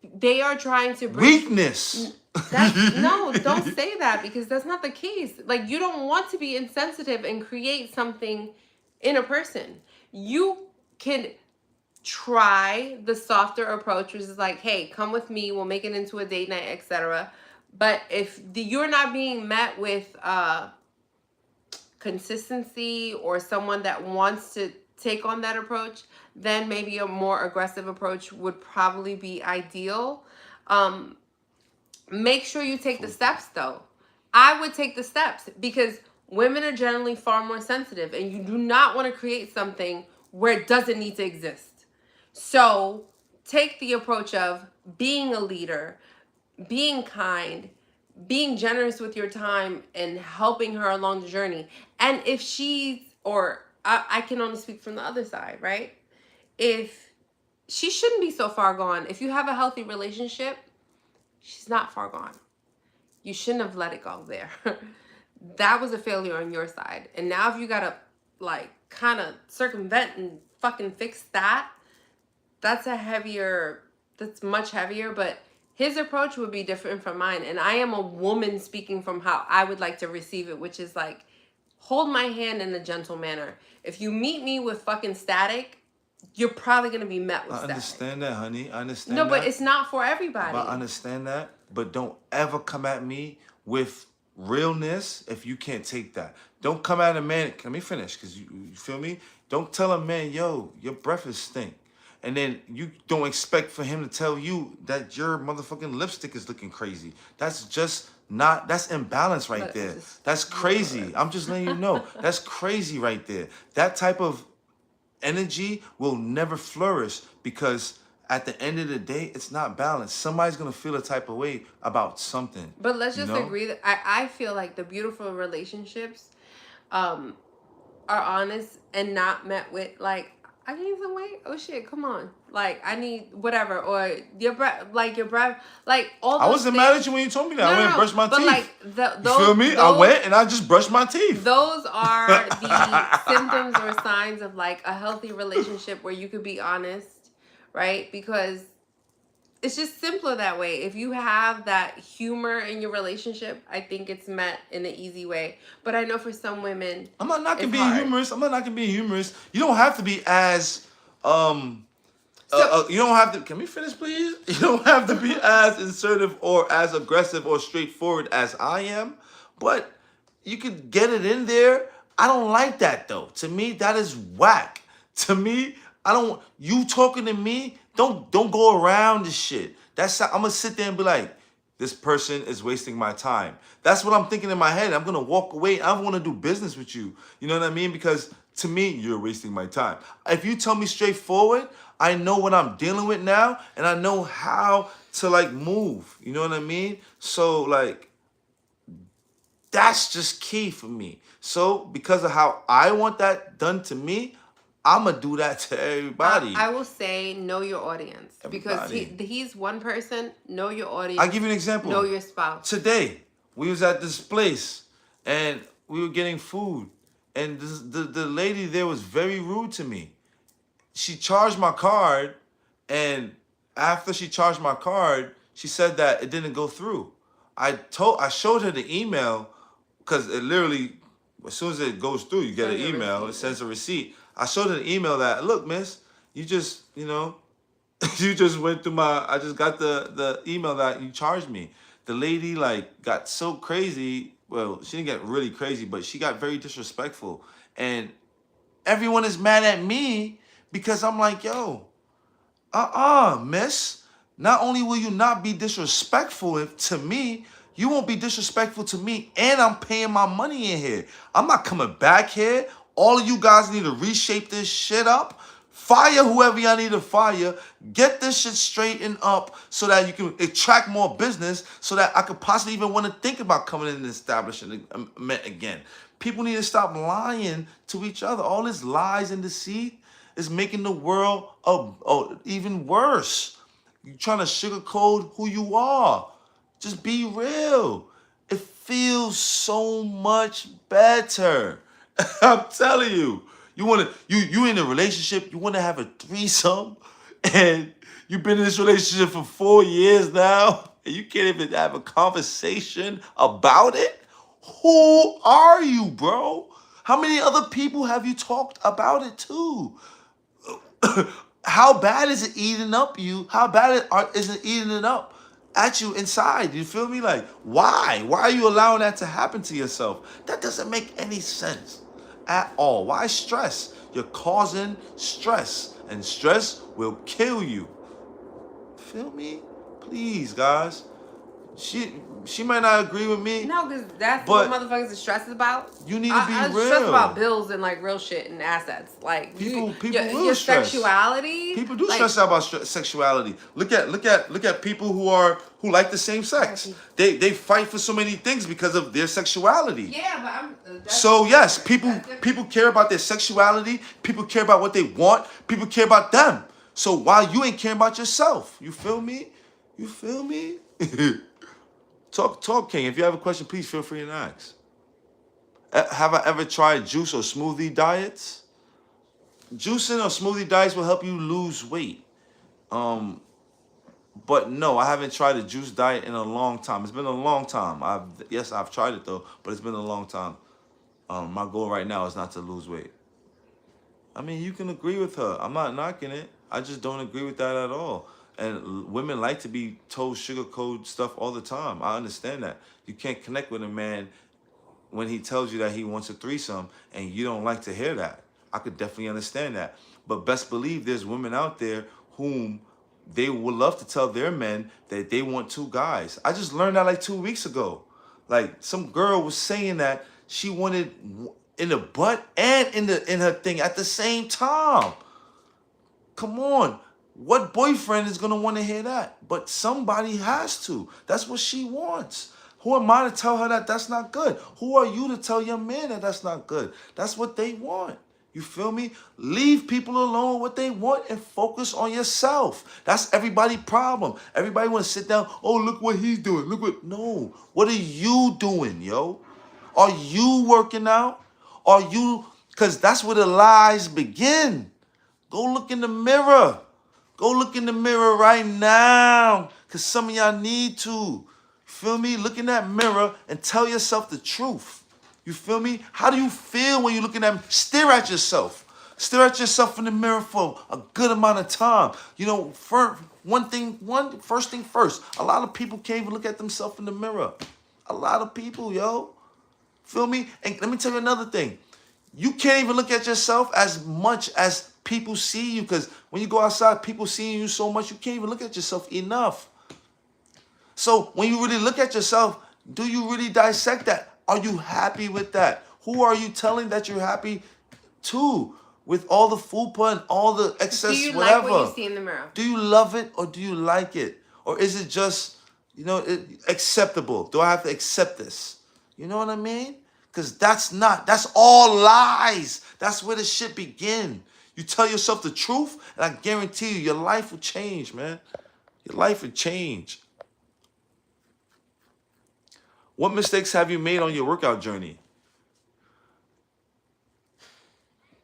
They are trying to bring Weakness. that. No, don't say that because that's not the case. Like, you don't want to be insensitive and create something in a person. You can try the softer approach, which is like, hey, come with me, we'll make it into a date night, etc. But if you're not being met with consistency or someone that wants to take on that approach, then maybe a more aggressive approach would probably be ideal. Make sure you take the steps, though. I would take the steps because women are generally far more sensitive, and you do not want to create something where it doesn't need to exist. So take the approach of being a leader, being kind, being generous with your time, and helping her along the journey. And if she's, or I can only speak from the other side, right? If she shouldn't be so far gone, if you have a healthy relationship, she's not far gone. You shouldn't have let it go there. That was a failure on your side. And now if you gotta like kind of circumvent and fucking fix that, that's a heavier that's much heavier, but his approach would be different from mine. And I am a woman speaking from how I would like to receive it, which is like, hold my hand in a gentle manner. If you meet me with fucking static, you're probably gonna be met with I static. understand that, honey. I understand No, that. but it's not for everybody. But I understand that. But don't ever come at me with realness if you can't take that. Don't come at a man. Let me finish, because you feel me? Don't tell a man, yo, your breath is stink. And then you don't expect for him to tell you that your motherfucking lipstick is looking crazy. That's just not, that's imbalance right But there. it's That's crazy. I'm just letting you know. That's crazy right there. That type of energy will never flourish, because at the end of the day, it's not balanced. Somebody's gonna feel a type of way about something. But let's just know? agree that I feel like the beautiful relationships are honest and not met with like, I need some weight. Oh shit, come on. Like I need whatever, or your breath, like all. I Those wasn't things. mad at you when you told me that. I went and brushed my but teeth. like you feel me? I went and I just brushed my teeth. Those are the symptoms or signs of like a healthy relationship where you could be honest, right? Because it's just simpler that way. If you have that humor in your relationship, I think it's met in an easy way. But I know for some women, I'm not knocking it's being hard. humorous. I'm not knocking being humorous. You don't have to be as you don't have to. Can we finish, please? You don't have to be as assertive or as aggressive or straightforward as I am, but you could get it in there. I don't like that though. To me, that is whack. To me, I don't. You talking to me? Don't go around this shit. That's how, I'm gonna sit there and be like, this person is wasting my time. That's what I'm thinking in my head. I'm gonna walk away. I don't want to do business with you. You know what I mean? Because to me, you're wasting my time. If you tell me straightforward, I know what I'm dealing with now, and I know how to like move. You know what I mean? So like, that's just key for me. So because of how I want that done to me, I'm gonna do that to everybody. I will say know your audience. Everybody. Because he's one person. Know your audience. I'll give you an example. Know your spouse. Today, we was at this place and we were getting food, and the lady there was very rude to me. She charged my card, and after she charged my card, she said that it didn't go through. I showed her the email, because it literally, as soon as it goes through, you get an email. It sends a receipt. I showed her the email that, look, miss, you just, you just went through I just got the email that you charged me. The lady like got so crazy. Well, she didn't get really crazy, but she got very disrespectful. And everyone is mad at me because I'm like, yo, miss. Not only will you not be disrespectful to me, you won't be disrespectful to me, and I'm paying my money in here. I'm not coming back here. All of you guys need to reshape this shit up. Fire whoever y'all need to fire. Get this shit straightened up so that you can attract more business, so that I could possibly even want to think about coming in and establishing again. People need to stop lying to each other. All this lies and deceit is making the world even worse. You're trying to sugarcoat who you are. Just be real. It feels so much better. I'm telling you. You in a relationship, you want to have a threesome, and you've been in this relationship for 4 years now, and you can't even have a conversation about it? Who are you, bro? How many other people have you talked about it to? How bad is it eating up you? How bad is it eating it up at you inside? You feel me? Like, why? Why are you allowing that to happen to yourself? That doesn't make any sense at all. Why stress? You're causing stress, and stress will kill you. Feel me? Please, guys. She might not agree with me. No, because that's what motherfuckers are stressed about. You need to be real. I'm stressed about bills and like real shit and assets. Like people your stress. sexuality. People do stress out about sexuality. Look at people who like the same sex. They fight for so many things because of their sexuality. Yeah, but so yes, people care about their sexuality. People care about what they want. People care about them. So why you ain't caring about yourself? You feel me? You feel me? Talk, King. If you have a question, please feel free to ask. Have I ever tried juice or smoothie diets? Juicing or smoothie diets will help you lose weight. But no, I haven't tried a juice diet in a long time. It's been a long time. I've tried it though, but it's been a long time. My goal right now is not to lose weight. I mean, you can agree with her. I'm not knocking it. I just don't agree with that at all. And women like to be told sugarcoat stuff all the time. I understand that. You can't connect with a man when he tells you that he wants a threesome and you don't like to hear that. I could definitely understand that. But best believe there's women out there whom they would love to tell their men that they want two guys. I just learned that like 2 weeks ago. Like some girl was saying that she wanted in the butt and in her thing at the same time. Come on. What boyfriend is gonna want to hear that? But somebody has to. That's what she wants. Who am I to tell her that that's not good? Who are you to tell your man that that's not good? That's what they want. You feel me? Leave people alone with what they want and focus on yourself. That's everybody's problem. Everybody want to sit down. Oh, look what he's doing. Look what. No. What are you doing, yo? Are you working out? Are you? Because that's where the lies begin. Go look in the mirror. Go look in the mirror right now. Because some of y'all need to. Feel me? Look in that mirror and tell yourself the truth. You feel me? How do you feel when you look in that? Stare at yourself. Stare at yourself in the mirror for a good amount of time. You know, first thing first. A lot of people can't even look at themselves in the mirror. A lot of people, yo. Feel me? And let me tell you another thing. You can't even look at yourself as much as people see you, because when you go outside, people seeing you so much, you can't even look at yourself enough. So when you really look at yourself, do you really dissect that? Are you happy with that? Who are you telling that you're happy to with all the fupa and all the excess Do you whatever? like what you see in the mirror? Do you love it or do you like it? Or is it just, acceptable? Do I have to accept this? You know what I mean? Because that's all lies. That's where the shit begin. You tell yourself the truth, and I guarantee you, your life will change, man. Your life will change. What mistakes have you made on your workout journey?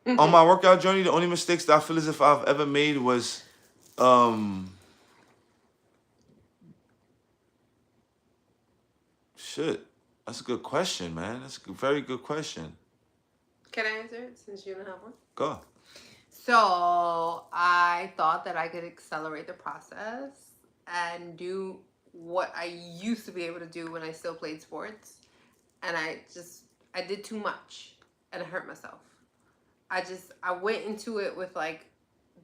On my workout journey, the only mistakes that I feel as if I've ever made was, shit. That's a good question, man. That's a very good question. Can I answer it since you don't have one? Go. So I thought that I could accelerate the process and do what I used to be able to do when I still played sports. And I did too much and I hurt myself. I went into it with like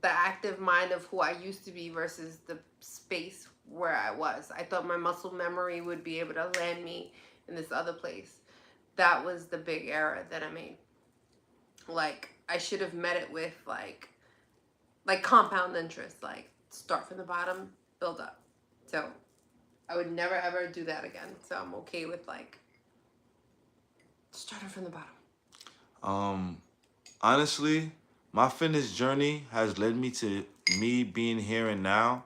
the active mind of who I used to be versus the space where I was. I thought my muscle memory would be able to land me in this other place. That was the big error that I made. Like, I should have met it with like compound interest, like start from the bottom, build up. So I would never ever do that again. So I'm okay with like starting from the bottom. Honestly, my fitness journey has led me to me being here and now.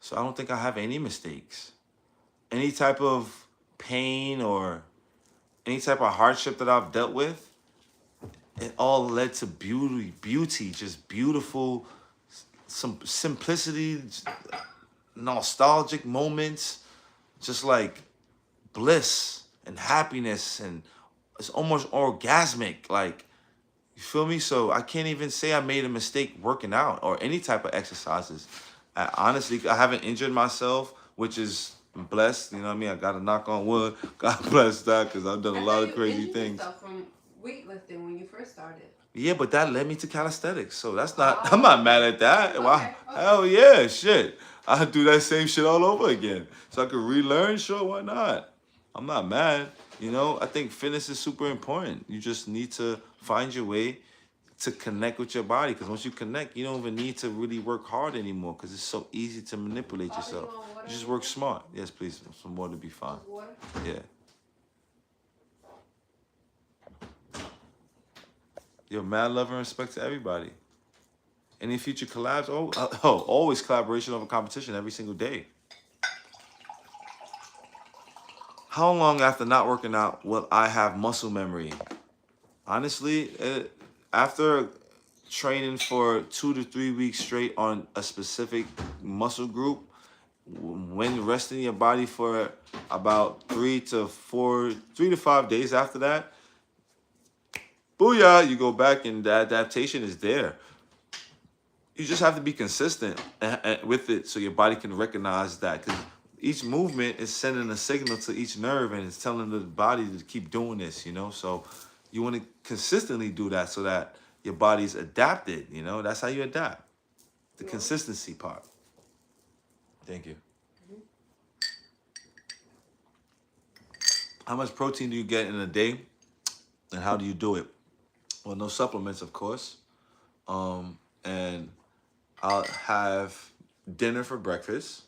So I don't think I have any mistakes. Any type of pain or any type of hardship that I've dealt with, it all led to beauty, just beautiful, some simplicity, nostalgic moments, just like bliss and happiness, and it's almost orgasmic, like, you feel me? So I can't even say I made a mistake working out or any type of exercises. Honestly, I haven't injured myself, which is blessed. You know what I mean? I got to knock on wood. God bless that, because I've done a lot of crazy things. From weightlifting when you first started. Yeah, but that led me to calisthenics. So that's not, I'm not mad at that. Okay, Wow. okay. Hell yeah, shit. I'll do that same shit all over again. So I could relearn, sure, why not? I'm not mad. I think fitness is super important. You just need to find your way to connect with your body. Because once you connect, you don't even need to really work hard anymore, because it's so easy to manipulate yourself. You just work smart. Yes, please. Some water to be fine. Yeah. Yo, mad love and respect to everybody. Any future collabs? Always collaboration over competition every single day. How long after not working out will I have muscle memory? Honestly, after training for 2 to 3 weeks straight on a specific muscle group, when you're resting your body for about 3 to 5 days after that, booyah, you go back and the adaptation is there. You just have to be consistent with it so your body can recognize that, because each movement is sending a signal to each nerve and it's telling the body to keep doing this, so you want to consistently do that so that your body's adapted. That's how you adapt, the consistency part. Thank you. How much protein do you get in a day and how do you do it? Well, no supplements, of course. And I'll have dinner for breakfast.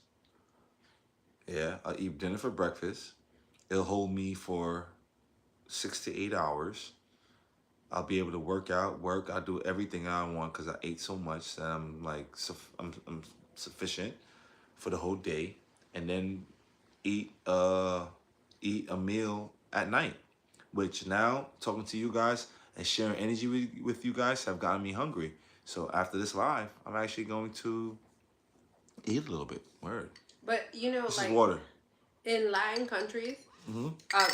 Yeah, I'll eat dinner for breakfast. It'll hold me for 6 to 8 hours. I'll be able to work. I'll do everything I want because I ate so much that I'm like, I'm sufficient for the whole day. And then eat a meal at night, which now talking to you guys and sharing energy with you guys have gotten me hungry. So after this live, I'm actually going to eat a little bit. Word. But This like is water. in Latin countries,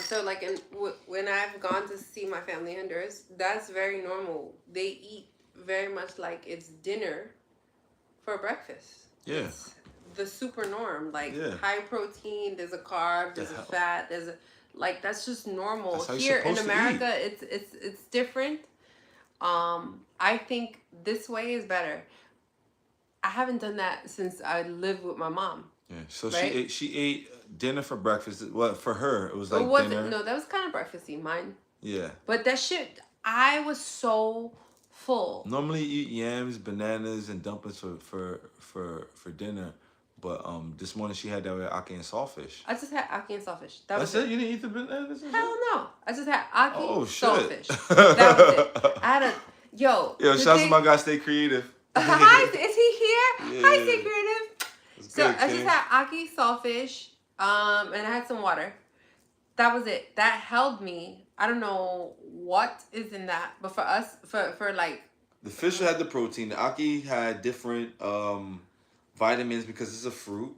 so like when I've gone to see my family in Honduras, that's very normal. They eat very much like it's dinner for breakfast. Yeah. It's the super norm, like Yeah. high protein. There's a carb. There's a fat. There's a that's just normal. That's how you're Here in supposed to America, it's different. I think this way is better. I haven't done that since I lived with my mom. Yeah. So right? she ate dinner for breakfast. Well, for her it was like dinner. No, that was kind of breakfasty. Mine. Yeah. But that shit, I was so full. Normally you eat yams, bananas, and dumplings for dinner. But this morning she had that with ackee and saltfish. I just had ackee and saltfish. That's it? You didn't eat the bananas? Hell no. I just had ackee, saltfish. Shit. That was it. I had a yo. Shout out to my guy, Stay Creative. Hi, is he here? Yeah. Hi, Stay Creative. So good, I just had ackee, saltfish, and I had some water. That was it. That held me. I don't know what is in that, but for us, for like the fish had the protein. The ackee had different vitamins because it's a fruit.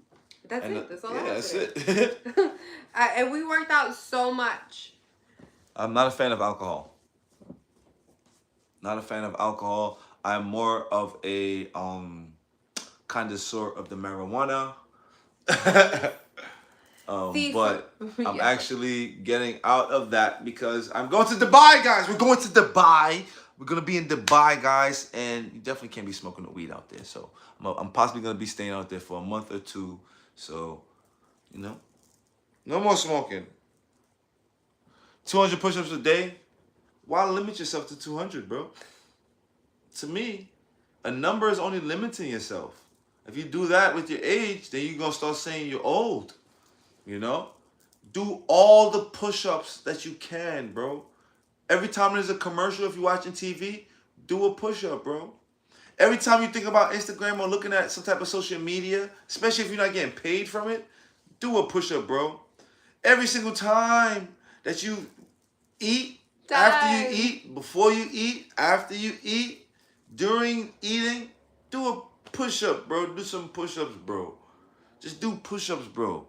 That's it. That's all. Yeah, that's it. And we worked out so much. I'm not a fan of alcohol. Not a fan of alcohol. I'm more of a connoisseur of the marijuana. But I'm actually getting out of that because I'm going to Dubai, guys. We're going to Dubai. We're going to be in Dubai, guys. And you definitely can't be smoking the weed out there. So I'm possibly going to be staying out there for a month or two. So, no more smoking. 200 push-ups a day. Why limit yourself to 200, bro? To me, a number is only limiting yourself. If you do that with your age, then you're going to start saying you're old. Do all the push-ups that you can, bro. Every time there's a commercial, if you're watching TV, do a push-up, bro. Every time you think about Instagram or looking at some type of social media, especially if you're not getting paid from it, do a push-up, bro. Every single time that you eat, after you eat, before you eat, after you eat, during eating, do a push-up, bro. Do some push-ups, bro. Just do push-ups, bro.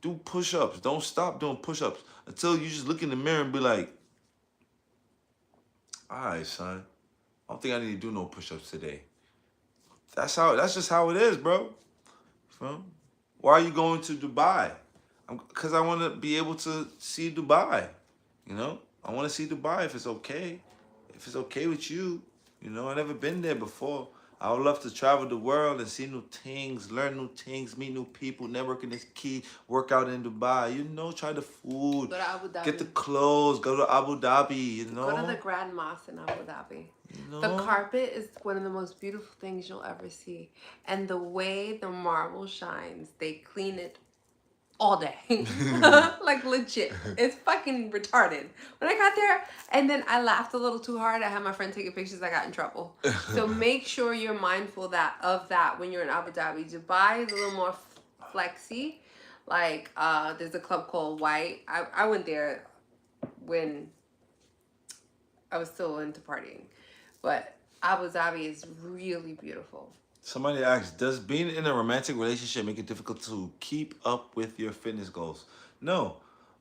Do push-ups. Don't stop doing push-ups until you just look in the mirror and be like, all right, son, I don't think I need to do no push-ups today. That's just how it is, bro. Why are you going to Dubai? Because I want to be able to see Dubai. I want to see Dubai if it's okay. If it's okay with you. I've never been there before. I would love to travel the world and see new things, learn new things, meet new people. Networking is key. Work out in Dubai. Try the food. Go to Abu Dhabi. Get the clothes. Go to Abu Dhabi, Go to the Grand Mosque in Abu Dhabi. The carpet is one of the most beautiful things you'll ever see. And the way the marble shines, they clean it all day. Like legit. It's fucking retarded. When I got there, and then I laughed a little too hard. I had my friend taking pictures. I got in trouble. So make sure you're mindful of that when you're in Abu Dhabi. Dubai is a little more flexy. Like there's a club called White. I went there when I was still into partying. But Abu Dhabi is really beautiful. Somebody asked, does being in a romantic relationship make it difficult to keep up with your fitness goals? No.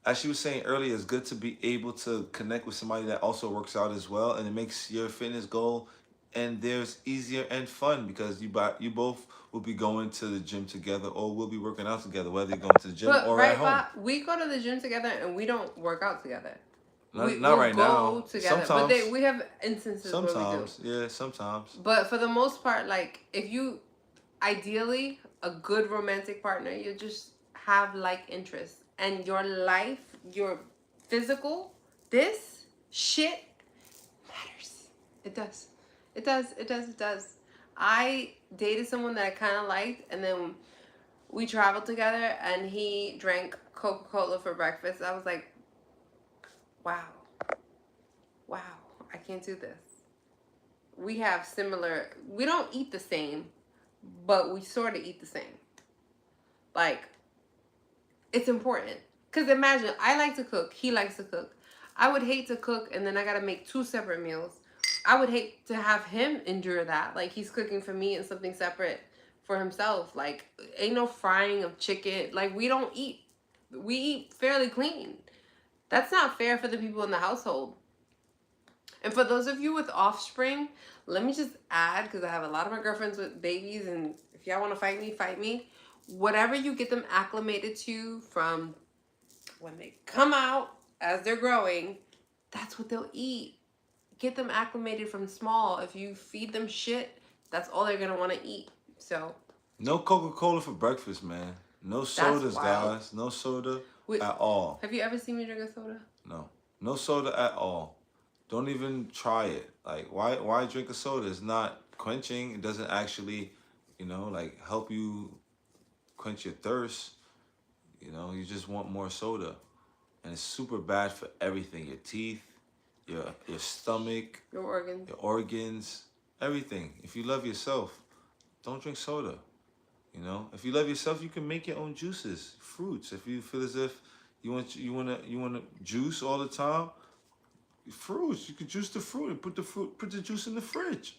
As she was saying earlier, it's good to be able to connect with somebody that also works out as well, and it makes your fitness goal and theirs easier and fun because you both will be going to the gym together or will be working out together, whether you're going to the gym But or at right, home. Bob, we go to the gym together and we don't work out together. Not We'll right go now. together, but Sometimes. we have instances where we do. Sometimes. Yeah, sometimes. But for the most part, like if you ideally a good romantic partner, you just have like interests and your life, your physical, this shit matters. It does. It does. It does. It does. I dated someone that I kind of liked, and then we traveled together, and he drank Coca-Cola for breakfast. I was like, wow, wow, I can't do this. We have similar. We don't eat the same, but we sort of eat the same. Like, it's important. Because imagine, I like to cook. He likes to cook. I would hate to cook and then I got to make 2 separate meals. I would hate to have him endure that. Like, he's cooking for me and something separate for himself. Like, ain't no frying of chicken. Like, we don't eat. We eat fairly clean. That's not fair for the people in the household. And for those of you with offspring, let me just add, because I have a lot of my girlfriends with babies, and if y'all want to fight me, fight me. Whatever you get them acclimated to from when they come out as they're growing, that's what they'll eat. Get them acclimated from small. If you feed them shit, that's all they're going to want to eat. So. No Coca-Cola for breakfast, man. No sodas, guys. No soda at all. Have you ever seen me drink a soda? No. No soda at all. Don't even try it. Like, why drink a soda? It's not quenching. It doesn't actually, like help you quench your thirst. You just want more soda. And it's super bad for everything. Your teeth, your stomach, your organs, everything. If you love yourself, don't drink soda. If you love yourself, you can make your own juices, fruits. If you feel as if you want to juice all the time, fruits. You could juice the fruit and put the juice in the fridge.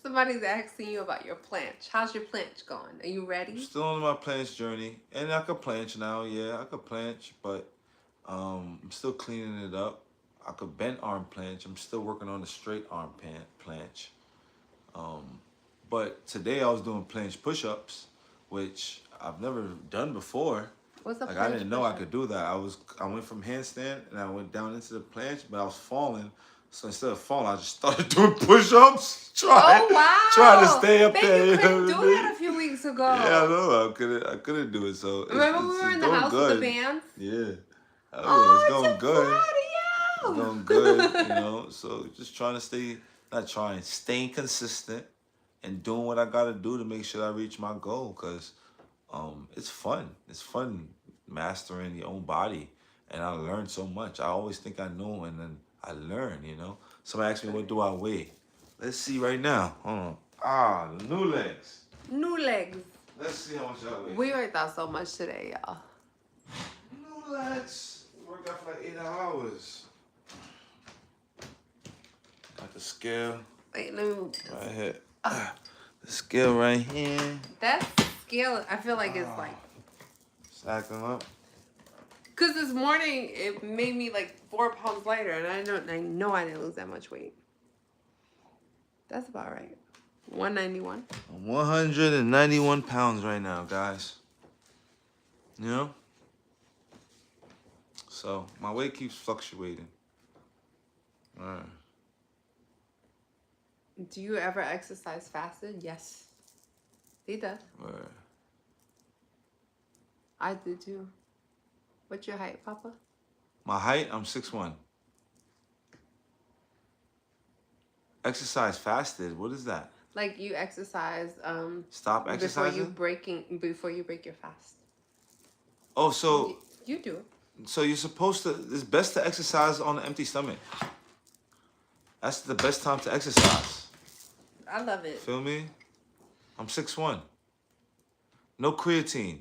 Somebody's asking you about your planch. How's your planch going? Are you ready? I'm still on my planch journey, and I could planch now. Yeah, I could planch, but I'm still cleaning it up. I could bent arm planch. I'm still working on the straight arm planch. But today I was doing planche push-ups, which I've never done before. What's up? Like, I didn't know I could do that. I went from handstand and I went down into the planche, but I was falling. So instead of falling, I just started doing push-ups. Trying to stay up there. You couldn't do that a few weeks ago. Yeah, I know. I couldn't do it. So remember we were in the house with the bands? Yeah. Oh, it's going good. It's going good, So just staying consistent and doing what I gotta do to make sure I reach my goal, because it's fun. It's fun mastering your own body, and I learned so much. I always think I know, and then I learn. Somebody asked me, what do I weigh? Let's see right now. Hold on. The new legs. New legs. Let's see how much I weigh. We worked out so much today, y'all. New legs. We worked out for like 8 hours. Got the scale. Wait, let me move this. Right here. The scale right here. That scale, I feel like it's like stacking up. Cause this morning it made me like 4 pounds lighter, and I know I didn't lose that much weight. That's about right. 191. I'm 191 pounds right now, guys. So my weight keeps fluctuating. All right. Do you ever exercise fasted? Yes. He does. Right. I do too. What's your height, Papa? My height, I'm 6'1". Exercise fasted. What is that? Like you exercise. Stop exercising before you break your fast. Oh, so you do. So you're supposed to. It's best to exercise on an empty stomach. That's the best time to exercise. I love it. Feel me? I'm 6'1". No creatine.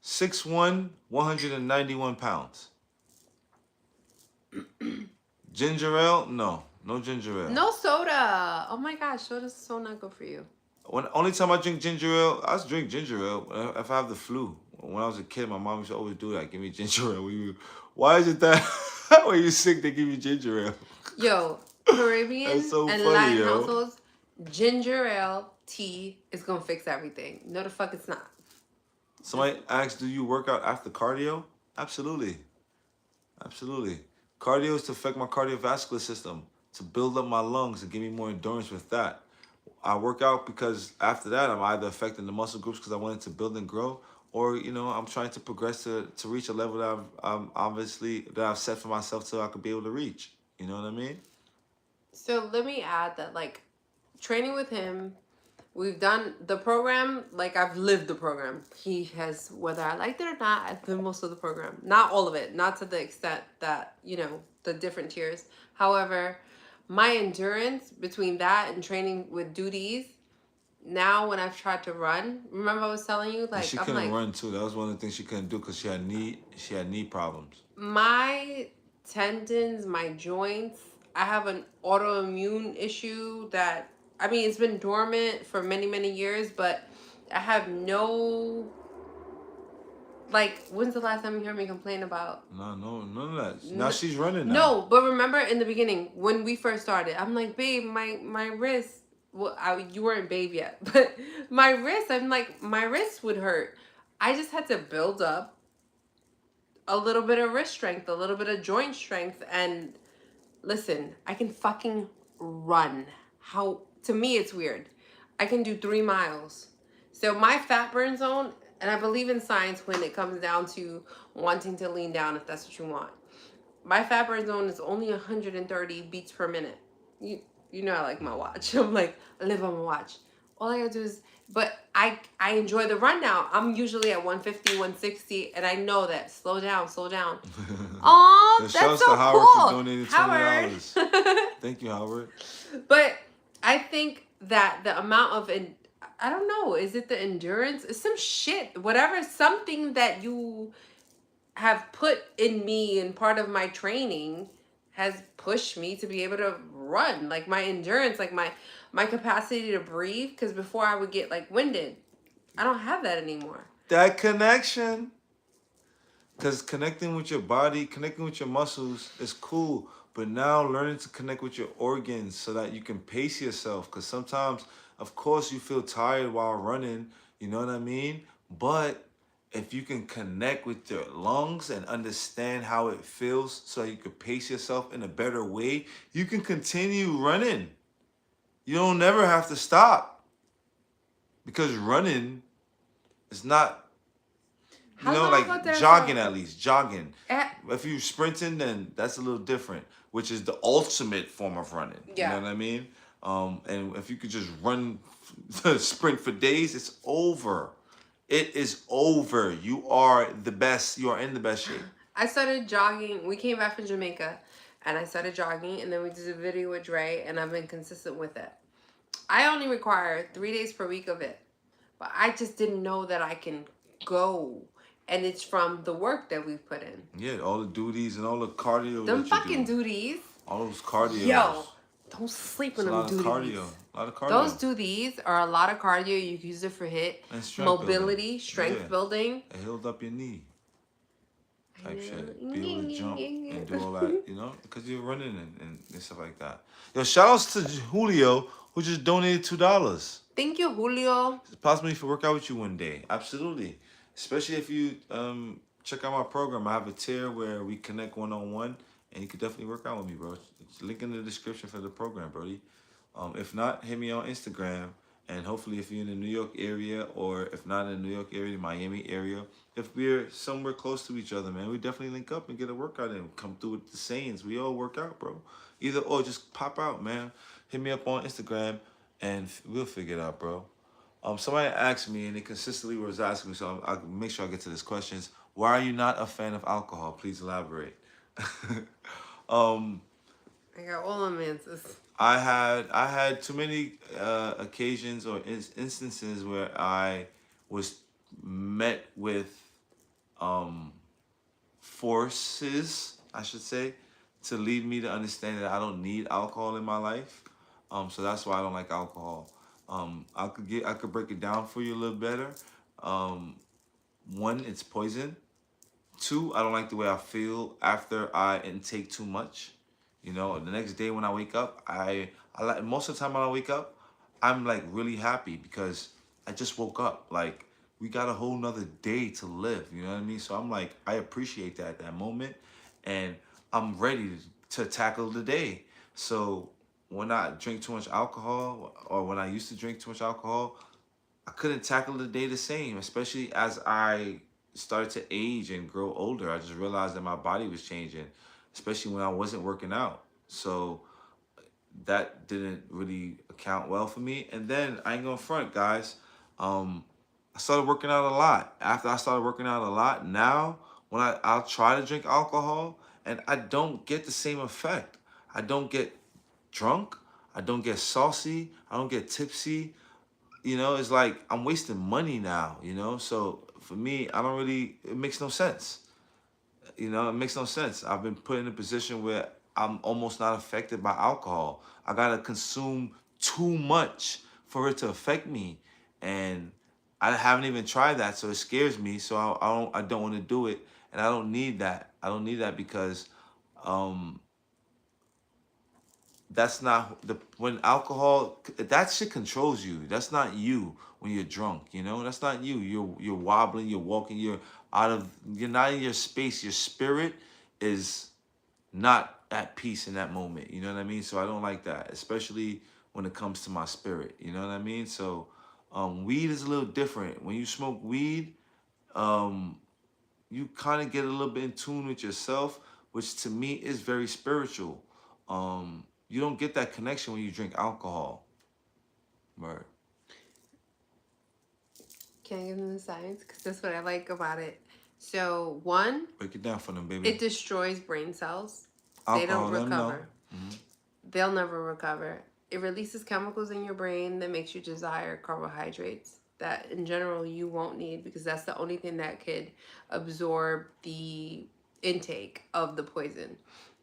6'1", 191 pounds. Ginger ale? No. No ginger ale. No soda. Oh my gosh, soda's so not good for you. Only time I drink ginger ale, I drink ginger ale if I have the flu. When I was a kid, my mom used to always do that. Give me ginger ale. Why is it that when you're sick they give you ginger ale? Yo, Caribbean That's so and funny, Latin yo. households, ginger ale tea is gonna fix everything. No, the fuck it's not. Somebody asked, do you work out after cardio? Absolutely. Absolutely. Cardio is to affect my cardiovascular system, to build up my lungs and give me more endurance with that. I work out because after that, I'm either affecting the muscle groups because I wanted to build and grow, or, I'm trying to progress to reach a level that I've set for myself so I could be able to reach. You know what I mean? So let me add that, like, training with him, we've done the program, like, I've lived the program. He has, whether I liked it or not, I've lived most of the program. Not all of it, not to the extent that, the different tiers. However, my endurance between that and training with duties, now when I've tried to run, remember I was telling you, And like, she I'm couldn't like, run too. That was one of the things she couldn't do because she had knee problems. my tendons, my joints, I have an autoimmune issue that, I mean, it's been dormant for many, many years, but I have no, like, when's the last time you heard me complain about? No, none of that. Now she's running now. No, but remember in the beginning when we first started, I'm like, babe, my wrist. Well, you weren't babe yet, but my wrist. I'm like, my wrist would hurt. I just had to build up a little bit of wrist strength, a little bit of joint strength, and listen, I can fucking run. How, to me it's weird. I can do 3 miles. So my fat burn zone, and I believe in science when it comes down to wanting to lean down if that's what you want. My fat burn zone is only 130 beats per minute. You know I like my watch. I'm like, I live on my watch. All I gotta do is, but I enjoy the run now. I'm usually at 150, 160, and I know that. Slow down, slow down. Oh, that's shouts so to Howard cool. for donating Howard. $20. Thank you, Howard. But I think that the amount of, I don't know, is it the endurance? It's some shit. Whatever, something that you have put in me and part of my training has pushed me to be able to run. Like my endurance, like my capacity to breathe. Because before I would get like winded. I don't have that anymore. That connection. Because connecting with your body, connecting with your muscles is cool. But now learning to connect with your organs so that you can pace yourself. Because sometimes, of course, you feel tired while running. You know what I mean? But if you can connect with your lungs and understand how it feels so you can pace yourself in a better way, you can continue running. You don't never have to stop. Because running is not, like jogging at least. Jogging. If you're sprinting, then that's a little different, which is the ultimate form of running. Yeah. You know what I mean? And if you could just run, sprint for days, it's over. It is over. You are the best. You are in the best shape. I started jogging. We came back from Jamaica, and I started jogging, and then we did a video with Dre, and I've been consistent with it. I only require 3 days per week of it, but I just didn't know that I can go. And it's from the work that we've put in. Yeah, all the duties and all the cardio. Them fucking duties. All those cardio. Yo, don't sleep on them duties. A lot of cardio. Those duties are a lot of cardio. You can use it for HIIT, mobility, strength building. It healed up your knee. Type shit. Be able to jump and do all that, because you're running and stuff like that. Yo, shout outs to Julio, who just donated $2. Thank you, Julio. It's possible to work out with you one day. Absolutely. Especially if you check out my program. I have a tier where we connect one-on-one, and you can definitely work out with me, bro. It's link in the description for the program, brody. If not, hit me on Instagram, and hopefully if you're in the New York area, or if not in the New York area, the Miami area, if we're somewhere close to each other, man, we definitely link up and get a workout in. Come through with the sayings. We all work out, bro. Either or, just pop out, man. Hit me up on Instagram, and we'll figure it out, bro. Somebody asked me, and they consistently was asking me, so I'll make sure I get to these questions. Why are you not a fan of alcohol? Please elaborate. I got all them answers. I had too many occasions or instances where I was met with forces, I should say, to lead me to understand that I don't need alcohol in my life. So that's why I don't like alcohol. I could break it down for you a little better. Um, One, it's poison. Two, I don't like the way I feel after I intake too much. You know, the next day when I wake up, I like most of the time when I wake up, I'm like really happy because I just woke up. Like we got a whole nother day to live. You know what I mean? So I'm like, I appreciate that moment, and I'm ready to tackle the day. So when I drink too much alcohol, or when I used to drink too much alcohol, I couldn't tackle the day the same, especially as I started to age and grow older. I just realized that my body was changing, especially when I wasn't working out. So that didn't really account well for me. And then I ain't gonna front, guys. Um, I started working out a lot. After I started working out a lot, now when I'll try to drink alcohol and I don't get the same effect. I don't get drunk. I don't get saucy. I don't get tipsy. You know, it's like I'm wasting money now, you know? So for me, I don't really, it makes no sense. You know, it makes no sense. I've been put in a position where I'm almost not affected by alcohol. I gotta consume too much for it to affect me. And I haven't even tried that, so it scares me. So I don't want to do it. And I don't need that. I don't need that because um that's not the when alcohol that shit controls you. That's not you when you're drunk, you know? That's not you. You're wobbling, you're walking, you're not in your space. Your spirit is not at peace in that moment. You know what I mean? So I don't like that, especially when it comes to my spirit. You know what I mean? So weed is a little different. When you smoke weed, um you kind of get a little bit in tune with yourself, which to me is very spiritual. You don't get that connection when you drink alcohol. Right. Can I give them the science? Because that's what I like about it. So, one, Break it down for them, baby. it destroys brain cells. They Alcohol, don't let them know. recover. They'll never recover. It releases chemicals in your brain that makes you desire carbohydrates that in general you won't need because that's the only thing that could absorb the intake of the poison.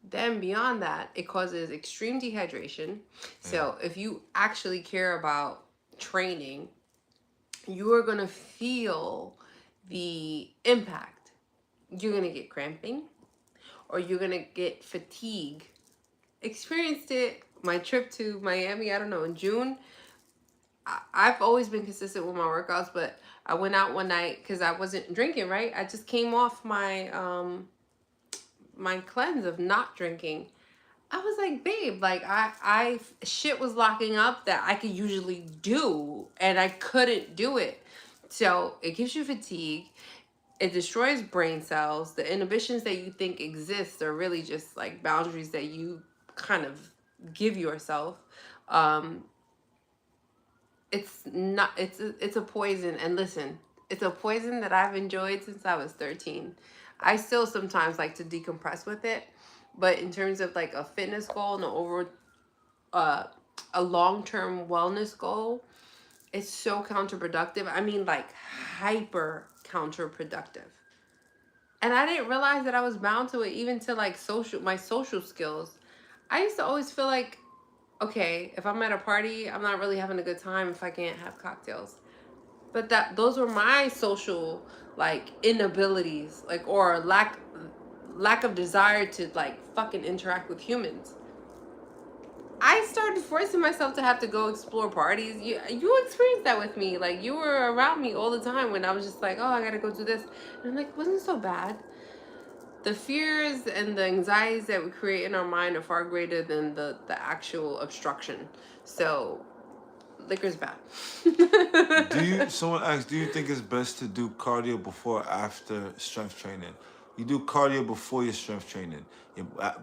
Then beyond that, it causes extreme dehydration. So if you actually care about training, you are going to feel the impact. You're going to get cramping or you're going to get fatigue. Experienced it my trip to Miami, I don't know, in June. I've always been consistent with my workouts, but I went out one night because I wasn't drinking, right? I just came off my cleanse of not drinking. I was like, babe, like I shit was locking up that I could usually do and I couldn't do it. So it gives you fatigue. It destroys brain cells. The inhibitions that you think exist are really just like boundaries that you kind of give yourself. Um, it's not. It's a poison. And listen, it's a poison that I've enjoyed since I was 13. I still sometimes like to decompress with it, but in terms of like a fitness goal and uh, a long-term wellness goal, it's so counterproductive. I mean, like hyper counterproductive. And I didn't realize that I was bound to it even to like my social skills. I used to always feel like, okay, if I'm at a party, I'm not really having a good time if I can't have cocktails. But those were my social like inabilities, like or lack of desire to like fucking interact with humans. I started forcing myself to have to go explore parties. You experienced that with me. Like you were around me all the time when I was just like, oh, I gotta go do this. And I'm like, it wasn't so bad. The fears and the anxieties that we create in our mind are far greater than the actual obstruction. So liquor's bad. Someone asked, do you think it's best to do cardio before or after strength training? You do cardio before your strength training.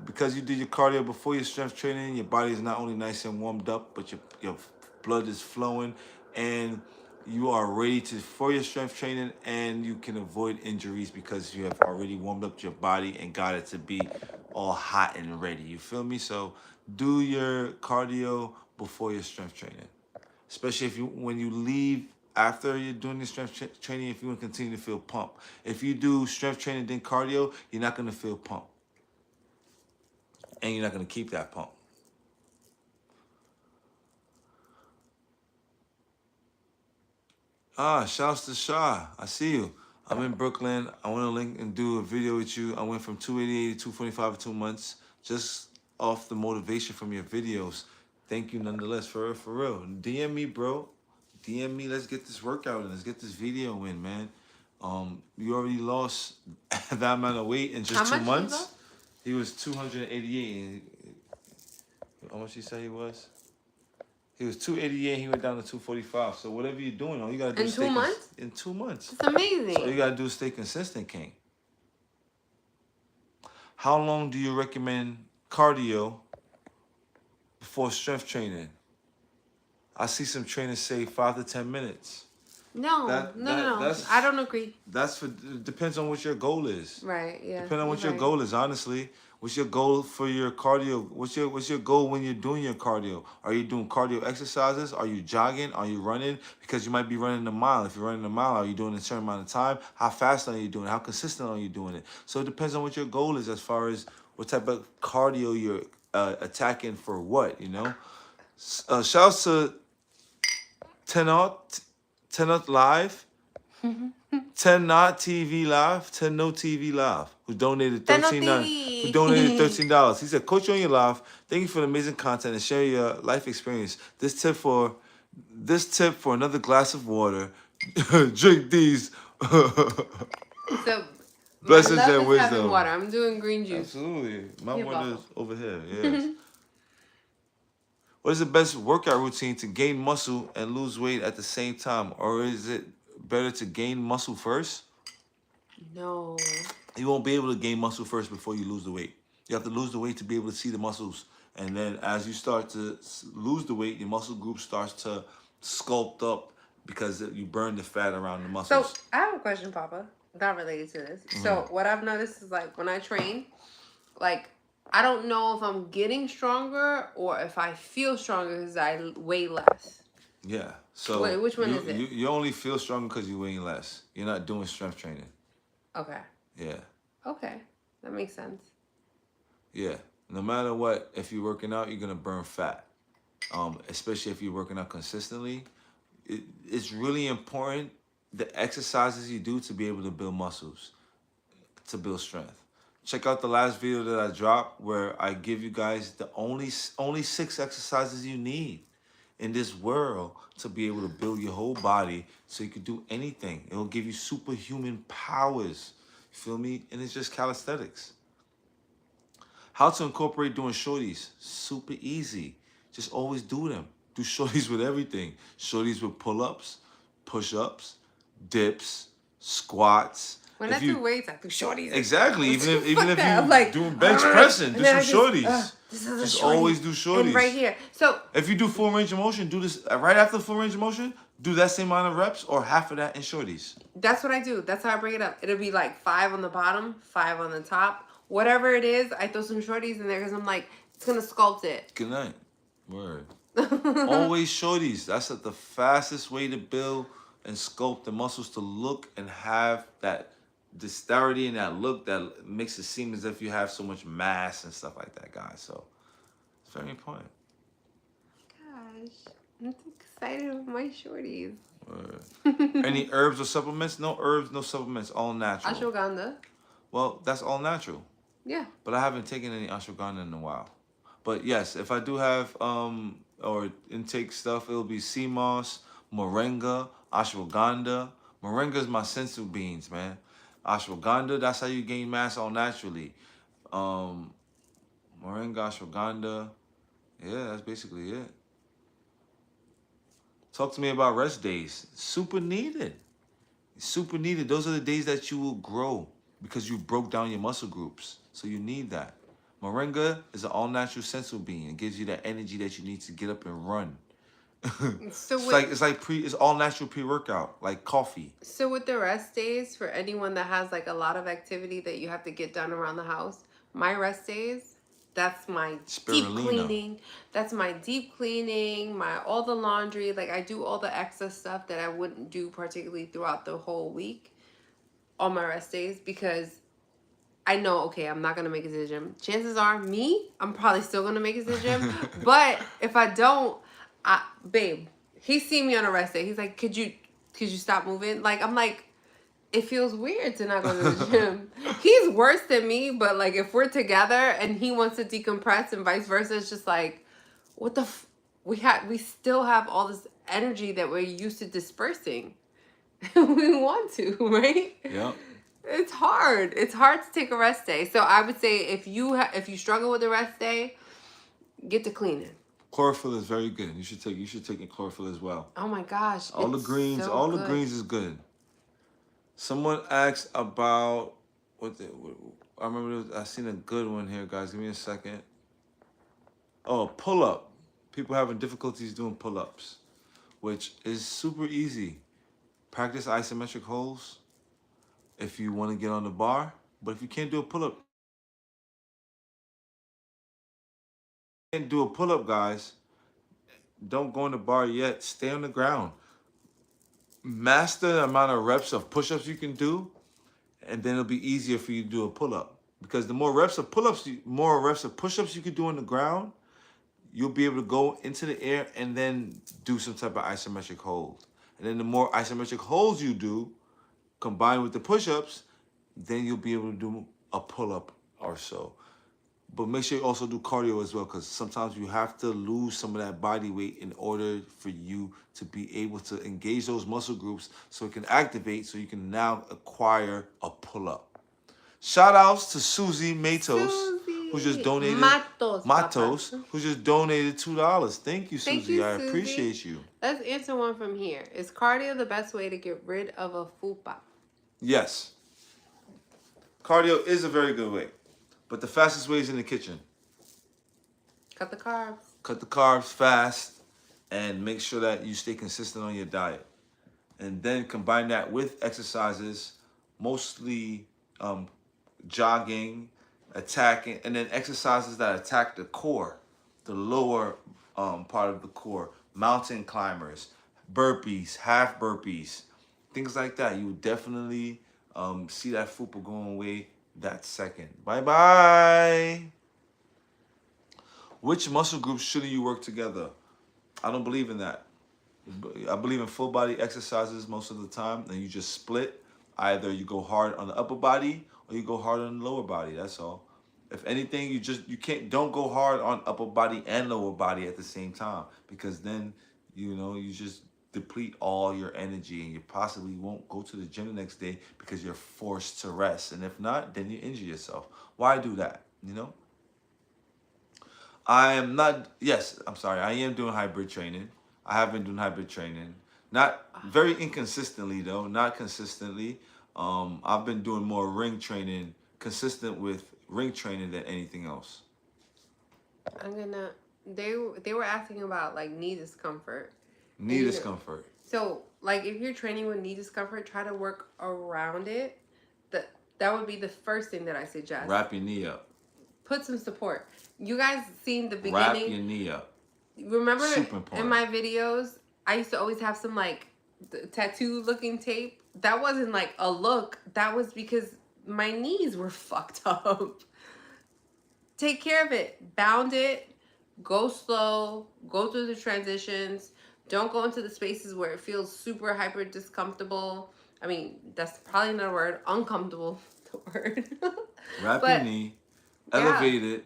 Because you do your cardio before your strength training, your body is not only nice and warmed up, but your blood is flowing and you are ready for your strength training, and you can avoid injuries because you have already warmed up your body and got it to be all hot and ready. You feel me? So do your cardio before your strength training. Especially if when you leave after you're doing your strength training, if you want to continue to feel pumped. If you do strength training then cardio, you're not going to feel pumped. and you're not gonna keep that pump. Shouts to Shaw. I see you. I'm in Brooklyn. I want to link and do a video with you. I went from 288 to 245 in 2 months, just off the motivation from your videos. Thank you nonetheless, for real. DM me, bro. DM me. Let's get this workout in. Let's get this video in, man. You already lost that amount of weight in just How 2 much months. He was 288. How much he said he was? He was 288. He went down to 245. So whatever you're doing, all you gotta do in is 2 months? In 2 months. It's amazing. So all you gotta do is stay consistent, King. How long do you recommend cardio before strength training? I see some trainers say 5 to 10 minutes. No. I don't agree. Depends on what your goal is. Right. Yeah. Depending on what your goal is, honestly. What's your goal for your cardio? What's your goal when you're doing your cardio? Are you doing cardio exercises? Are you jogging? Are you running? Because you might be running a mile. If you're running a mile, are you doing a certain amount of time? How fast are you doing it? How consistent are you doing it? So it depends on what your goal is as far as what type of cardio you're attacking for what, you know? Shouts to Tenot Live. 10 Not TV Live, 10 No TV Live, who donated $13. He said, Coach on your live, thank you for the amazing content and share your life experience. This tip for another glass of water. Drink these. So blessings my love and is wisdom. having water. I'm doing green juice. Absolutely. My water's over here. Yes. What is the best workout routine to gain muscle and lose weight at the same time? Or is it better to gain muscle first? No. You won't be able to gain muscle first before you lose the weight. You have to lose the weight to be able to see the muscles. And then as you start to lose the weight, your muscle group starts to sculpt up because you burn the fat around the muscles. So I have a question, Papa. Not related to this. Mm-hmm. So what I've noticed is like when I train, like I don't know if I'm getting stronger or if I feel stronger because I weigh less. Yeah. So wait, which one is it? You only feel stronger because you're weighing less. You're not doing strength training. Okay. Yeah. Okay. That makes sense. Yeah. No matter what, if you're working out, you're gonna burn fat. Especially if you're working out consistently. It's really important the exercises you do to be able to build muscles, to build strength. Check out the last video that I dropped where I give you guys the only 6 exercises you need in this world to be able to build your whole body so you can do anything. It will give you superhuman powers. You feel me? And it's just calisthenics. How to incorporate doing shorties. Super easy. Just always do them. Do shorties with everything. Shorties with pull-ups, push-ups, dips, squats. When I do weights, I do shorties. Exactly. Even if you're like, doing bench pressing, do some shorties. Just always do shorties. And right here. So if you do full range of motion, do this right after full range of motion. Do that same amount of reps or half of that in shorties. That's what I do. That's how I break it up. It'll be like 5 on the bottom, 5 on the top. Whatever it is, I throw some shorties in there because I'm like, it's going to sculpt it. Good night. Word. Always shorties. That's the fastest way to build and sculpt the muscles to look and have that dexterity and that look that makes it seem as if you have so much mass and stuff like that, guys. So it's very important. Gosh, I'm so excited with my shorties. Any herbs or supplements? No herbs, no supplements. All natural. Ashwagandha. Well, that's all natural. Yeah. But I haven't taken any ashwagandha in a while. But yes, if I do have or intake stuff, it'll be sea moss, moringa, ashwagandha. Moringa is my sensu beans, man. Ashwagandha, that's how you gain mass all naturally. Moringa, ashwagandha. Yeah, that's basically it. Talk to me about rest days. Super needed. Super needed. Those are the days that you will grow because you broke down your muscle groups. So you need that. Moringa is an all-natural sensu bean. It gives you that energy that you need to get up and run. So it's all natural pre-workout, like coffee. So with the rest days, for anyone that has like a lot of activity that you have to get done around the house, my rest days, that's my deep cleaning. That's my deep cleaning, all the laundry. Like I do all the excess stuff that I wouldn't do particularly throughout the whole week on my rest days because I know, okay, I'm not gonna make it to the gym. Chances are, I'm probably still gonna make it to the gym. But if I don't, babe, he seen me on a rest day. He's like, could you stop moving? Like, I'm like, it feels weird to not go to the gym. He's worse than me, but like if we're together and he wants to decompress and vice versa, it's just like, what the we still have all this energy that we're used to dispersing. We want to, right? Yep. It's hard. It's hard to take a rest day. So I would say if you struggle with a rest day, get to cleaning. Chlorophyll is very good. You should take a chlorophyll as well. Oh my gosh. All the greens, all the greens is good. Someone asked about I remember I seen a good one here, guys. Give me a second. Oh, pull up. People having difficulties doing pull ups, which is super easy. Practice isometric holds if you want to get on the bar. But if you can't do a pull up, guys, don't go on the bar yet. Stay on the ground. Master the amount of reps of push ups you can do, and then it'll be easier for you to do a pull up. Because the more reps of pull ups, more reps of push ups you can do on the ground, you'll be able to go into the air and then do some type of isometric hold. And then the more isometric holds you do, combined with the push-ups, then you'll be able to do a pull-up or so. But make sure you also do cardio as well, because sometimes you have to lose some of that body weight in order for you to be able to engage those muscle groups so it can activate, so you can now acquire a pull-up. Shout outs to Susie Matos, who just donated Matos, who just donated $2. Thank you, Susie. Susie. I appreciate you. Let's answer one from here. Is cardio the best way to get rid of a fupa? Yes. Cardio is a very good way. But the fastest way is in the kitchen. Cut the carbs. Cut the carbs fast and make sure that you stay consistent on your diet. And then combine that with exercises, mostly jogging, attacking, and then exercises that attack the core, the lower part of the core, mountain climbers, burpees, half burpees, things like that. You will definitely see that fupa going away that second. Bye-bye. Which muscle groups shouldn't you work together? I don't believe in that. I believe in full body exercises most of the time, and you just split. Either you go hard on the upper body or you go hard on the lower body. That's all. If anything, don't go hard on upper body and lower body at the same time, because then you just deplete all your energy and you possibly won't go to the gym the next day because you're forced to rest. And if not, then you injure yourself. Why do that? I am doing hybrid training. I have been doing hybrid training. Not very inconsistently though, not consistently. I've been doing more ring training, consistent with ring training than anything else. They were asking about like knee discomfort. Knee discomfort. So like if you're training with knee discomfort, try to work around it. That would be the first thing that I suggest. Wrap your knee up. Put some support. You guys seen the beginning. Wrap your knee up. Remember in my videos, I used to always have some like tattoo looking tape. That wasn't like a look. That was because my knees were fucked up. Take care of it. Bound it. Go slow. Go through the transitions. Don't go into the spaces where it feels super hyper discomfortable. I mean, that's probably not a word. Uncomfortable, the word. Wrap your knee. Elevate it.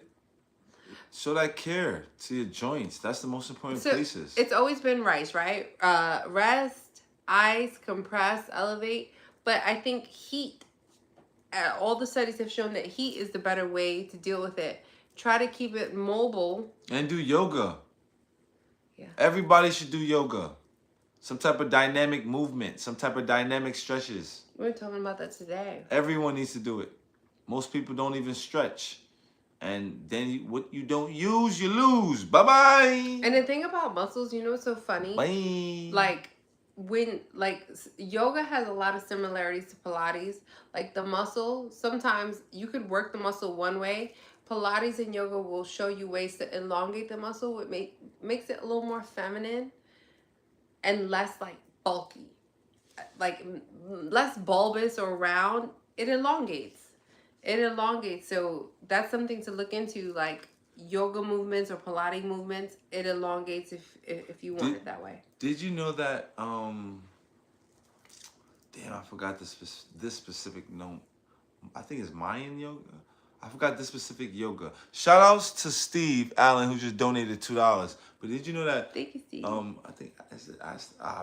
Show that care to your joints. That's the most important places. It's always been rice, right? Rest, ice, compress, elevate. But I think heat, all the studies have shown that heat is the better way to deal with it. Try to keep it mobile. And do yoga. Yeah. Everybody should do yoga. Some type of dynamic movement. Some type of dynamic stretches. We were talking about that today. Everyone needs to do it. Most people don't even stretch. And then what you don't use, you lose. Bye-bye. And the thing about muscles, what's so funny? Bye. Like yoga has a lot of similarities to Pilates. Like the muscle, sometimes you could work the muscle one way. Pilates and yoga will show you ways to elongate the muscle. It makes it a little more feminine and less like bulky. Like less bulbous or round. It elongates. It elongates. So that's something to look into, like yoga movements or Pilates movements. It elongates if you want Did it that way. Did you know that? Damn, I forgot this specific no. I think it's Mayan yoga. I forgot this specific yoga. Shout outs to Steve Allen who just donated $2. But did you know that? Thank you, Steve. I think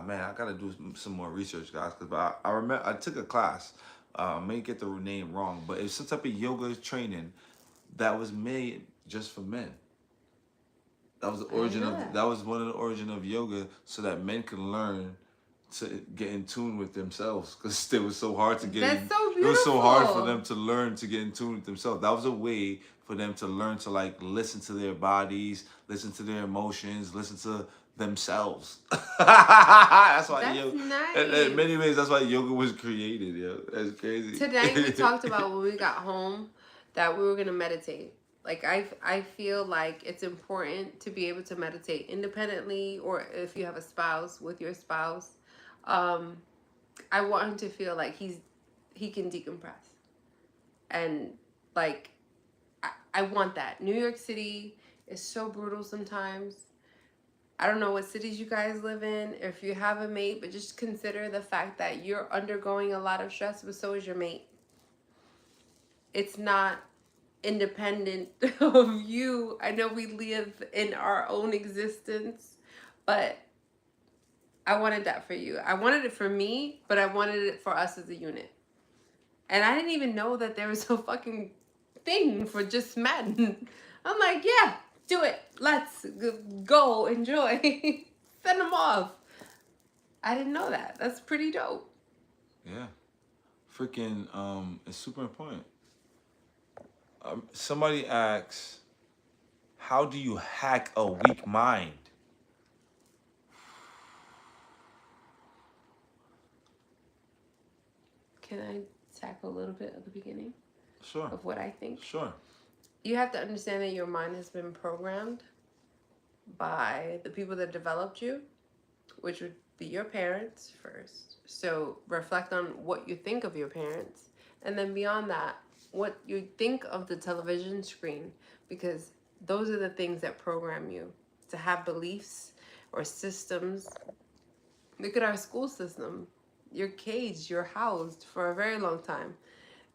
man, I gotta do some more research, guys, because I remember I took a class. I may get the name wrong, but it's some type of yoga training that was made just for men. That was the origin of that was one of the origin of yoga, so that men can learn to get in tune with themselves, because it was so hard to get. That's so beautiful. It was so hard for them to learn to get in tune with themselves. That was a way for them to learn to like listen to their bodies, listen to their emotions, listen to themselves. That's why That's yoga. nice. In many ways, that's why yoga was created. Yo, that's crazy. Today we talked about when we got home that we were gonna meditate. Like I feel like it's important to be able to meditate independently, or if you have a spouse, with your spouse. I want him to feel like he can decompress, and like I want that. New York City is so brutal sometimes. I don't know what cities you guys live in, if you have a mate, but just consider the fact that you're undergoing a lot of stress, but so is your mate. It's not independent of you. I know we live in our own existence, but I wanted that for you. I wanted it for me, but I wanted it for us as a unit. And I didn't even know that there was a fucking thing for just men. I'm like, yeah, do it. Let's go. Enjoy. Send them off. I didn't know that. That's pretty dope. Yeah. Freaking, it's super important. Somebody asks, how do you hack a weak mind? Can I tackle a little bit of the beginning? Sure. Of what I think? Sure. You have to understand that your mind has been programmed by the people that developed you, which would be your parents first. So reflect on what you think of your parents. And then beyond that, what you think of the television screen, because those are the things that program you to have beliefs or systems. Look at our school system. You're caged, you're housed for a very long time.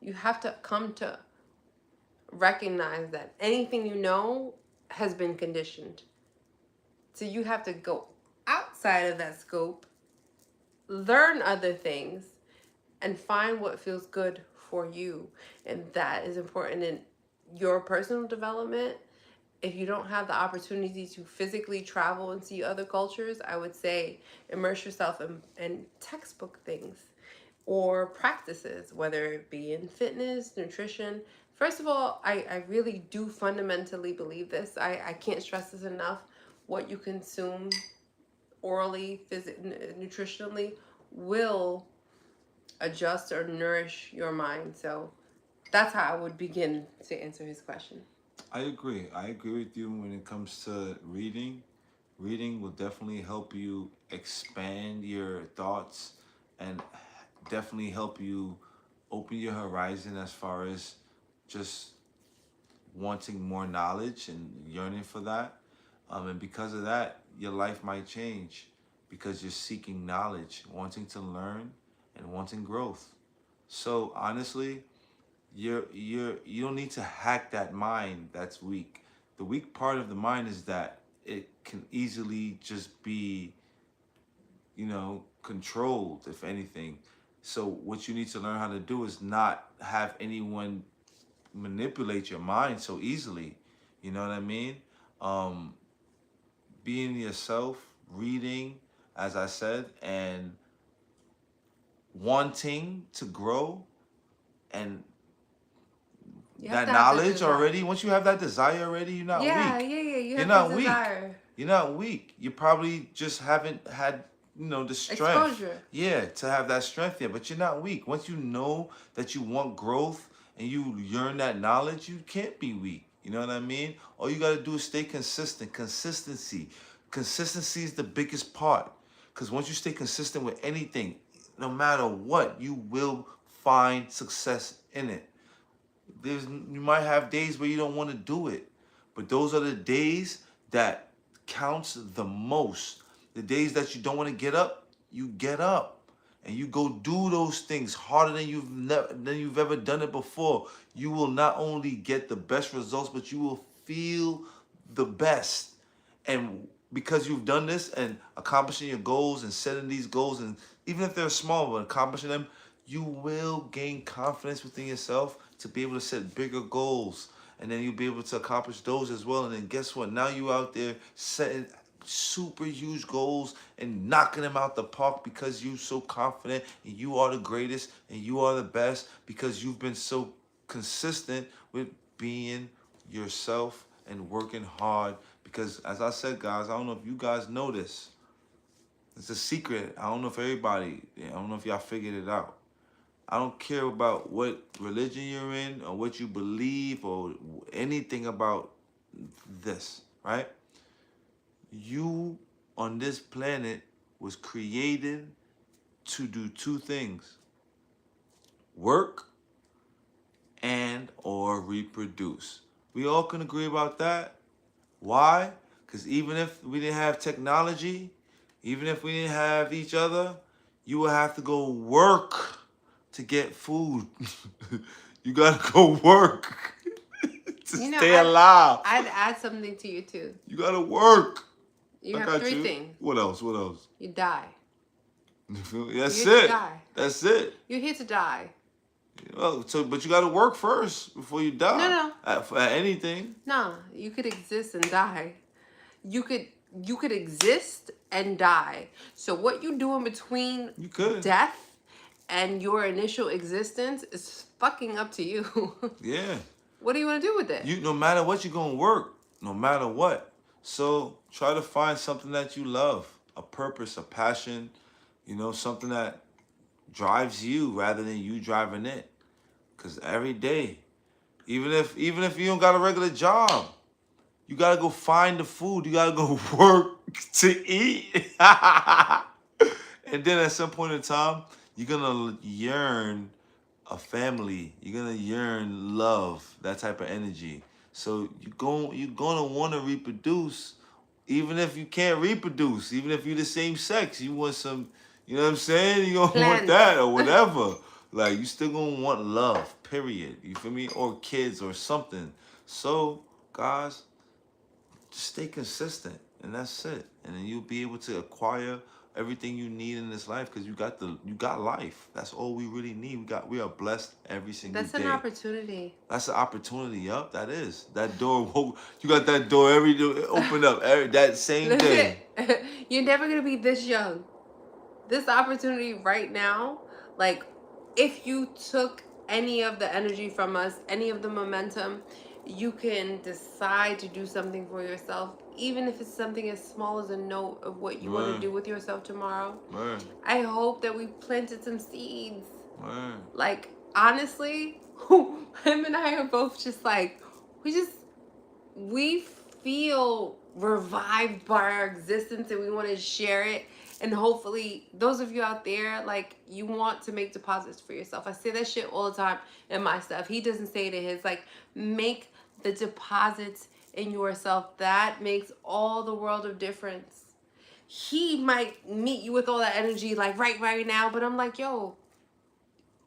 You have to come to recognize that anything you know has been conditioned. So you have to go outside of that scope, learn other things, and find what feels good for you. And that is important in your personal development. If you don't have the opportunity to physically travel and see other cultures, I would say immerse yourself in textbook things or practices, whether it be in fitness, nutrition. First of all, I really do fundamentally believe this. I can't stress this enough. What you consume orally, nutritionally, will adjust or nourish your mind. So that's how I would begin to answer his question. I agree. I agree with you when it comes to reading. Reading will definitely help you expand your thoughts and definitely help you open your horizon as far as just wanting more knowledge and yearning for that. And because of that, your life might change because you're seeking knowledge, wanting to learn, and wanting growth. So honestly, you don't need to hack that mind that's weak. The weak part of the mind is that it can easily just be, controlled, if anything. So what you need to learn how to do is not have anyone manipulate your mind so easily. You know what I mean? Being yourself, reading, as I said, and wanting to grow, and that knowledge already, once you have that desire already, you're not weak. Yeah, you're not weak. You're not weak. You probably just haven't had, the strength. Exposure. Yeah, to have that strength yet, but you're not weak. Once you know that you want growth and you yearn that knowledge, you can't be weak. You know what I mean? All you got to do is stay consistent. Consistency is the biggest part. Because once you stay consistent with anything, no matter what, you will find success in it. You might have days where you don't want to do it, but those are the days that counts the most. The days that you don't want to get up, you get up and you go do those things harder than you've ever done it before. You will not only get the best results, but you will feel the best. And because you've done this and accomplishing your goals and setting these goals, and even if they're small, but accomplishing them, you will gain confidence within yourself to be able to set bigger goals. And then you'll be able to accomplish those as well. And then guess what? Now you out there setting super huge goals and knocking them out the park because you're so confident and you are the greatest and you are the best because you've been so consistent with being yourself and working hard. Because as I said, guys, I don't know if you guys know this. It's a secret. I don't know if everybody, I don't know if y'all figured it out. I don't care about what religion you're in or what you believe or anything about this, right? You on this planet was created to do two things: work and or reproduce. We all can agree about that. Why? Because even if we didn't have technology, even if we didn't have each other, you would have to go work to get food. You gotta go work to stay alive. I'd add something to you too. You gotta work. You have three things. What else? What else? You die. That's You're here it. to die. That's it. You're here to die. Well, but you gotta work first before you die. No. At anything. No, you could exist and die. You could exist and die. So what you do in between death and your initial existence is fucking up to you. Yeah. What do you want to do with it? No matter what, you're gonna work. No matter what. So try to find something that you love, a purpose, a passion, something that drives you rather than you driving it. Cause every day, even if you don't got a regular job, you gotta go find the food. You gotta go work to eat. And then at some point in time, you're gonna yearn a family. You're gonna yearn love, that type of energy. So you're gonna want to reproduce, even if you can't reproduce, even if you're the same sex. You want some, you know what I'm saying? You gonna want that or whatever. Like, you still gonna want love, period. You feel me? Or kids or something. So, guys, just stay consistent, and that's it. And then you'll be able to acquire everything you need in this life because you got life. That's all we really need. We are blessed every single day. That's an opportunity. That's an opportunity. Yup, that is. That door, you got that door every day open up that same day. You're never gonna be this young. This opportunity right now, like, if you took any of the energy from us, any of the momentum, you can decide to do something for yourself, even if it's something as small as a note of what you want to do with yourself tomorrow. I hope that we planted some seeds. Like, honestly, him and I are both just like, we feel revived by our existence and we want to share it. And hopefully those of you out there, like, you want to make deposits for yourself. I say that shit all the time in my stuff. He doesn't say it in his. Like, make the deposits in yourself. That makes all the world of difference. He might meet you with all that energy, like, right now. But I'm like, yo,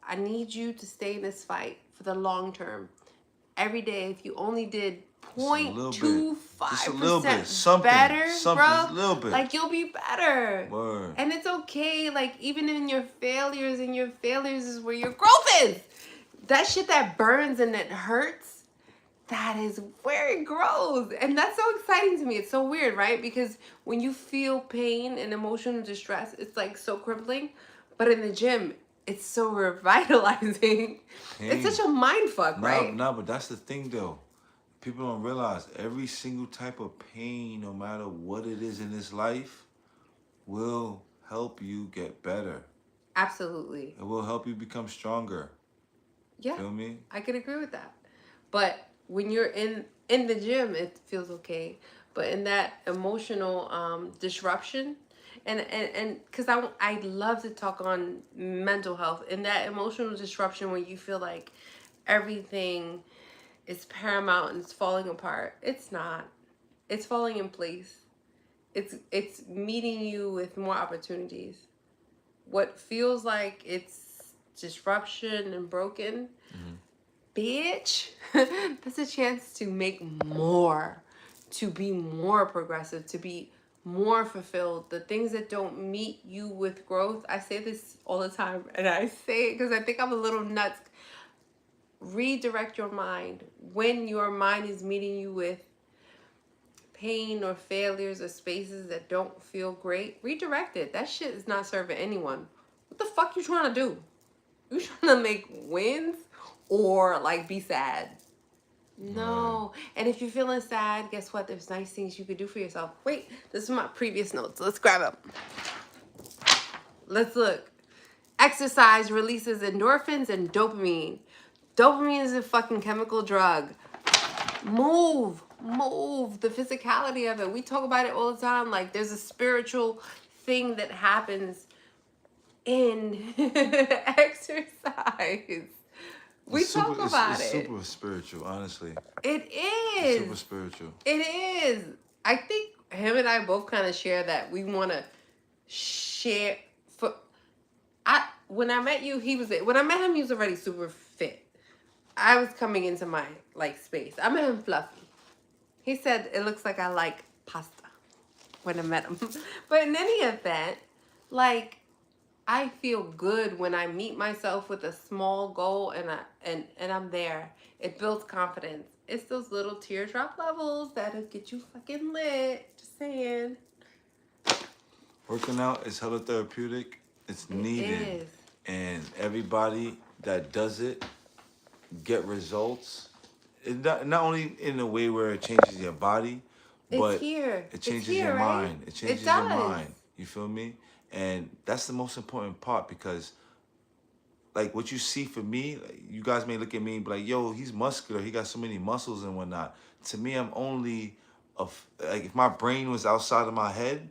I need you to stay in this fight for the long term. Every day, if you only did 0.25% better, bro, like, you'll be better. And it's okay. Like, even in your failures, is where your growth is. That shit that burns and that hurts, that is where it grows. And that's so exciting to me. It's so weird, right? Because when you feel pain and emotional distress, it's like so crippling. But in the gym, it's so revitalizing. It's such a mind fuck, right? No, but that's the thing, though. People don't realize every single type of pain, no matter what it is in this life, will help you get better. Absolutely. It will help you become stronger. Yeah. Feel me? I could agree with that. But when you're in the gym, it feels okay. But in that emotional disruption, and because I love to talk on mental health, and that emotional disruption when you feel like everything is paramount and it's falling apart. It's not. It's falling in place. It's meeting you with more opportunities. What feels like it's disruption and broken, bitch, that's a chance to make more, to be more progressive, to be more fulfilled. The things that don't meet you with growth, I say this all the time, and I say it because I think I'm a little nuts. Redirect your mind. When your mind is meeting you with pain or failures or spaces that don't feel great, redirect it. That shit is not serving anyone. What the fuck you trying to do? You trying to make wins or like be sad? No. And if you're feeling sad, guess what? There's nice things you could do for yourself. Wait, this is my previous notes. Let's grab them. Let's look. Exercise releases endorphins and dopamine. Dopamine is a fucking chemical drug. Move. The physicality of it. We talk about it all the time. Like there's a spiritual thing that happens in exercise. We talk about it. It's super spiritual, honestly. It is. It's super spiritual. It is. I think him and I both kind of share that. We want to share. When I met you, when I met him, he was already super fit. I was coming into my like space. I met him fluffy. He said it looks like I like pasta when I met him. But in any event, like I feel good when I meet myself with a small goal and I'm there. It builds confidence. It's those little teardrop levels that'll get you fucking lit. Just saying. Working out is hella therapeutic. It's needed. It is. And everybody that does it get results. It not only in a way where it changes your body, but it changes your mind. It changes your mind. You feel me? And that's the most important part because, like, what you see for me, like, you guys may look at me and be like, yo, he's muscular. He got so many muscles and whatnot. To me, I'm only, like, if my brain was outside of my head,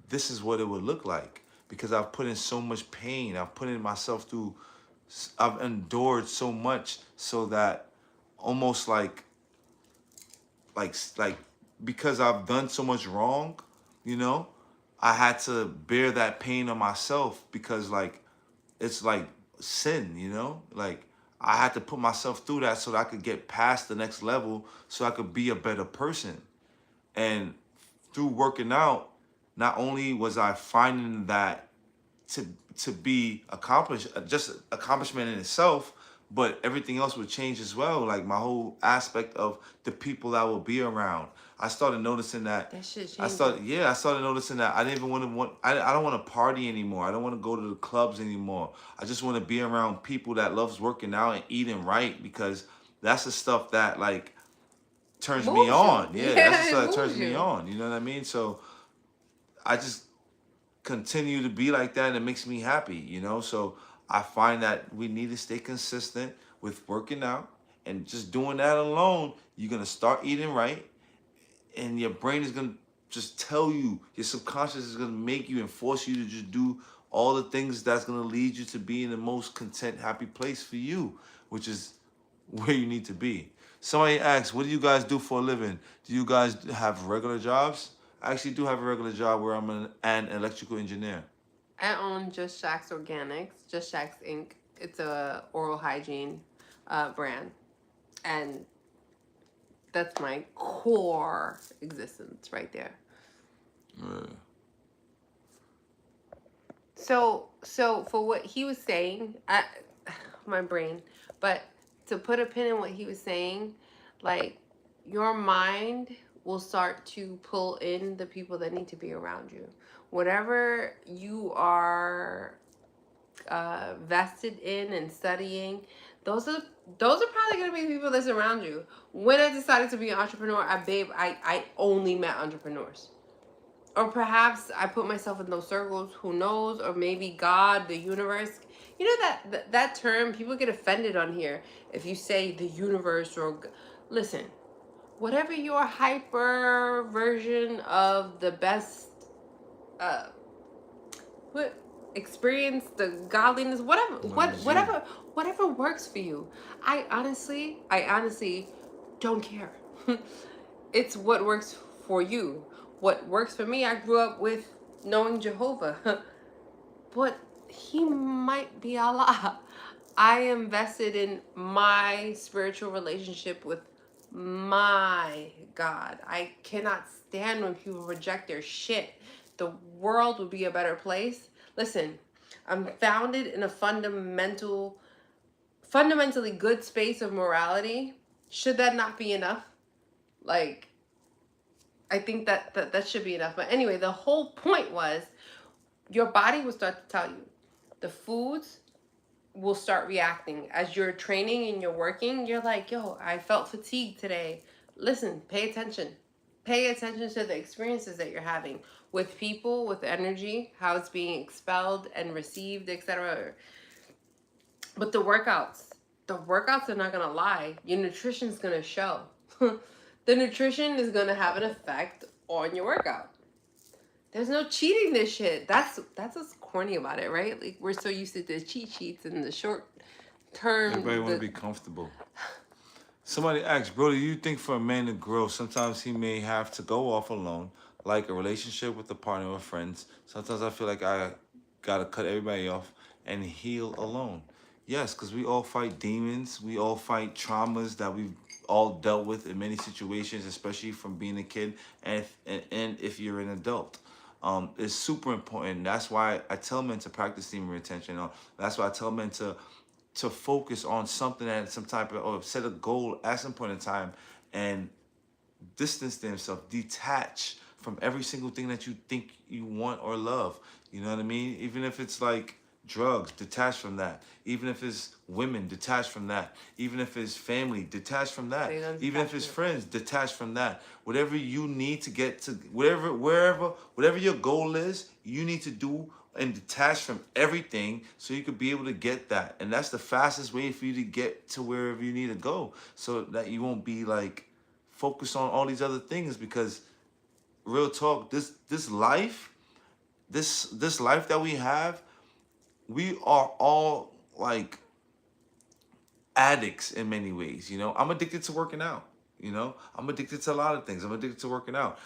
this is what it would look like. Because I've put in so much pain. I've put in myself through, I've endured so much so that almost like because I've done so much wrong, you know, I had to bear that pain on myself because like, it's like sin, you know, like I had to put myself through that so that I could get past the next level so I could be a better person. And through working out, not only was I finding that to be accomplished, just accomplishment in itself, but everything else would change as well. Like my whole aspect of the people I will be around. I started noticing that. That shit changed. I started noticing that I didn't even I don't want to party anymore. I don't want to go to the clubs anymore. I just want to be around people that loves working out and eating right because that's the stuff that like turns me on. Yeah, that's the stuff that turns me on. You know what I mean? So I just continue to be like that and it makes me happy, you know? So I find that we need to stay consistent with working out and just doing that alone, you're going to start eating right and your brain is going to just tell you, your subconscious is going to make you and force you to just do all the things that's going to lead you to be in the most content, happy place for you, which is where you need to be. Somebody asks, what do you guys do for a living? Do you guys have regular jobs? I actually do have a regular job where I'm an electrical engineer. I own Just Shacks Organics, Just Shacks Inc. It's a oral hygiene brand. And that's my core existence right there. Right. So for what he was saying, my brain, but to put a pin in what he was saying, like your mind will start to pull in the people that need to be around you. Whatever you are vested in and studying, those are probably going to be the people that's around you. When I decided to be an entrepreneur, I only met entrepreneurs. Or perhaps I put myself in those circles, who knows, or maybe God, the universe. You know that term, people get offended on here if you say the universe or... Listen, whatever your hyper version of the best... experience the godliness, whatever, What is you? whatever works for you. I honestly don't care. It's what works for you. What works for me, I grew up with knowing Jehovah. But he might be Allah. I invested in my spiritual relationship with my God. I cannot stand when people reject their shit. The world would be a better place. Listen, I'm founded in a fundamentally good space of morality. Should that not be enough? Like, I think that should be enough. But anyway, the whole point was your body will start to tell you. The foods will start reacting as you're training and you're working. You're like, yo, I felt fatigued today. Listen, pay attention. Pay attention to the experiences that you're having with people, with energy, how it's being expelled and received, etc. But the workouts are not gonna lie. Your nutrition's gonna show. The nutrition is gonna have an effect on your workout. There's no cheating this shit. That's what's corny about it, right? Like we're so used to the cheat sheets and the short term. Everybody want to be comfortable. Somebody asked, bro, do you think for a man to grow, sometimes he may have to go off alone, like a relationship with a partner or friends? Sometimes I feel like I gotta cut everybody off and heal alone. Yes, because we all fight demons. We all fight traumas that we've all dealt with in many situations, especially from being a kid and if you're an adult. It's super important. That's why I tell men to practice demon retention. That's why I tell men to focus on something at some type of, or set a goal at some point in time and distance themselves, detach from every single thing that you think you want or love. You know what I mean? Even if it's like drugs, detach from that. Even if it's women, detach from that. Even if it's family, detach from that. Even if it's friends, detach from that. Whatever you need to get to, whatever your goal is, you need to do and detach from everything so you could be able to get that. And that's the fastest way for you to get to wherever you need to go, so that you won't be like focused on all these other things. Because real talk, this life that we have, we are all like addicts in many ways. I'm addicted to working out. I'm addicted to a lot of things. I'm addicted to working out.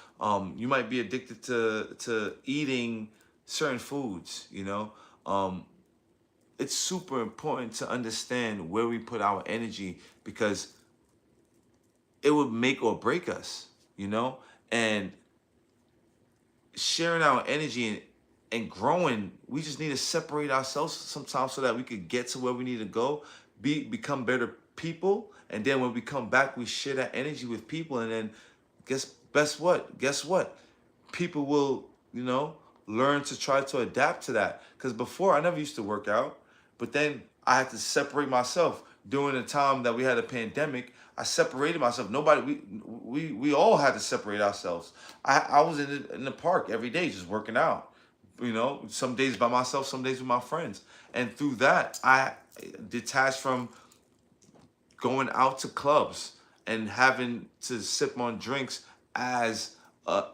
You might be addicted to eating certain foods. It's super important to understand where we put our energy, because it would make or break us. And sharing our energy and growing, we just need to separate ourselves sometimes so that we could get to where we need to go, become better people. And then when we come back, we share that energy with people. And then guess what? People will, learn to try to adapt to that. Because before, I never used to work out, but then I had to separate myself. During the time that we had a pandemic, I separated myself. We all had to separate ourselves. I was in the park every day just working out. Some days by myself, some days with my friends. And through that, I detached from going out to clubs and having to sip on drinks as a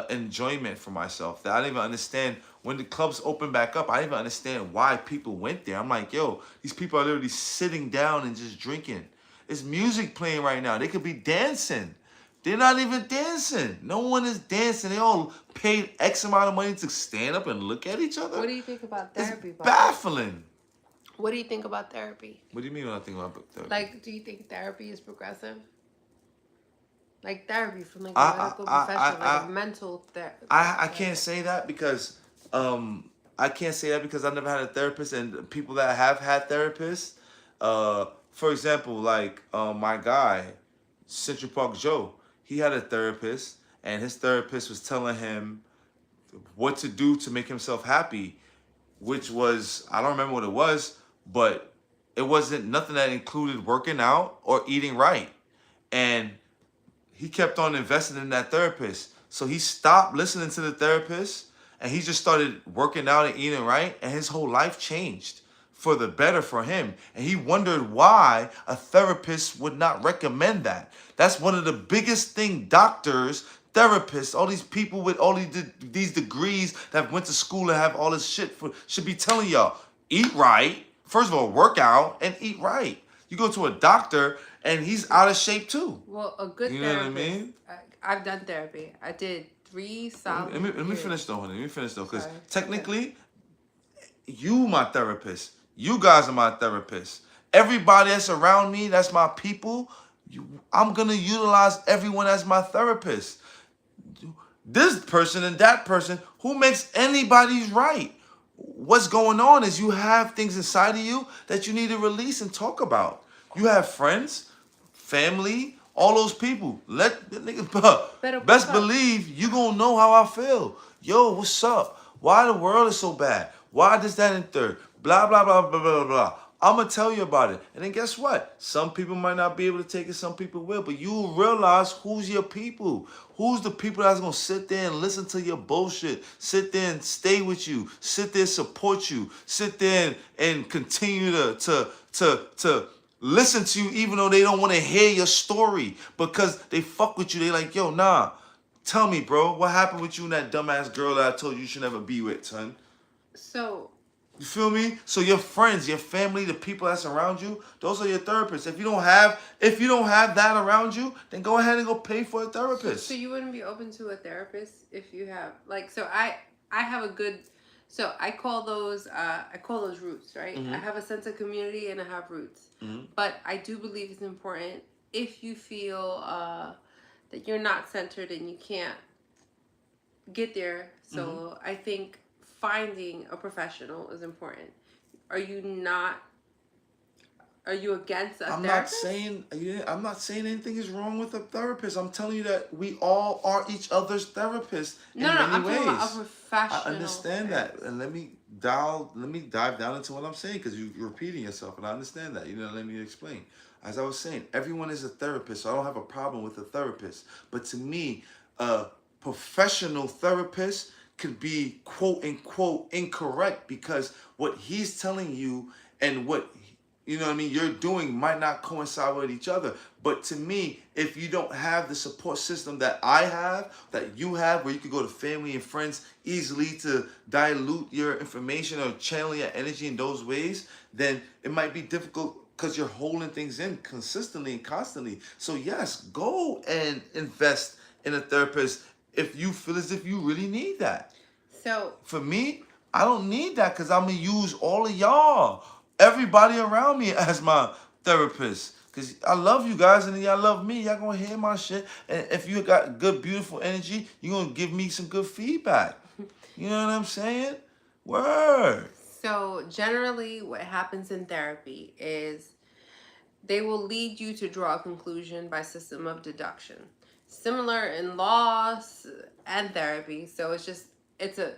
enjoyment for myself. That I didn't even understand when the clubs opened back up. I didn't even understand why people went there. I'm like, yo, these people are literally sitting down and just drinking. It's music playing right now. They could be dancing. They're not even dancing. No one is dancing. They all paid X amount of money to stand up and look at each other. What do you think about therapy? It's baffling. What do you think about therapy? What do you mean when I think about therapy? Like, do you think therapy is progressive? Like therapy from like a medical professional, like a mental therapy. I can't say that because I never had a therapist, and people that have had therapists, for example, like my guy, Central Park Joe, he had a therapist, and his therapist was telling him what to do to make himself happy, which was, I don't remember what it was, but it wasn't nothing that included working out or eating right. And he kept on investing in that therapist. So he stopped listening to the therapist and he just started working out and eating right, and his whole life changed for the better for him. And he wondered why a therapist would not recommend that. That's one of the biggest thing doctors therapists, all these people with all these degrees that went to school and have all this shit should be telling y'all, eat right. First of all, work out and eat right. You go to a doctor and he's out of shape too. Well, a good You know therapist. what I mean? I've done therapy. I did 3 solid Let me years. finish though, honey. Let me finish though, because Sorry. technically, you my therapist. You guys are my therapist. Everybody that's around me, that's my people. I'm gonna utilize everyone as my therapist. This person and that person, who makes anybody's right? What's going on is you have things inside of you that you need to release and talk about. You have friends, family, all those people. Let the nigga, best believe you gonna know how I feel. Yo, what's up? Why the world is so bad? Why this, that, and third? Blah, blah, blah, blah, blah, blah. I'm gonna tell you about it. And then guess what? Some people might not be able to take it, some people will, but you will realize who's your people. Who's the people that's gonna sit there and listen to your bullshit, sit there and stay with you, sit there and support you, sit there and continue to listen to you even though they don't want to hear your story because they fuck with you. They like, yo, nah, tell me, bro, what happened with you and that dumbass girl that I told you should never be with, son? So, you feel me? So your friends, your family, the people that's around you, those are your therapists. If you don't have that around you, then go ahead and go pay for a therapist. So you wouldn't be open to a therapist if you have I have a good, so I call those roots, right? Mm-hmm. I have a sense of community and I have roots. Mm-hmm. But I do believe it's important if you feel that you're not centered and you can't get there. So Mm-hmm. I think finding a professional is important. Are you against a therapist? I'm not saying anything is wrong with a therapist. I'm telling you that we all are each other's therapists in many I'm ways. talking about a professional. I understand therapist. that, and let me dive down into what I'm saying because you're repeating yourself, and I understand that. Let me explain. As I was saying, everyone is a therapist, so I don't have a problem with a therapist. But to me, a professional therapist could be quote unquote incorrect because what he's telling you and what you're doing might not coincide with each other. But to me, if you don't have the support system that I have, that you have, where you could go to family and friends easily to dilute your information or channel your energy in those ways, then it might be difficult because you're holding things in consistently and constantly. So yes, go and invest in a therapist if you feel as if you really need that. So for me, I don't need that because I'm going to use all of y'all, everybody around me as my therapist. Because I love you guys and y'all love me. Y'all going to hear my shit. And if you got good, beautiful energy, you're going to give me some good feedback. You know what I'm saying? Word. So generally what happens in therapy is they will lead you to draw a conclusion by system of deduction. Similar in laws and therapy. So it's a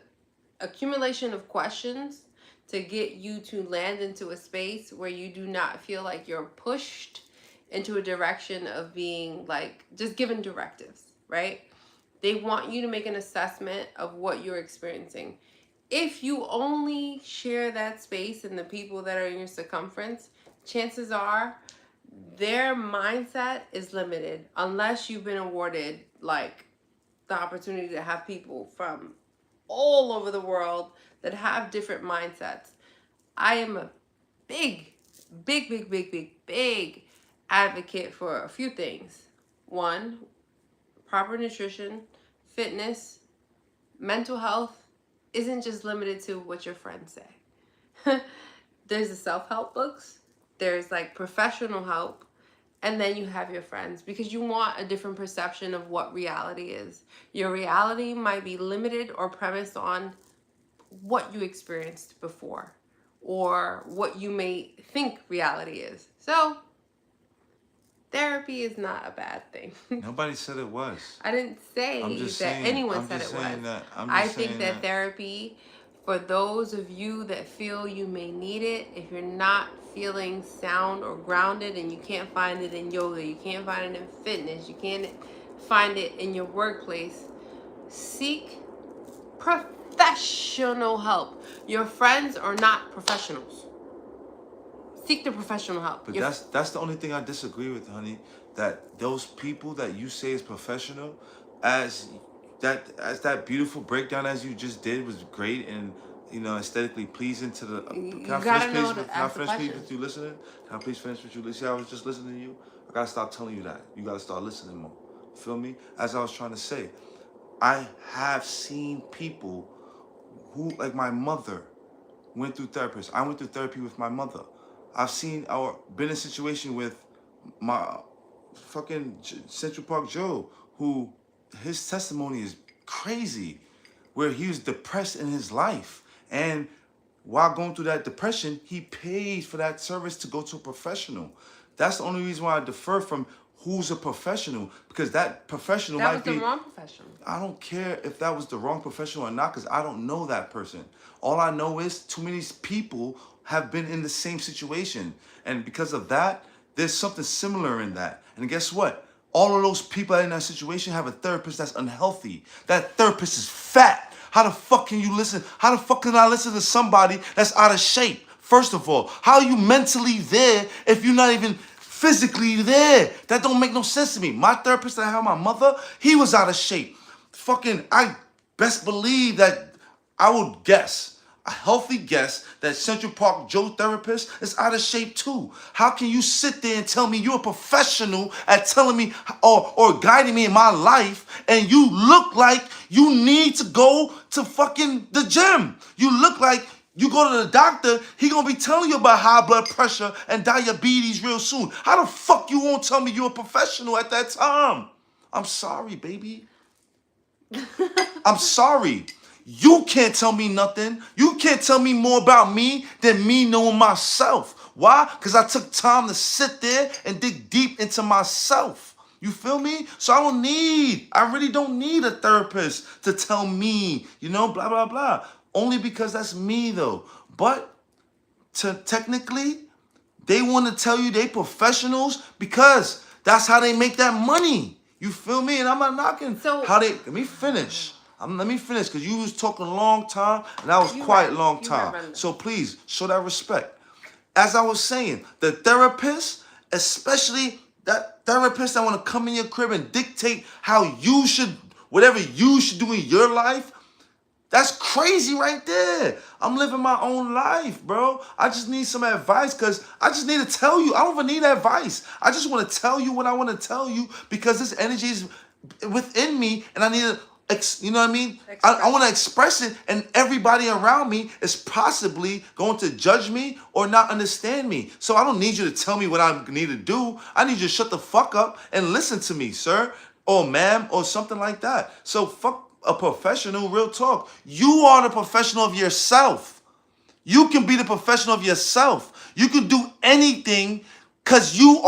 accumulation of questions to get you to land into a space where you do not feel like you're pushed into a direction of being just given directives, right? They want you to make an assessment of what you're experiencing. If you only share that space and the people that are in your circumference, chances are their mindset is limited unless you've been awarded the opportunity to have people from all over the world that have different mindsets. I am a big advocate for a few things. One, proper nutrition, fitness, mental health isn't just limited to what your friends say. There's the self-help books, there's professional help, and then you have your friends because you want a different perception of what reality is. Your reality might be limited or premised on what you experienced before or what you may think reality is. So therapy is not a bad thing. Nobody said it was. I didn't say anyone said it was. I think that therapy, for those of you that feel you may need it, if you're not feeling sound or grounded and you can't find it in yoga, you can't find it in fitness, you can't find it in your workplace, seek professional help. Your friends are not professionals. Seek the professional help. But that's the only thing I disagree with, honey. That those people that you say is professional, as that beautiful breakdown as you just did was great and aesthetically pleasing to the. Can You I finish, gotta please? know Can to I ask the finish, please, questions. with you listening? Can I please finish with you listening? I was just listening to you. I gotta stop telling you that. You gotta start listening more. Feel me? As I was trying to say, I have seen people who, like my mother, went through therapists. I went through therapy with my mother. I've seen or been in a situation with my fucking Central Park Joe, who his testimony is crazy, where he was depressed in his life. And while going through that depression, he paid for that service to go to a professional. That's the only reason why I defer from who's a professional, because that professional That might was the be. wrong profession. I don't care if that was the wrong professional or not, because I don't know that person. All I know is too many people have been in the same situation. And because of that, there's something similar in that. And guess what? All of those people in that situation have a therapist that's unhealthy. That therapist is fat. How the fuck can you listen? How the fuck can I listen to somebody that's out of shape? First of all, how are you mentally there if you're not even physically there? That don't make no sense to me. My therapist that I had my mother, he was out of shape. Fucking, I best believe that I would guess, a healthy guess, that Central Park Joe therapist is out of shape too. How can you sit there and tell me you're a professional at telling me or guiding me in my life, and you look like you need to go to fucking the gym? You look like you go to the doctor, he gonna be telling you about high blood pressure and diabetes real soon. How the fuck you won't tell me you're a professional at that time? I'm sorry, baby. I'm sorry. You can't tell me nothing. You can't tell me more about me than me knowing myself. Why? Because I took time to sit there and dig deep into myself. You feel me? So I really don't need a therapist to tell me, blah, blah, blah. Only because that's me though. But technically, they want to tell you they professionals because that's how they make that money. You feel me? And I'm not knocking So how they. Let me finish. Let me finish because you was talking a long time and I was you quiet right. a long You time. right. So please show that respect. As I was saying, the therapist, especially that therapist that want to come in your crib and dictate how you should, whatever you should do in your life, that's crazy right there. I'm living my own life, bro. I just need some advice because I just need to tell you. I don't even need advice. I just want to tell you what I want to tell you because this energy is within me and I need to, you know what I mean? I want to express it, and everybody around me is possibly going to judge me or not understand me. So I don't need you to tell me what I need to do. I need you to shut the fuck up and listen to me, sir, or ma'am, or something like that. So fuck a professional, real talk. You are the professional of yourself. You can be the professional of yourself. You can do anything because you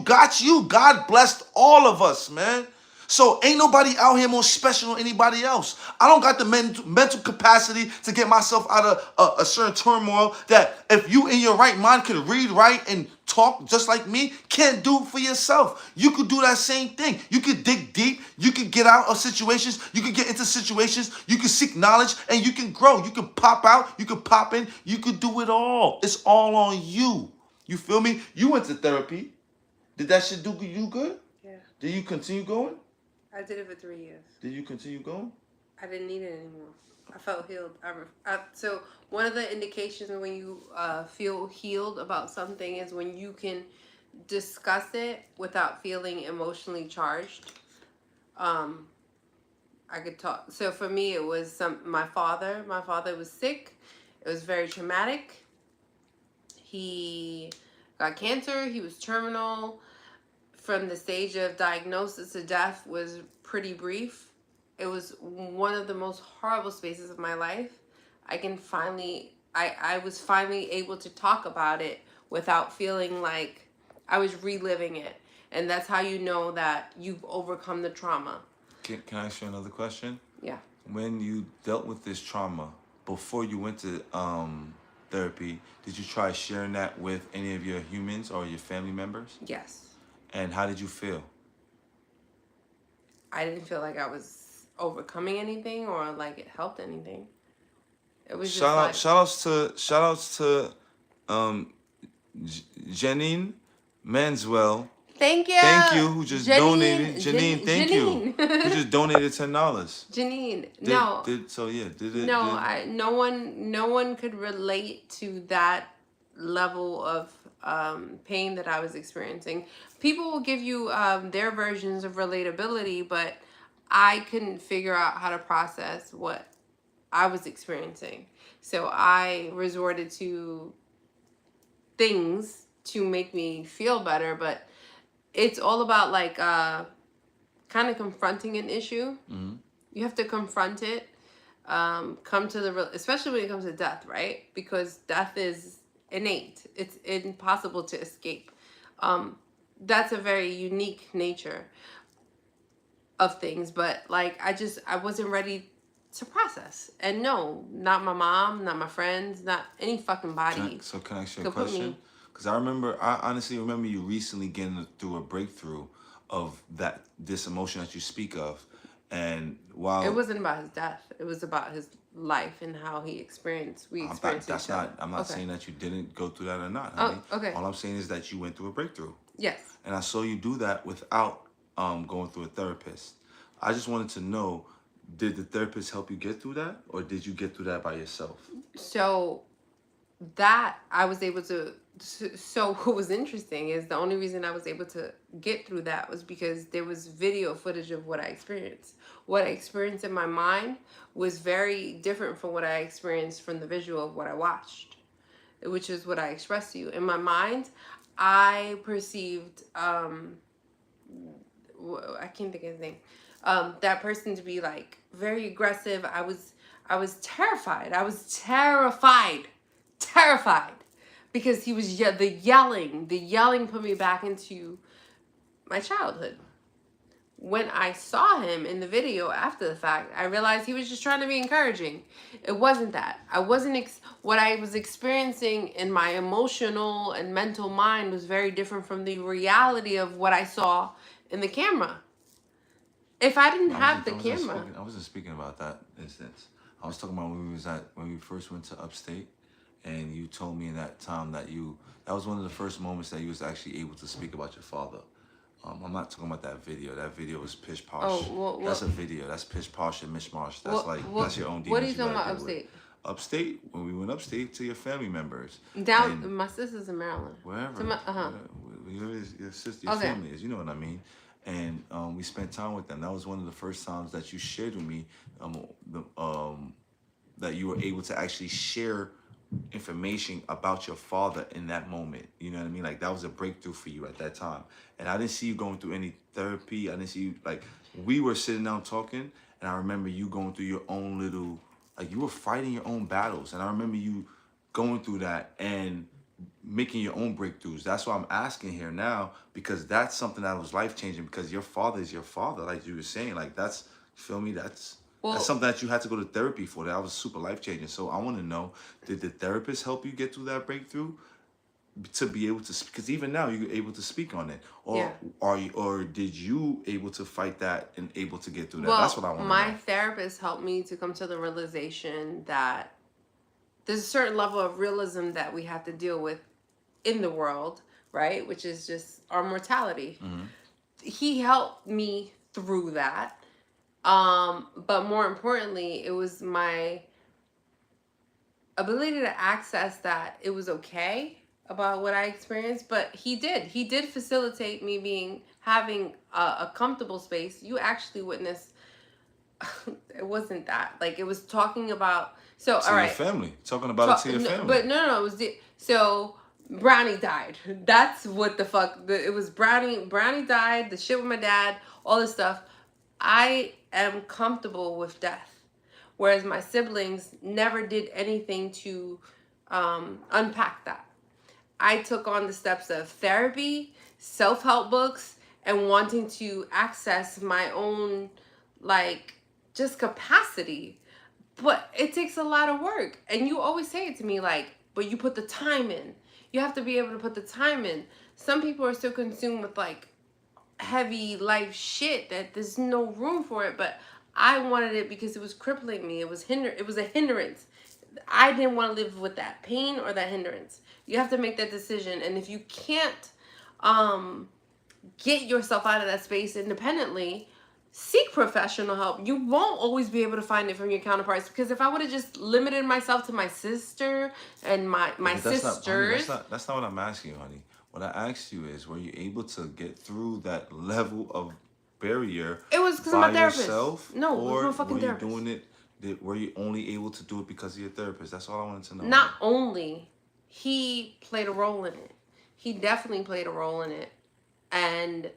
got you. God blessed all of us, man. So ain't nobody out here more special than anybody else. I don't got the mental capacity to get myself out of a certain turmoil that if you in your right mind can read, write, and talk just like me, can't do for yourself. You could do that same thing. You could dig deep. You could get out of situations. You could get into situations. You could seek knowledge and you can grow. You can pop out. You can pop in. You could do it all. It's all on you. You feel me? You went to therapy. Did that shit do you good? Yeah. Did you continue going? I did it for 3 years. Did you continue going? I didn't need it anymore. I felt healed. So one of the indications when you feel healed about something is when you can discuss it without feeling emotionally charged. I could talk. So for me, it was my father. My father was sick. It was very traumatic. He got cancer. He was terminal. From the stage of diagnosis to death was pretty brief. It was one of the most horrible spaces of my life. I was finally able to talk about it without feeling like I was reliving it. And that's how you know that you've overcome the trauma. Can I ask you another question? Yeah. When you dealt with this trauma, before you went to therapy, did you try sharing that with any of your humans or your family members? Yes. And how did you feel? I didn't feel like I was overcoming anything or like it helped anything. It was shout outs to Janine Manswell Thank you. Thank you, who just donated. Janine. Janine, thank you. Who just donated $10. Janine. No one could relate to that level of pain that I was experiencing. People will give you their versions of relatability, but I couldn't figure out how to process what I was experiencing. So I resorted to things to make me feel better, but it's all about like kind of confronting an issue. Mm-hmm. You have to confront it. Come to the especially when it comes to death, right? Because death is innate. It's impossible to escape. That's a very unique nature of things, but like I wasn't ready to process. And no, not my mom, not my friends, not any fucking body. Can I ask you a question? Because I honestly remember you recently getting through a breakthrough of this emotion that you speak of. And while it wasn't about his death, it was about his life and how he experienced. I'm not saying that you didn't go through that or not, honey. Oh, okay. All I'm saying is that you went through a breakthrough. Yes. And I saw you do that without going through a therapist. I just wanted to know, did the therapist help you get through that, or did you get through that by yourself? So that I was able to. So what was interesting is the only reason I was able to get through that was because there was video footage of what I experienced. What I experienced in my mind was very different from what I experienced from the visual of what I watched, which is what I expressed to you. In my mind, I perceived, I can't think of his name, that person to be like very aggressive. I was terrified. I was terrified. Because he was the yelling put me back into my childhood. When I saw him in the video after the fact, I realized he was just trying to be encouraging. It wasn't that. What I was experiencing in my emotional and mental mind was very different from the reality of what I saw in the camera. If I didn't have the camera, I wasn't speaking about that instance. I was talking about when we first went to upstate. And you told me in that time that was one of the first moments that you was actually able to speak about your father. I'm not talking about that video. That video was pish posh. That's a video. That's pish posh and mishmash. That's your own demons. What are you talking about upstate? Upstate, when we went upstate to your family members. My sister's in Maryland. Wherever. Your sister, your family is, you know what I mean? And we spent time with them. That was one of the first times that you shared with me that you were able to actually share information about your father in that moment. You know what I mean? Like, that was a breakthrough for you at that time. And I didn't see you going through any therapy. I didn't see you, like, we were sitting down talking, and I remember you going through your own little, like, you were fighting your own battles. And I remember you going through that and making your own breakthroughs. That's why I'm asking here now, because that's something that was life-changing, because your father is your father, like you were saying. Like, that's, you feel me? That's something that you had to go to therapy for. That was super life-changing. So I want to know, did the therapist help you get through that breakthrough to be able to, because even now you're able to speak on it, or did you able to fight that and able to get through that? That's what I want to know. My therapist helped me to come to the realization that there's a certain level of realism that we have to deal with in the world, right? Which is just our mortality. Mm-hmm. He helped me through that. But more importantly, it was my ability to access that it was okay about what I experienced. But he did facilitate me having a comfortable space. You actually witnessed, it wasn't that, like, it was talking about, all right. Your family, talking about it to your family. But no, it was so Brownie died. That's what the fuck, it was Brownie died, the shit with my dad, all this stuff. I am comfortable with death, whereas my siblings never did anything to unpack that. I took on the steps of therapy, self-help books, and wanting to access my own, like, just capacity. But it takes a lot of work. And you always say it to me, like, but you put the time in. You have to be able to put the time in. Some people are so consumed with, like, heavy life shit that there's no room for it, but I wanted it because it was crippling me. It was a hindrance. I didn't want to live with that pain or that hindrance. You have to make that decision, and if you can't get yourself out of that space independently, seek professional help. You won't always be able to find it from your counterparts, because if I would have just limited myself to my sister and my But that's not, honey. sisters, That's not what I'm asking you, honey. What I asked you is, were you able to get through that level of barrier it was because of by my therapist. yourself, No, it was or no were fucking you therapist. doing it? Were you only able to do it because of your therapist? That's all I wanted to know, honey. Not only, he played a role in it. He definitely played a role in it. And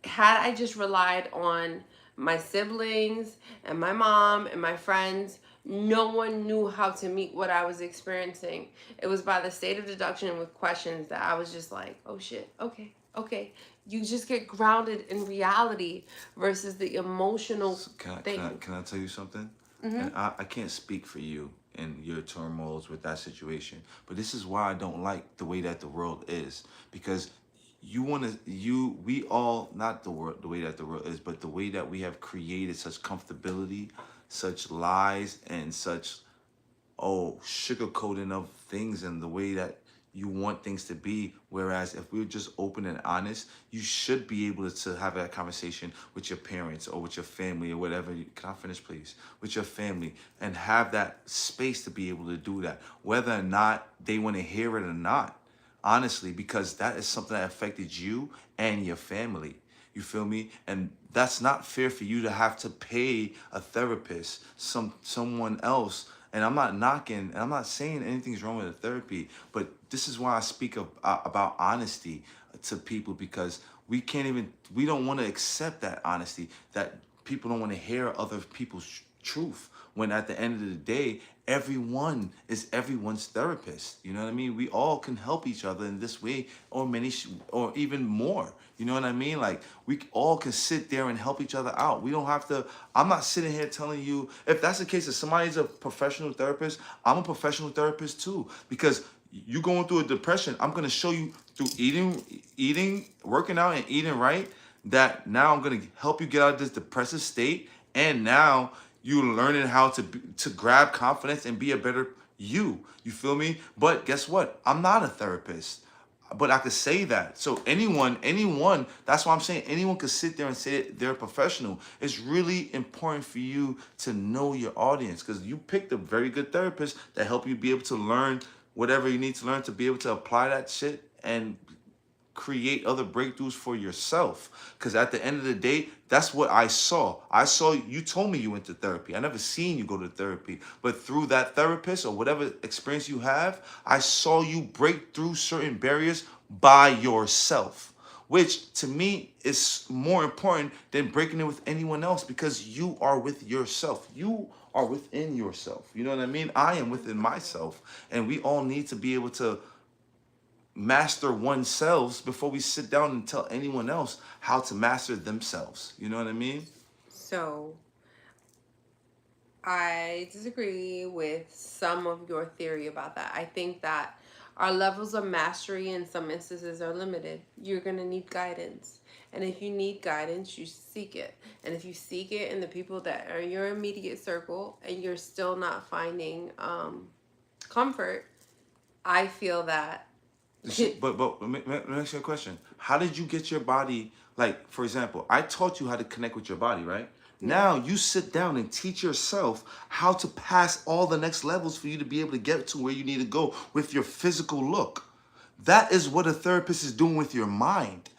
had I just relied on my siblings and my mom and my friends, no one knew how to meet what I was experiencing. It was by the state of deduction with questions that I was just like, oh shit, okay, okay. You just get grounded in reality versus the emotional So thing. can I tell you something? Mm-hmm. And I can't speak for you and your turmoils with that situation, but this is why I don't like the way that the world is, because we all, not the way that the world is, but the way that we have created such comfortability, such lies, and such sugarcoating of things and the way that you want things to be. Whereas if we were just open and honest, you should be able to have that conversation with your parents or with your family or whatever. Can I finish, please? With your family, and have that space to be able to do that, whether or not they want to hear it or not. Honestly, because that is something that affected you and your family. You feel me? And that's not fair for you to have to pay a therapist, someone else. And I'm not knocking, and I'm not saying anything's wrong with the therapy, but this is why I speak about honesty to people, because we don't want to accept that honesty, that people don't want to hear other people's truth, when at the end of the day, everyone is everyone's therapist. You know what I mean? We all can help each other in this way, or or even more. You know what I mean? Like, we all can sit there and help each other out. We don't have to. I'm not sitting here telling you, if that's the case, if somebody's a professional therapist, I'm a professional therapist too. Because you going through a depression, I'm gonna show you through working out and eating right, that now I'm gonna help you get out of this depressive state, and now you learning how to grab confidence and be a better you. You feel me? But guess what? I'm not a therapist, but I could say that. So anyone, that's why I'm saying anyone could sit there and say they're a professional. It's really important for you to know your audience, because you picked a very good therapist that help you be able to learn whatever you need to learn to be able to apply that shit and create other breakthroughs for yourself. Because at the end of the day, that's what I saw. You told me you went to therapy. I never seen you go to therapy, but through that therapist or whatever experience you have, I saw you break through certain barriers by yourself, which to me is more important than breaking it with anyone else, because you are with yourself. You are within yourself. You know what I mean? I am within myself, and we all need to be able to master oneself before we sit down and tell anyone else how to master themselves. You know what I mean? So I disagree with some of your theory about that. I think that our levels of mastery in some instances are limited. You're going to need guidance. And if you need guidance, you seek it. And if you seek it in the people that are in your immediate circle and you're still not finding comfort, I feel that. But let me ask you a question. How did you get your body? Like, for example, I taught you how to connect with your body, right? Now you sit down and teach yourself how to pass all the next levels for you to be able to get to where you need to go with your physical look. That is what a therapist is doing with your mind.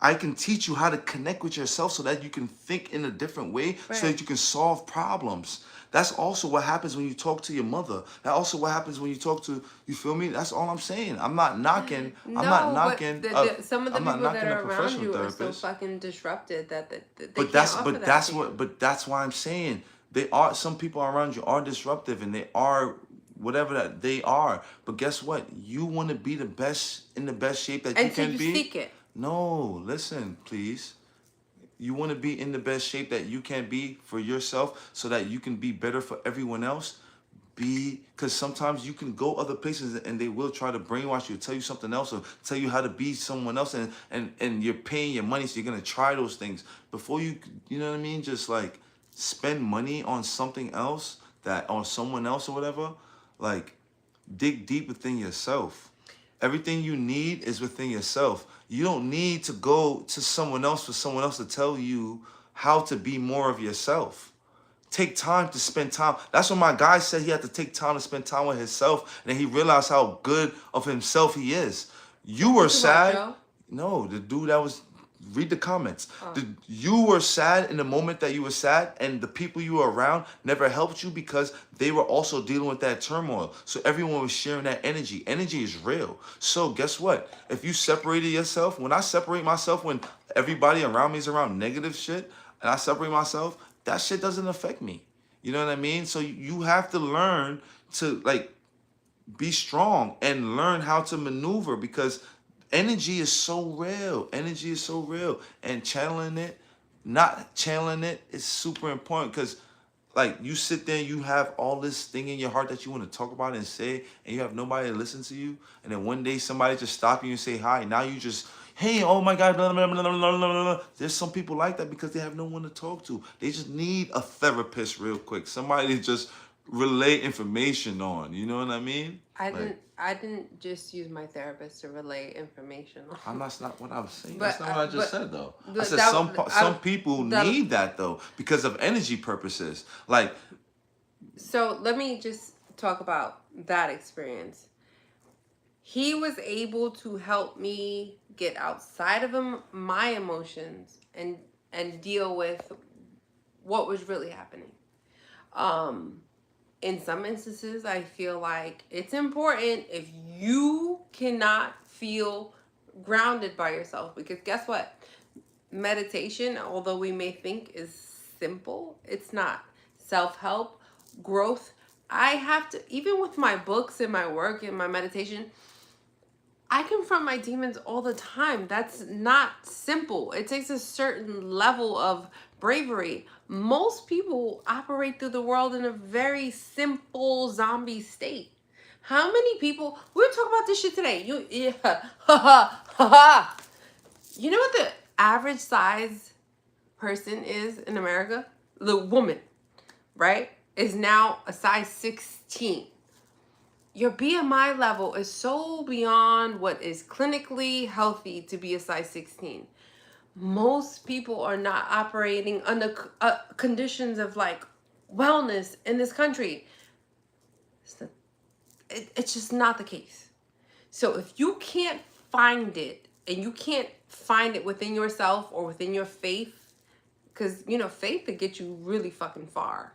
I can teach you how to connect with yourself so that you can think in a different way, so Right. that you can solve problems. That's also what happens when you talk to your mother. That also what happens when you talk to, you feel me? That's all I'm saying. I'm not No, but knocking some of the I'm not people that knocking a are around professional you are so therapist. fucking disrupted that they But can't offer that to you. that's why I'm saying, some people around you are disruptive, and they are whatever that they are. But guess what? You want to be the best, in the best shape that you Until can you be. seek it. No, listen, please. You want to be in the best shape that you can be for yourself, so that you can be better for everyone else. Because sometimes you can go other places and they will try to brainwash you, tell you something else, or tell you how to be someone else, and you're paying your money, so you're gonna try those things before you know what I mean? Just like spend money on something else, that on someone else or whatever. Like, dig deep within yourself. Everything you need is within yourself. You don't need to go to someone else for someone else to tell you how to be more of yourself. Take time to spend time. That's what my guy said. He had to take time to spend time with himself, and he realized how good of himself he is. You were This is what, sad. Joe? No, the dude that was. Read the comments. Oh. You were sad in the moment that you were sad, and the people you were around never helped you because they were also dealing with that turmoil. So everyone was sharing that energy. Energy is real. So guess what? If you separated yourself, when I separate myself, when everybody around me is around negative shit, and I separate myself, that shit doesn't affect me. You know what I mean? So you have to learn to like be strong and learn how to maneuver because energy is so real. Energy is so real. And channeling it, not channeling it is super important because like you sit there and you have all this thing in your heart that you want to talk about and say, and you have nobody to listen to you. And then one day somebody just stop you and say hi. Now you just, hey, oh my God, blah, blah, blah, blah, blah, blah, blah. There's some people like that because they have no one to talk to. They just need a therapist real quick. Somebody to just relay information on. You know what I mean? I didn't just use my therapist to relay information. That's not what I was saying. But, That's not what I just said though. I said that- some people need that though because of energy purposes. Like, so let me just talk about that experience. He was able to help me get outside of my emotions and deal with what was really happening. In some instances, I feel like it's important if you cannot feel grounded by yourself, because guess what? Meditation, although we may think is simple, it's not. Self-help, growth. I have to, even with my books and my work and my meditation, I confront my demons all the time. That's not simple. It takes a certain level of bravery. Most people operate through the world in a very simple zombie state. How many people, we were talking about this shit today. You know what the average size person is in America? The woman, right? Is now a size 16. Your BMI level is so beyond what is clinically healthy to be a size 16. Most people are not operating under conditions of like wellness in this country. It's just not the case. So if you can't find it, and you can't find it within yourself or within your faith, because, you know, faith will get you really fucking far.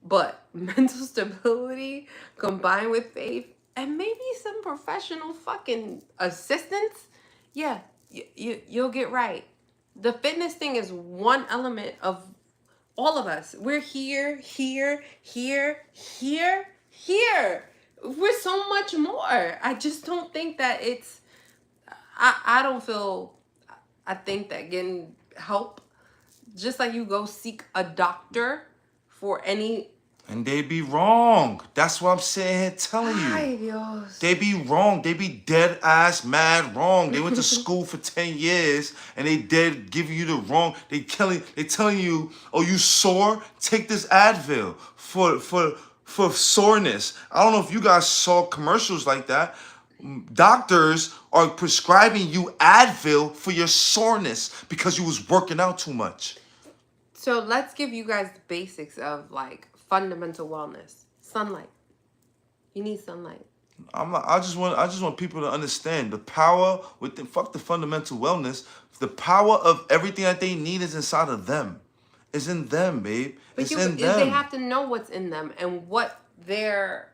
But mental stability combined with faith and maybe some professional fucking assistance, yeah, you'll get right. The fitness thing is one element of all of us. We're here. We're so much more. I just don't think that it's, I think that getting help, just like you go seek a doctor for any. and they be wrong. That's what I'm saying here telling you. Ay, Dios. They be wrong. They be dead ass mad wrong. They went to school for 10 years and they dead giving you the wrong. They telling you, oh, you sore? Take this Advil for soreness. I don't know if you guys saw commercials like that. Doctors are prescribing you Advil for your soreness because you was working out too much. So let's give you guys the basics of like fundamental wellness. Sunlight. You need sunlight. I just want people to understand the power within. Fuck the fundamental wellness. The power of everything that they need is inside of them. It's in them, babe. It's in them. They have to know what's in them and what their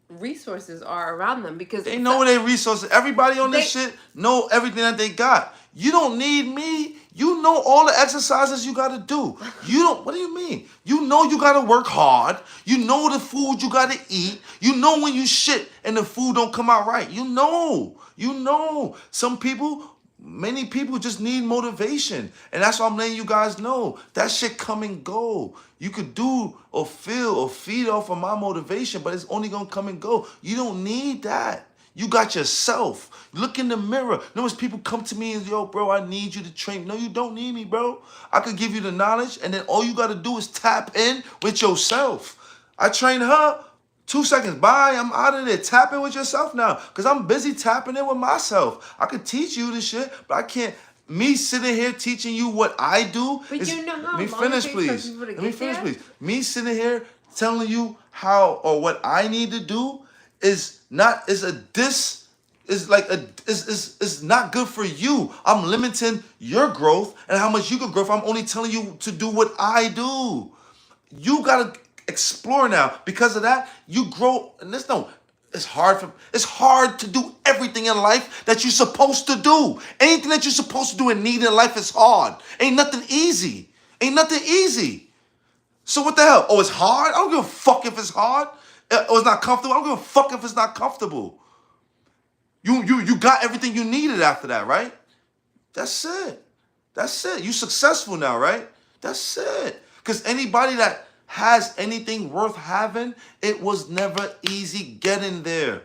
resources are around them, because they know their resources. Everybody on this shit know everything that they got. You don't need me. You know all the exercises you gotta do. You don't. What do you mean? You know you gotta work hard. You know the food you gotta eat. You know when you shit and the food don't come out right. You know. You know. Many people just need motivation. And that's why I'm letting you guys know. That shit come and go. You could do or feel or feed off of my motivation, but it's only gonna come and go. You don't need that. You got yourself. Look in the mirror. No, as people come to me and, yo, bro, I need you to train. No, you don't need me, bro. I could give you the knowledge, and then all you got to do is tap in with yourself. I trained her 2 seconds. Bye. I'm out of there. Tap in with yourself now. Because I'm busy tapping in with myself. I could teach you this shit, but I can't. Me sitting here teaching you what I do. But you know how Let me long it finish, takes please. for people to Let me get finish, there? please. Me sitting here telling you how or what I need to do is not, is a dis, is like a, is not good for you. I'm limiting your growth and how much you can grow. I'm only telling you to do what I do. You gotta explore now. Because of that, you grow. And this no, it's hard to do everything in life that you're supposed to do. Anything that you're supposed to do and need in life is hard. Ain't nothing easy. Ain't nothing easy. So what the hell? Oh, it's hard? I don't give a fuck if it's hard. Or it's not comfortable. I don't give a fuck if it's not comfortable. You got everything you needed after that, right? That's it. That's it. You successful now, right? That's it. Because anybody that has anything worth having, it was never easy getting there.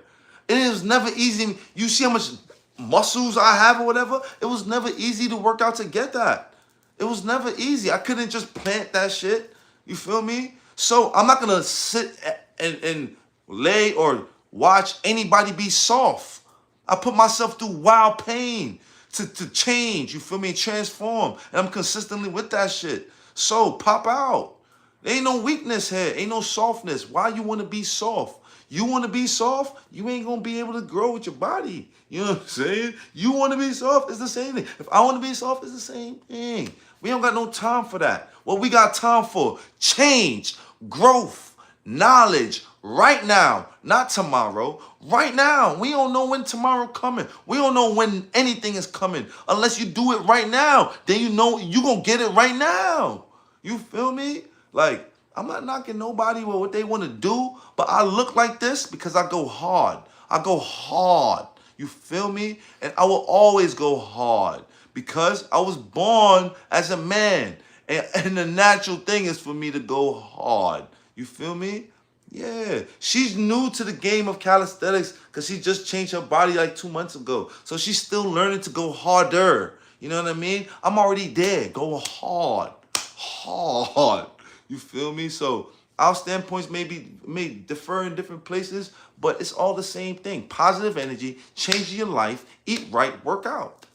It was never easy. You see how much muscles I have or whatever? It was never easy to work out to get that. It was never easy. I couldn't just plant that shit. You feel me? So I'm not gonna sit and lay or watch anybody be soft. I put myself through wild pain to change, you feel me, transform. And I'm consistently with that shit. So pop out. There ain't no weakness here. Ain't no softness. Why you want to be soft? You want to be soft, you ain't going to be able to grow with your body. You know what I'm saying? You want to be soft, it's the same thing. If I want to be soft, it's the same thing. We don't got no time for that. What we got time for? Change, growth, knowledge, right now, not tomorrow. Right now. We don't know when tomorrow coming. We don't know when anything is coming. Unless you do it right now, then you know you gonna get it right now. You feel me? Like, I'm not knocking nobody with what they want to do, but I look like this because I go hard. I go hard. You feel me? And I will always go hard because I was born as a man. And the natural thing is for me to go hard. You feel me? Yeah. She's new to the game of calisthenics because she just changed her body like 2 months ago. So she's still learning to go harder. You know what I mean? I'm already there. Go hard. Hard. You feel me? So our standpoints may differ in different places, but it's all the same thing. Positive energy, change your life, eat right, work out.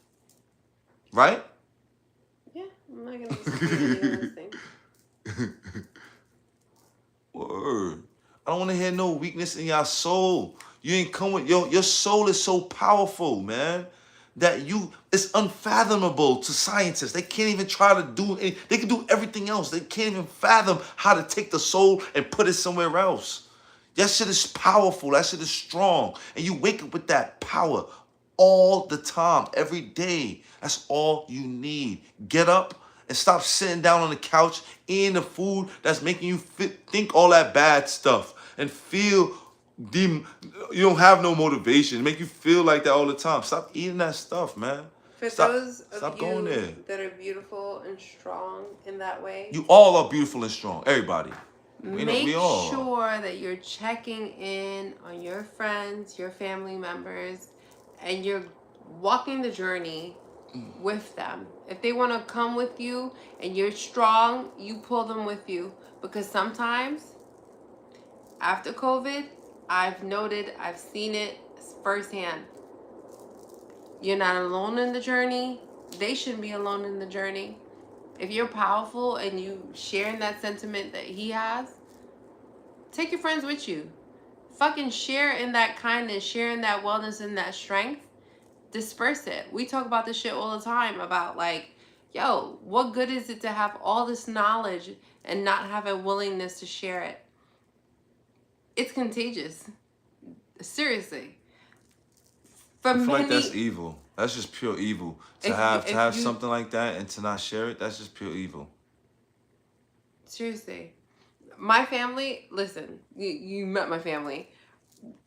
Right? Yeah, I'm not gonna disagree with you on this thing. Word. I don't want to hear no weakness in your soul. You ain't come with your soul is so powerful, man, that it's unfathomable to scientists. They can't even try to do any, they can do everything else. They can't even fathom how to take the soul and put it somewhere else. That shit is powerful. That shit is strong. And you wake up with that power all the time, every day. That's all you need. Get up and stop sitting down on the couch eating the food that's making you think all that bad stuff and feel you don't have no motivation. Make you feel like that all the time. Stop eating that stuff, man. For Stop, those of stop you going there. that are beautiful and strong in that way, You all are beautiful and strong. Everybody. make We all sure that you're checking in on your friends, your family members, and you're walking the journey with them. If they want to come with you and you're strong, you pull them with you. Because sometimes after COVID, I've seen it firsthand. You're not alone in the journey. They shouldn't be alone in the journey. If you're powerful and you sharing that sentiment that he has, take your friends with you. Fucking share in that kindness, share in that wellness and that strength. Disperse it. We talk about this shit all the time about like, yo, what good is it to have all this knowledge and not have a willingness to share it? It's contagious. Seriously. I feel like that's evil. That's just pure evil. To have something like that and to not share it, that's just pure evil. Seriously. My family, listen, you met my family.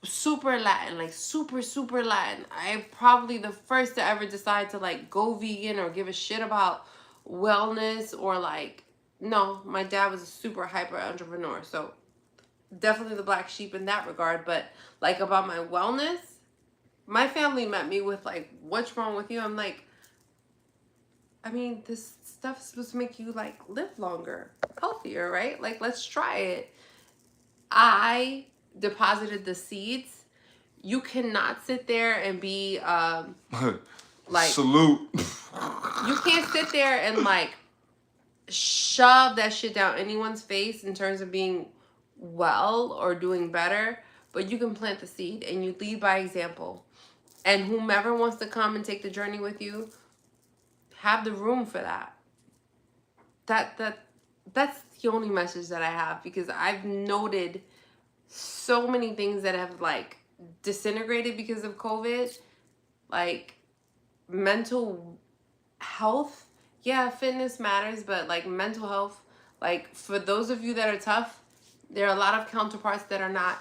Super Latin, like super, super Latin. I'm probably the first to ever decide to like go vegan or give a shit about wellness or like, no, my dad was a super hyper entrepreneur. So definitely the black sheep in that regard. But like about my wellness, my family met me with like, what's wrong with you? I'm like, I mean, this stuff's supposed to make you like live longer, healthier, right? Like, let's try it. I deposited the seeds, you cannot sit there and be like salute. You can't sit there and like shove that shit down anyone's face in terms of being well or doing better, but you can plant the seed and you lead by example. And whomever wants to come and take the journey with you, have the room for that. That's the only message that I have, because I've noted so many things that have like disintegrated because of COVID, like mental health. Yeah, fitness matters, but like mental health, like for those of you that are tough, there are a lot of counterparts that are not.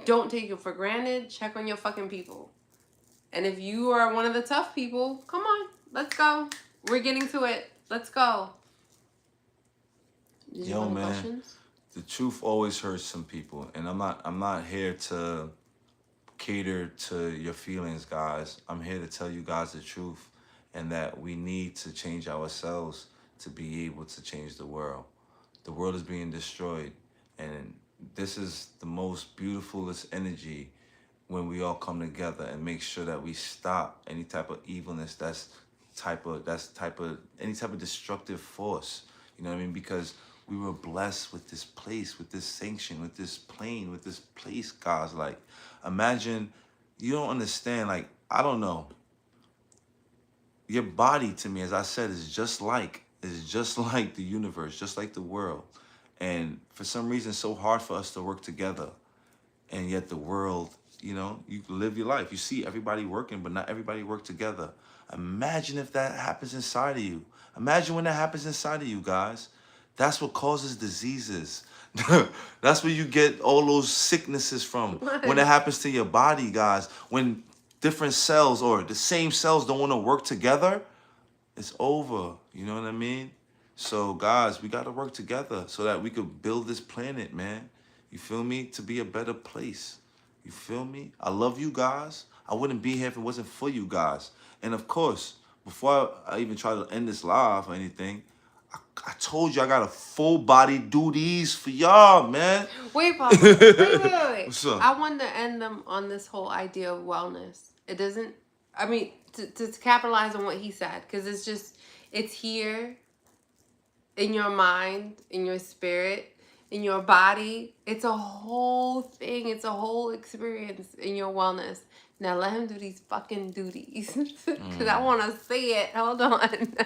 Don't take it for granted. Check on your fucking people. And if you are one of the tough people, come on, let's go. We're getting to it. Let's go. Did you Yo, have any man, questions? the truth always hurts some people, and I'm not here to cater to your feelings, guys. I'm here to tell you guys the truth, and that we need to change ourselves to be able to change the world. The world is being destroyed, and this is the most beautifulest energy when we all come together and make sure that we stop any type of evilness that's any type of destructive force. You know what I mean? Because we were blessed with this place, with this sanction, with this plane, with this place, guys. Like, imagine, you don't understand, like, I don't know. Your body, to me, as I said, is just like the universe, just like the world. And for some reason, it's so hard for us to work together. And yet the world, you know, you live your life. You see everybody working, but not everybody work together. Imagine if that happens inside of you. Imagine when that happens inside of you, guys. That's what causes diseases. That's where you get all those sicknesses from. When it happens to your body, guys. When different cells or the same cells don't want to work together, it's over. You know what I mean? So, guys, we got to work together so that we could build this planet, man. You feel me? To be a better place. You feel me? I love you guys. I wouldn't be here if it wasn't for you guys. And of course, before I even try to end this live or anything, I told you I got a full body duties for y'all, man. Wait, Papa. Wait. What's up? I want to end them on this whole idea of wellness. It doesn't, I mean, to capitalize on what he said, because it's here in your mind, in your spirit, in your body. It's a whole thing. It's a whole experience in your wellness. Now let him do these fucking duties. Because I want to see it. Hold on.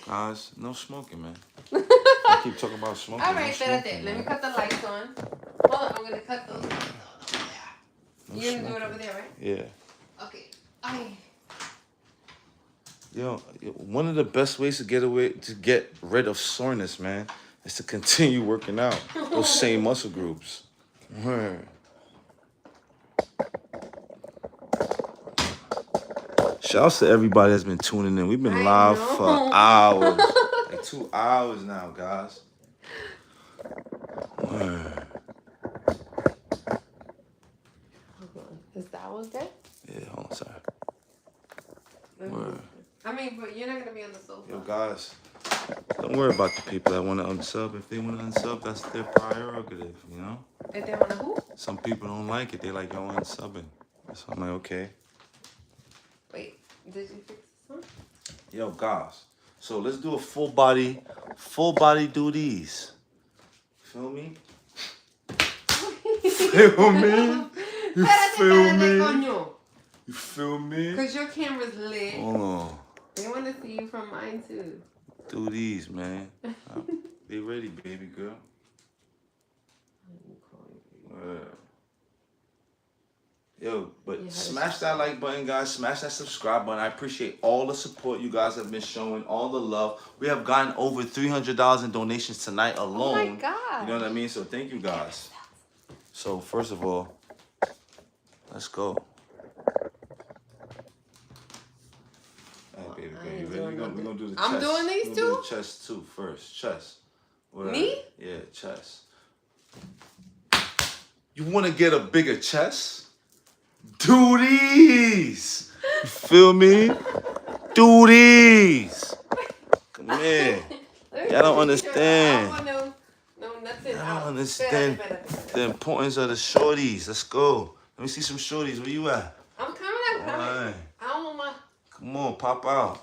Guys, no smoking, man. I keep talking about smoking. All right, no that's smoking, it. Let me man. cut the lights on. Hold on, I'm going to cut those. No You're going to do it smoking. over there, right? Yeah. Okay. Okay. Yo, one of the best ways to get rid of soreness, man, is to continue working out those same muscle groups. Word. Shouts to everybody that's been tuning in. We've been live for hours. Like 2 hours now, guys. Word. Is that one good? Yeah, hold on, sorry. Mm-hmm. Word. I mean, but you're not going to be on the sofa. Yo, guys, don't worry about the people that want to unsub. If they want to unsub, that's their prerogative, you know? If they want to who? Some people don't like it. They like, yo, unsubbing. So I'm like, okay. Wait, did you fix this one? Yo, guys, so let's do a full body duties. Feel me? Feel me? You feel me? You feel me? Because your camera's lit. Hold on. They want to see you from mine, too. Do these, man. Be ready, baby girl. Yo, but smash that like button, guys. Smash that subscribe button. I appreciate all the support you guys have been showing, all the love. We have gotten over $300 in donations tonight alone. Oh my God. You know what I mean? So thank you guys. So first of all, let's go. All right, baby girl, you ready? We're gonna do the chest. I'm doing these We're two? gonna do the chest too first. Chest. Whatever. Me? Yeah, chest. You want to get a bigger chest? Do these. You feel me? Do these. Come here. Y'all don't understand. I don't want no nothing. don't understand the importance of the shorties. Let's go. Let me see some shorties. Where you at? I'm coming. Alright. I don't want my... Come on, pop out.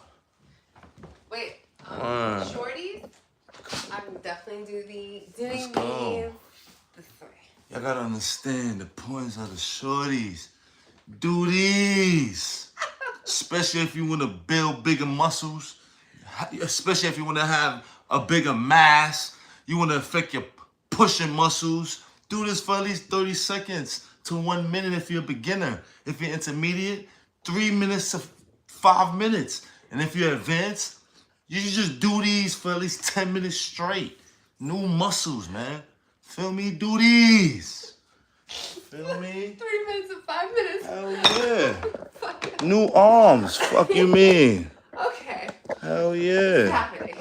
Wait, Alright. shorties? I can definitely do Let's these go. this way. Y'all gotta understand the importance of the shorties. Do these. Especially if you want to build bigger muscles. Especially if you want to have a bigger mass. You want to affect your pushing muscles. Do this for at least 30 seconds to 1 minute if you're a beginner. If you're intermediate, 3 minutes to 5 minutes. And if you're advanced, you should just do these for at least 10 minutes straight. New muscles, man. Feel me? Do these. Feel me? 3 minutes and 5 minutes. Hell yeah. New arms. Fuck you mean? Okay. Hell yeah. It's happening.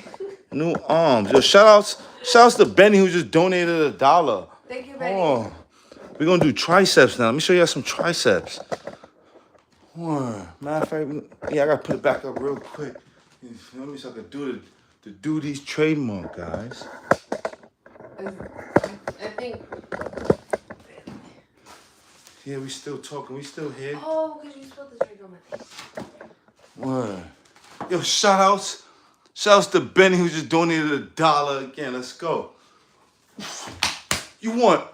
New arms. Yo, shoutouts to Benny who just donated $1. Thank you, Benny. Oh, we're gonna do triceps now. Let me show you some triceps. Matter of fact, yeah, I gotta put it back up real quick. You feel me? So I can do the duties trademark, guys. I think. Yeah, we still talking. We still here. Oh, because you spilled the drink on my face. Word. Yo, shoutouts to Benny who just donated $1 again. Let's go. You want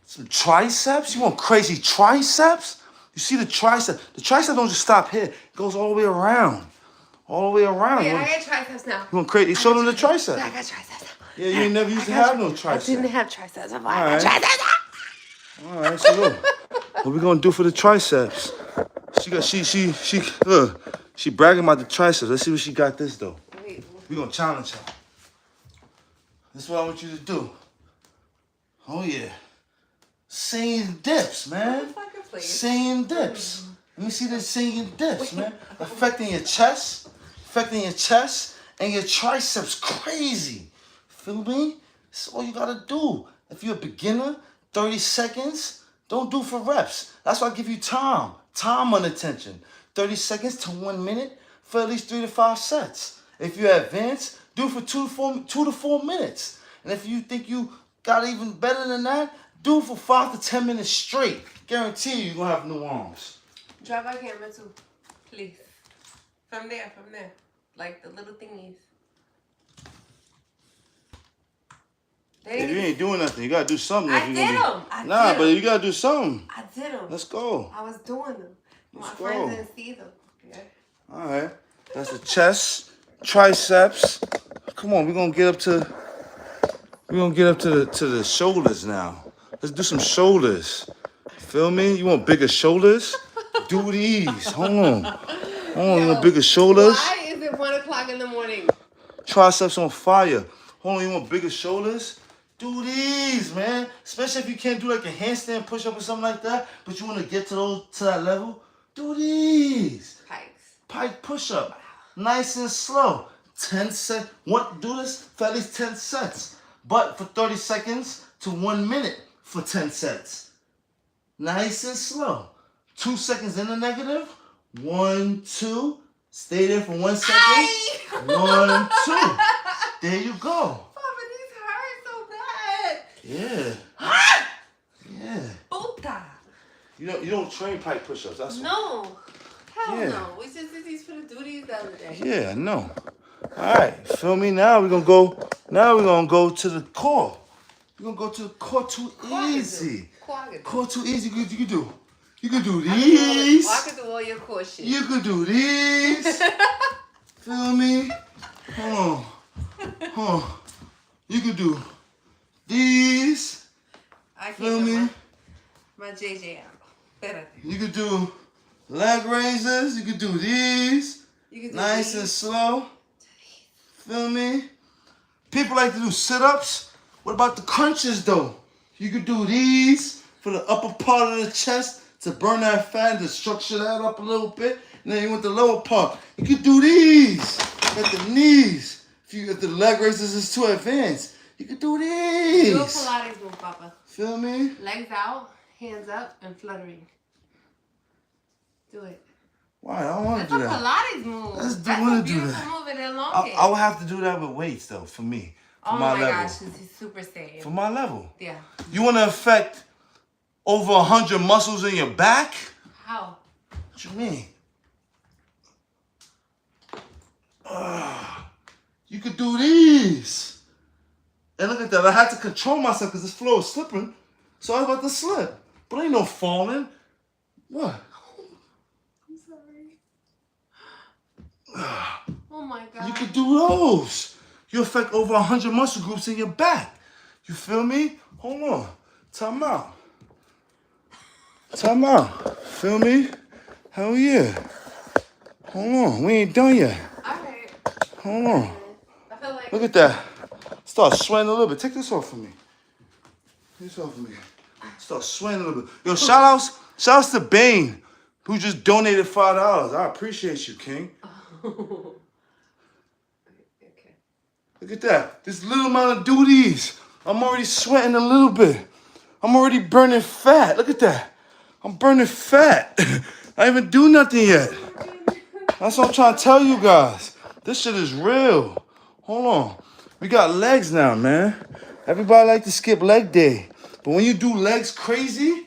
some triceps? You want crazy triceps? You see the tricep? The tricep don't just stop here. It goes all the way around. All the way around. Yeah, I got triceps now. You want crazy? Show them the triceps. I got triceps now. Yeah, you ain't never used to have no triceps. I didn't have triceps. I got Alright. triceps now. All right, so look, what we gonna do for the triceps? She bragging about the triceps. Let's see what she got this though. Wait. We gonna challenge her. This is what I want you to do. Oh yeah, singing dips, man. Singing dips. Let me see the singing dips, man. Affecting your chest, and your triceps. Crazy. Feel me? That's all you gotta do. If you're a beginner, 30 seconds. Don't do for reps. That's why I give you time. Time on attention. 30 seconds to 1 minute for at least 3 to 5 sets. If you're advanced, do for 2 to 4 minutes. And if you think you got even better than that, do for 5 to 10 minutes straight. Guarantee you, you're gonna have new arms. Drop my camera too, please. From there. Like the little thingies. If you ain't doing nothing, you gotta do something. I did them. But you gotta do something. I did them. Let's go. I was doing them. My Let's friends go. didn't see them. Yeah. All right. That's the chest, triceps. Come on, we're gonna get up to the shoulders now. Let's do some shoulders. Feel me? You want bigger shoulders? Do these. Hold on. You want bigger shoulders? Why is it 1 o'clock in the morning? Triceps on fire. Hold on, you want bigger shoulders? Do these, man. Especially if you can't do like a handstand push-up or something like that, but you want to get to that level. Do these. Pike push-up. Nice and slow. 10 sets. Do this for at least 10 sets. But for 30 seconds to 1 minute for 10 sets. Nice and slow. 2 seconds in the negative. 1, 2. Stay there for 1 second. 1, 2. There you go. Papa, these hurt so bad. Yeah. Yeah. Puta. You don't train pike push-ups. That's No. Hell Yeah. no. We just did these for the duties the other day. Yeah, I know. All right, feel me? Now we're gonna go to the core. We're gonna go to the core too easy. Core too easy. You can do these. I can do all your core shit. You can do these. Feel me? Hold on. You can do these. I can't Feel me? My JJ out. Better. You can do leg raises. You can do these. You can do Nice these. and slow. Feel me? People like to do sit-ups. What about the crunches though? You could do these for the upper part of the chest to burn that fat, to structure that up a little bit. And then you want the lower part. You could do these at the knees. If the leg raises is too advanced, you could do these. Do a Pilates move, Papa. Feel me? Legs out, hands up, and fluttering. Do it. Why? I don't want to do That's a that. Pilates move. That's That's wanna a do beautiful that. move and elongate. I would have to do that with weights though, for me. Oh my gosh, he's super sane. For my level. Yeah. You want to affect over 100 muscles in your back? How? What you mean? You could do these. And look at that. I had to control myself because this floor was slipping. So I was about to slip. But ain't no falling. What? I'm sorry. Oh my God. You could do those. You affect over 100 muscle groups in your back. You feel me? Hold on. Time out. Time out. Feel me? Hell yeah. Hold on. We ain't done yet. Alright. Hold on. I feel like... Look at that. Start sweating a little bit. Take this off for me. Take this off for me. Start sweating a little bit. Yo, shout-outs to Bane, who just donated $5. I appreciate you, King. Okay. Look at that. This little amount of duties. I'm already sweating a little bit. I'm already burning fat. Look at that. I'm burning fat. I ain't even do nothing yet. That's what I'm trying to tell you guys. This shit is real. Hold on. We got legs now, man. Everybody like to skip leg day. But when you do legs crazy,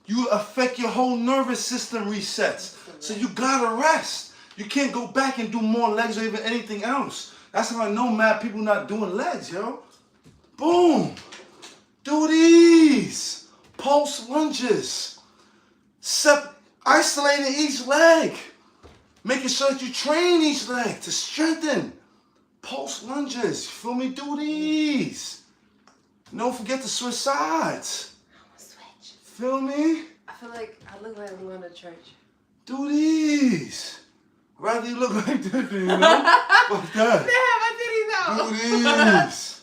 you affect your whole nervous system resets. So you gotta rest. You can't go back and do more legs or even anything else. That's how I know mad people not doing legs, yo. Boom. Do these. Pulse lunges. Isolating each leg. Making sure that you train each leg to strengthen. Pulse lunges. You feel me? Do these. Don't forget to switch sides. I'm gonna switch. Feel me? I feel like I look like I'm going to church. Do these. Rather you look like that, you know? Like that. Damn, I did Do these.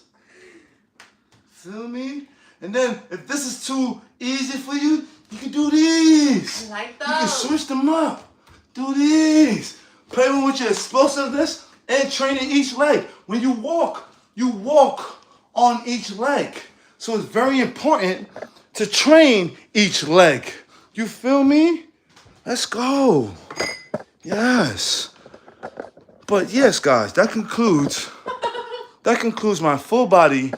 Feel me? And then if this is too easy for you, you can do these. I like those. You can switch them up. Do these. Play with your explosiveness and training each leg. When you walk on each leg. So it's very important to train each leg. You feel me? Let's go. Yes. But yes, guys, that concludes my full body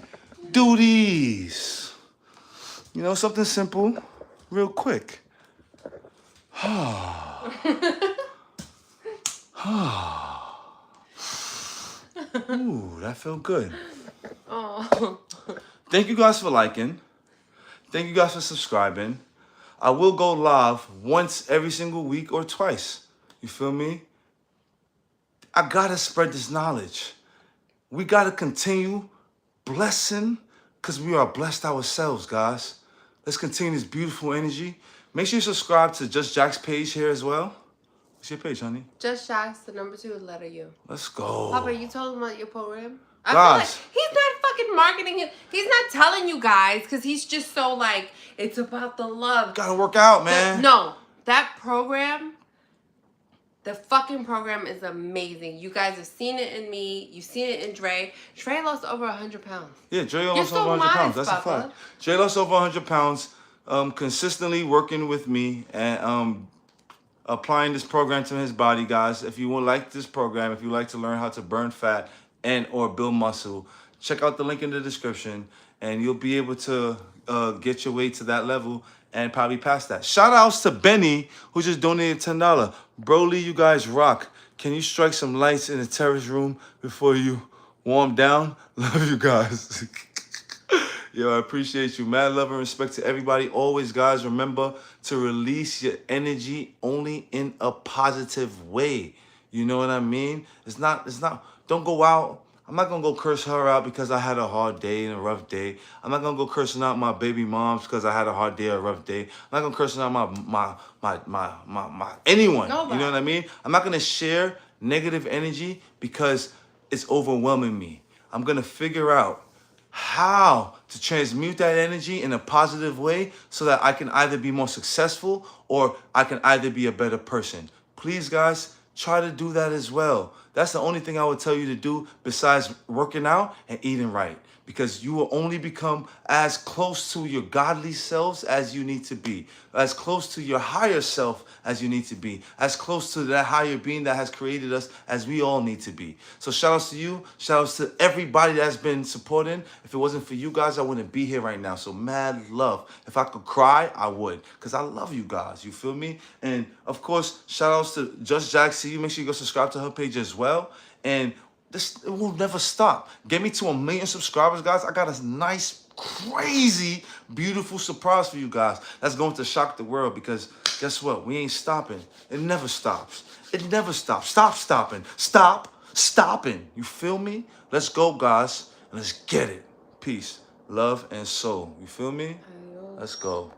duties. You know, something simple, real quick. Ooh, that felt good. Oh. Thank you guys for liking. Thank you guys for subscribing. I will go live once every single week or twice. You feel me? I gotta spread this knowledge. We gotta continue blessing because we are blessed ourselves, guys. Let's continue this beautiful energy. Make sure you subscribe to Just Jack's page here as well. What's your page, honey? Just Shacks, the number 2 letter U. Let's go. Papa, you told him about your program? Guys. I feel like he's not fucking marketing it. He's not telling you guys because he's just so like, it's about the love. Gotta work out, man. No, that program, the fucking program is amazing. You guys have seen it in me. You've seen it in Dre. Dre lost over 100 pounds. Yeah, Dre lost over 100 pounds. That's a fact. Dre lost over 100 pounds, consistently working with me and applying this program to his body, guys. If you would like this program, if you like to learn how to burn fat and or build muscle, check out the link in the description and you'll be able to get your way to that level and probably past that. Shout outs to Benny, who just donated $10. Broly, you guys rock. Can you strike some lights in the terrace room before you warm down? Love you guys. Yo, I appreciate you. Mad love and respect to everybody. Always, guys, remember to release your energy only in a positive way. You know what I mean? It's not, don't go out. I'm not going to go curse her out because I had a hard day and a rough day. I'm not going to go cursing out my baby moms because I had a hard day or a rough day. I'm not going to cursing out my anyone. Nobody. You know what I mean? I'm not going to share negative energy because it's overwhelming me. I'm going to figure out how to transmute that energy in a positive way so that I can either be more successful or I can either be a better person. Please, guys, try to do that as well. That's the only thing I would tell you to do besides working out and eating right. Because you will only become as close to your godly selves as you need to be, as close to your higher self as you need to be, as close to that higher being that has created us as we all need to be. So shout outs to you, shout outs to everybody that's been supporting. If it wasn't for you guys, I wouldn't be here right now. So mad love. If I could cry, I would, because I love you guys. You feel me? And of course, shout outs to Just Jack. See you. Make sure you go subscribe to her page as well. And it will never stop. Get me to 1 million subscribers, guys. I got a nice, crazy, beautiful surprise for you guys. That's going to shock the world, because guess what? We ain't stopping. It never stops. It never stops. Stop stopping. Stop stopping. You feel me? Let's go, guys. And let's get it. Peace, love, and soul. You feel me? Let's go.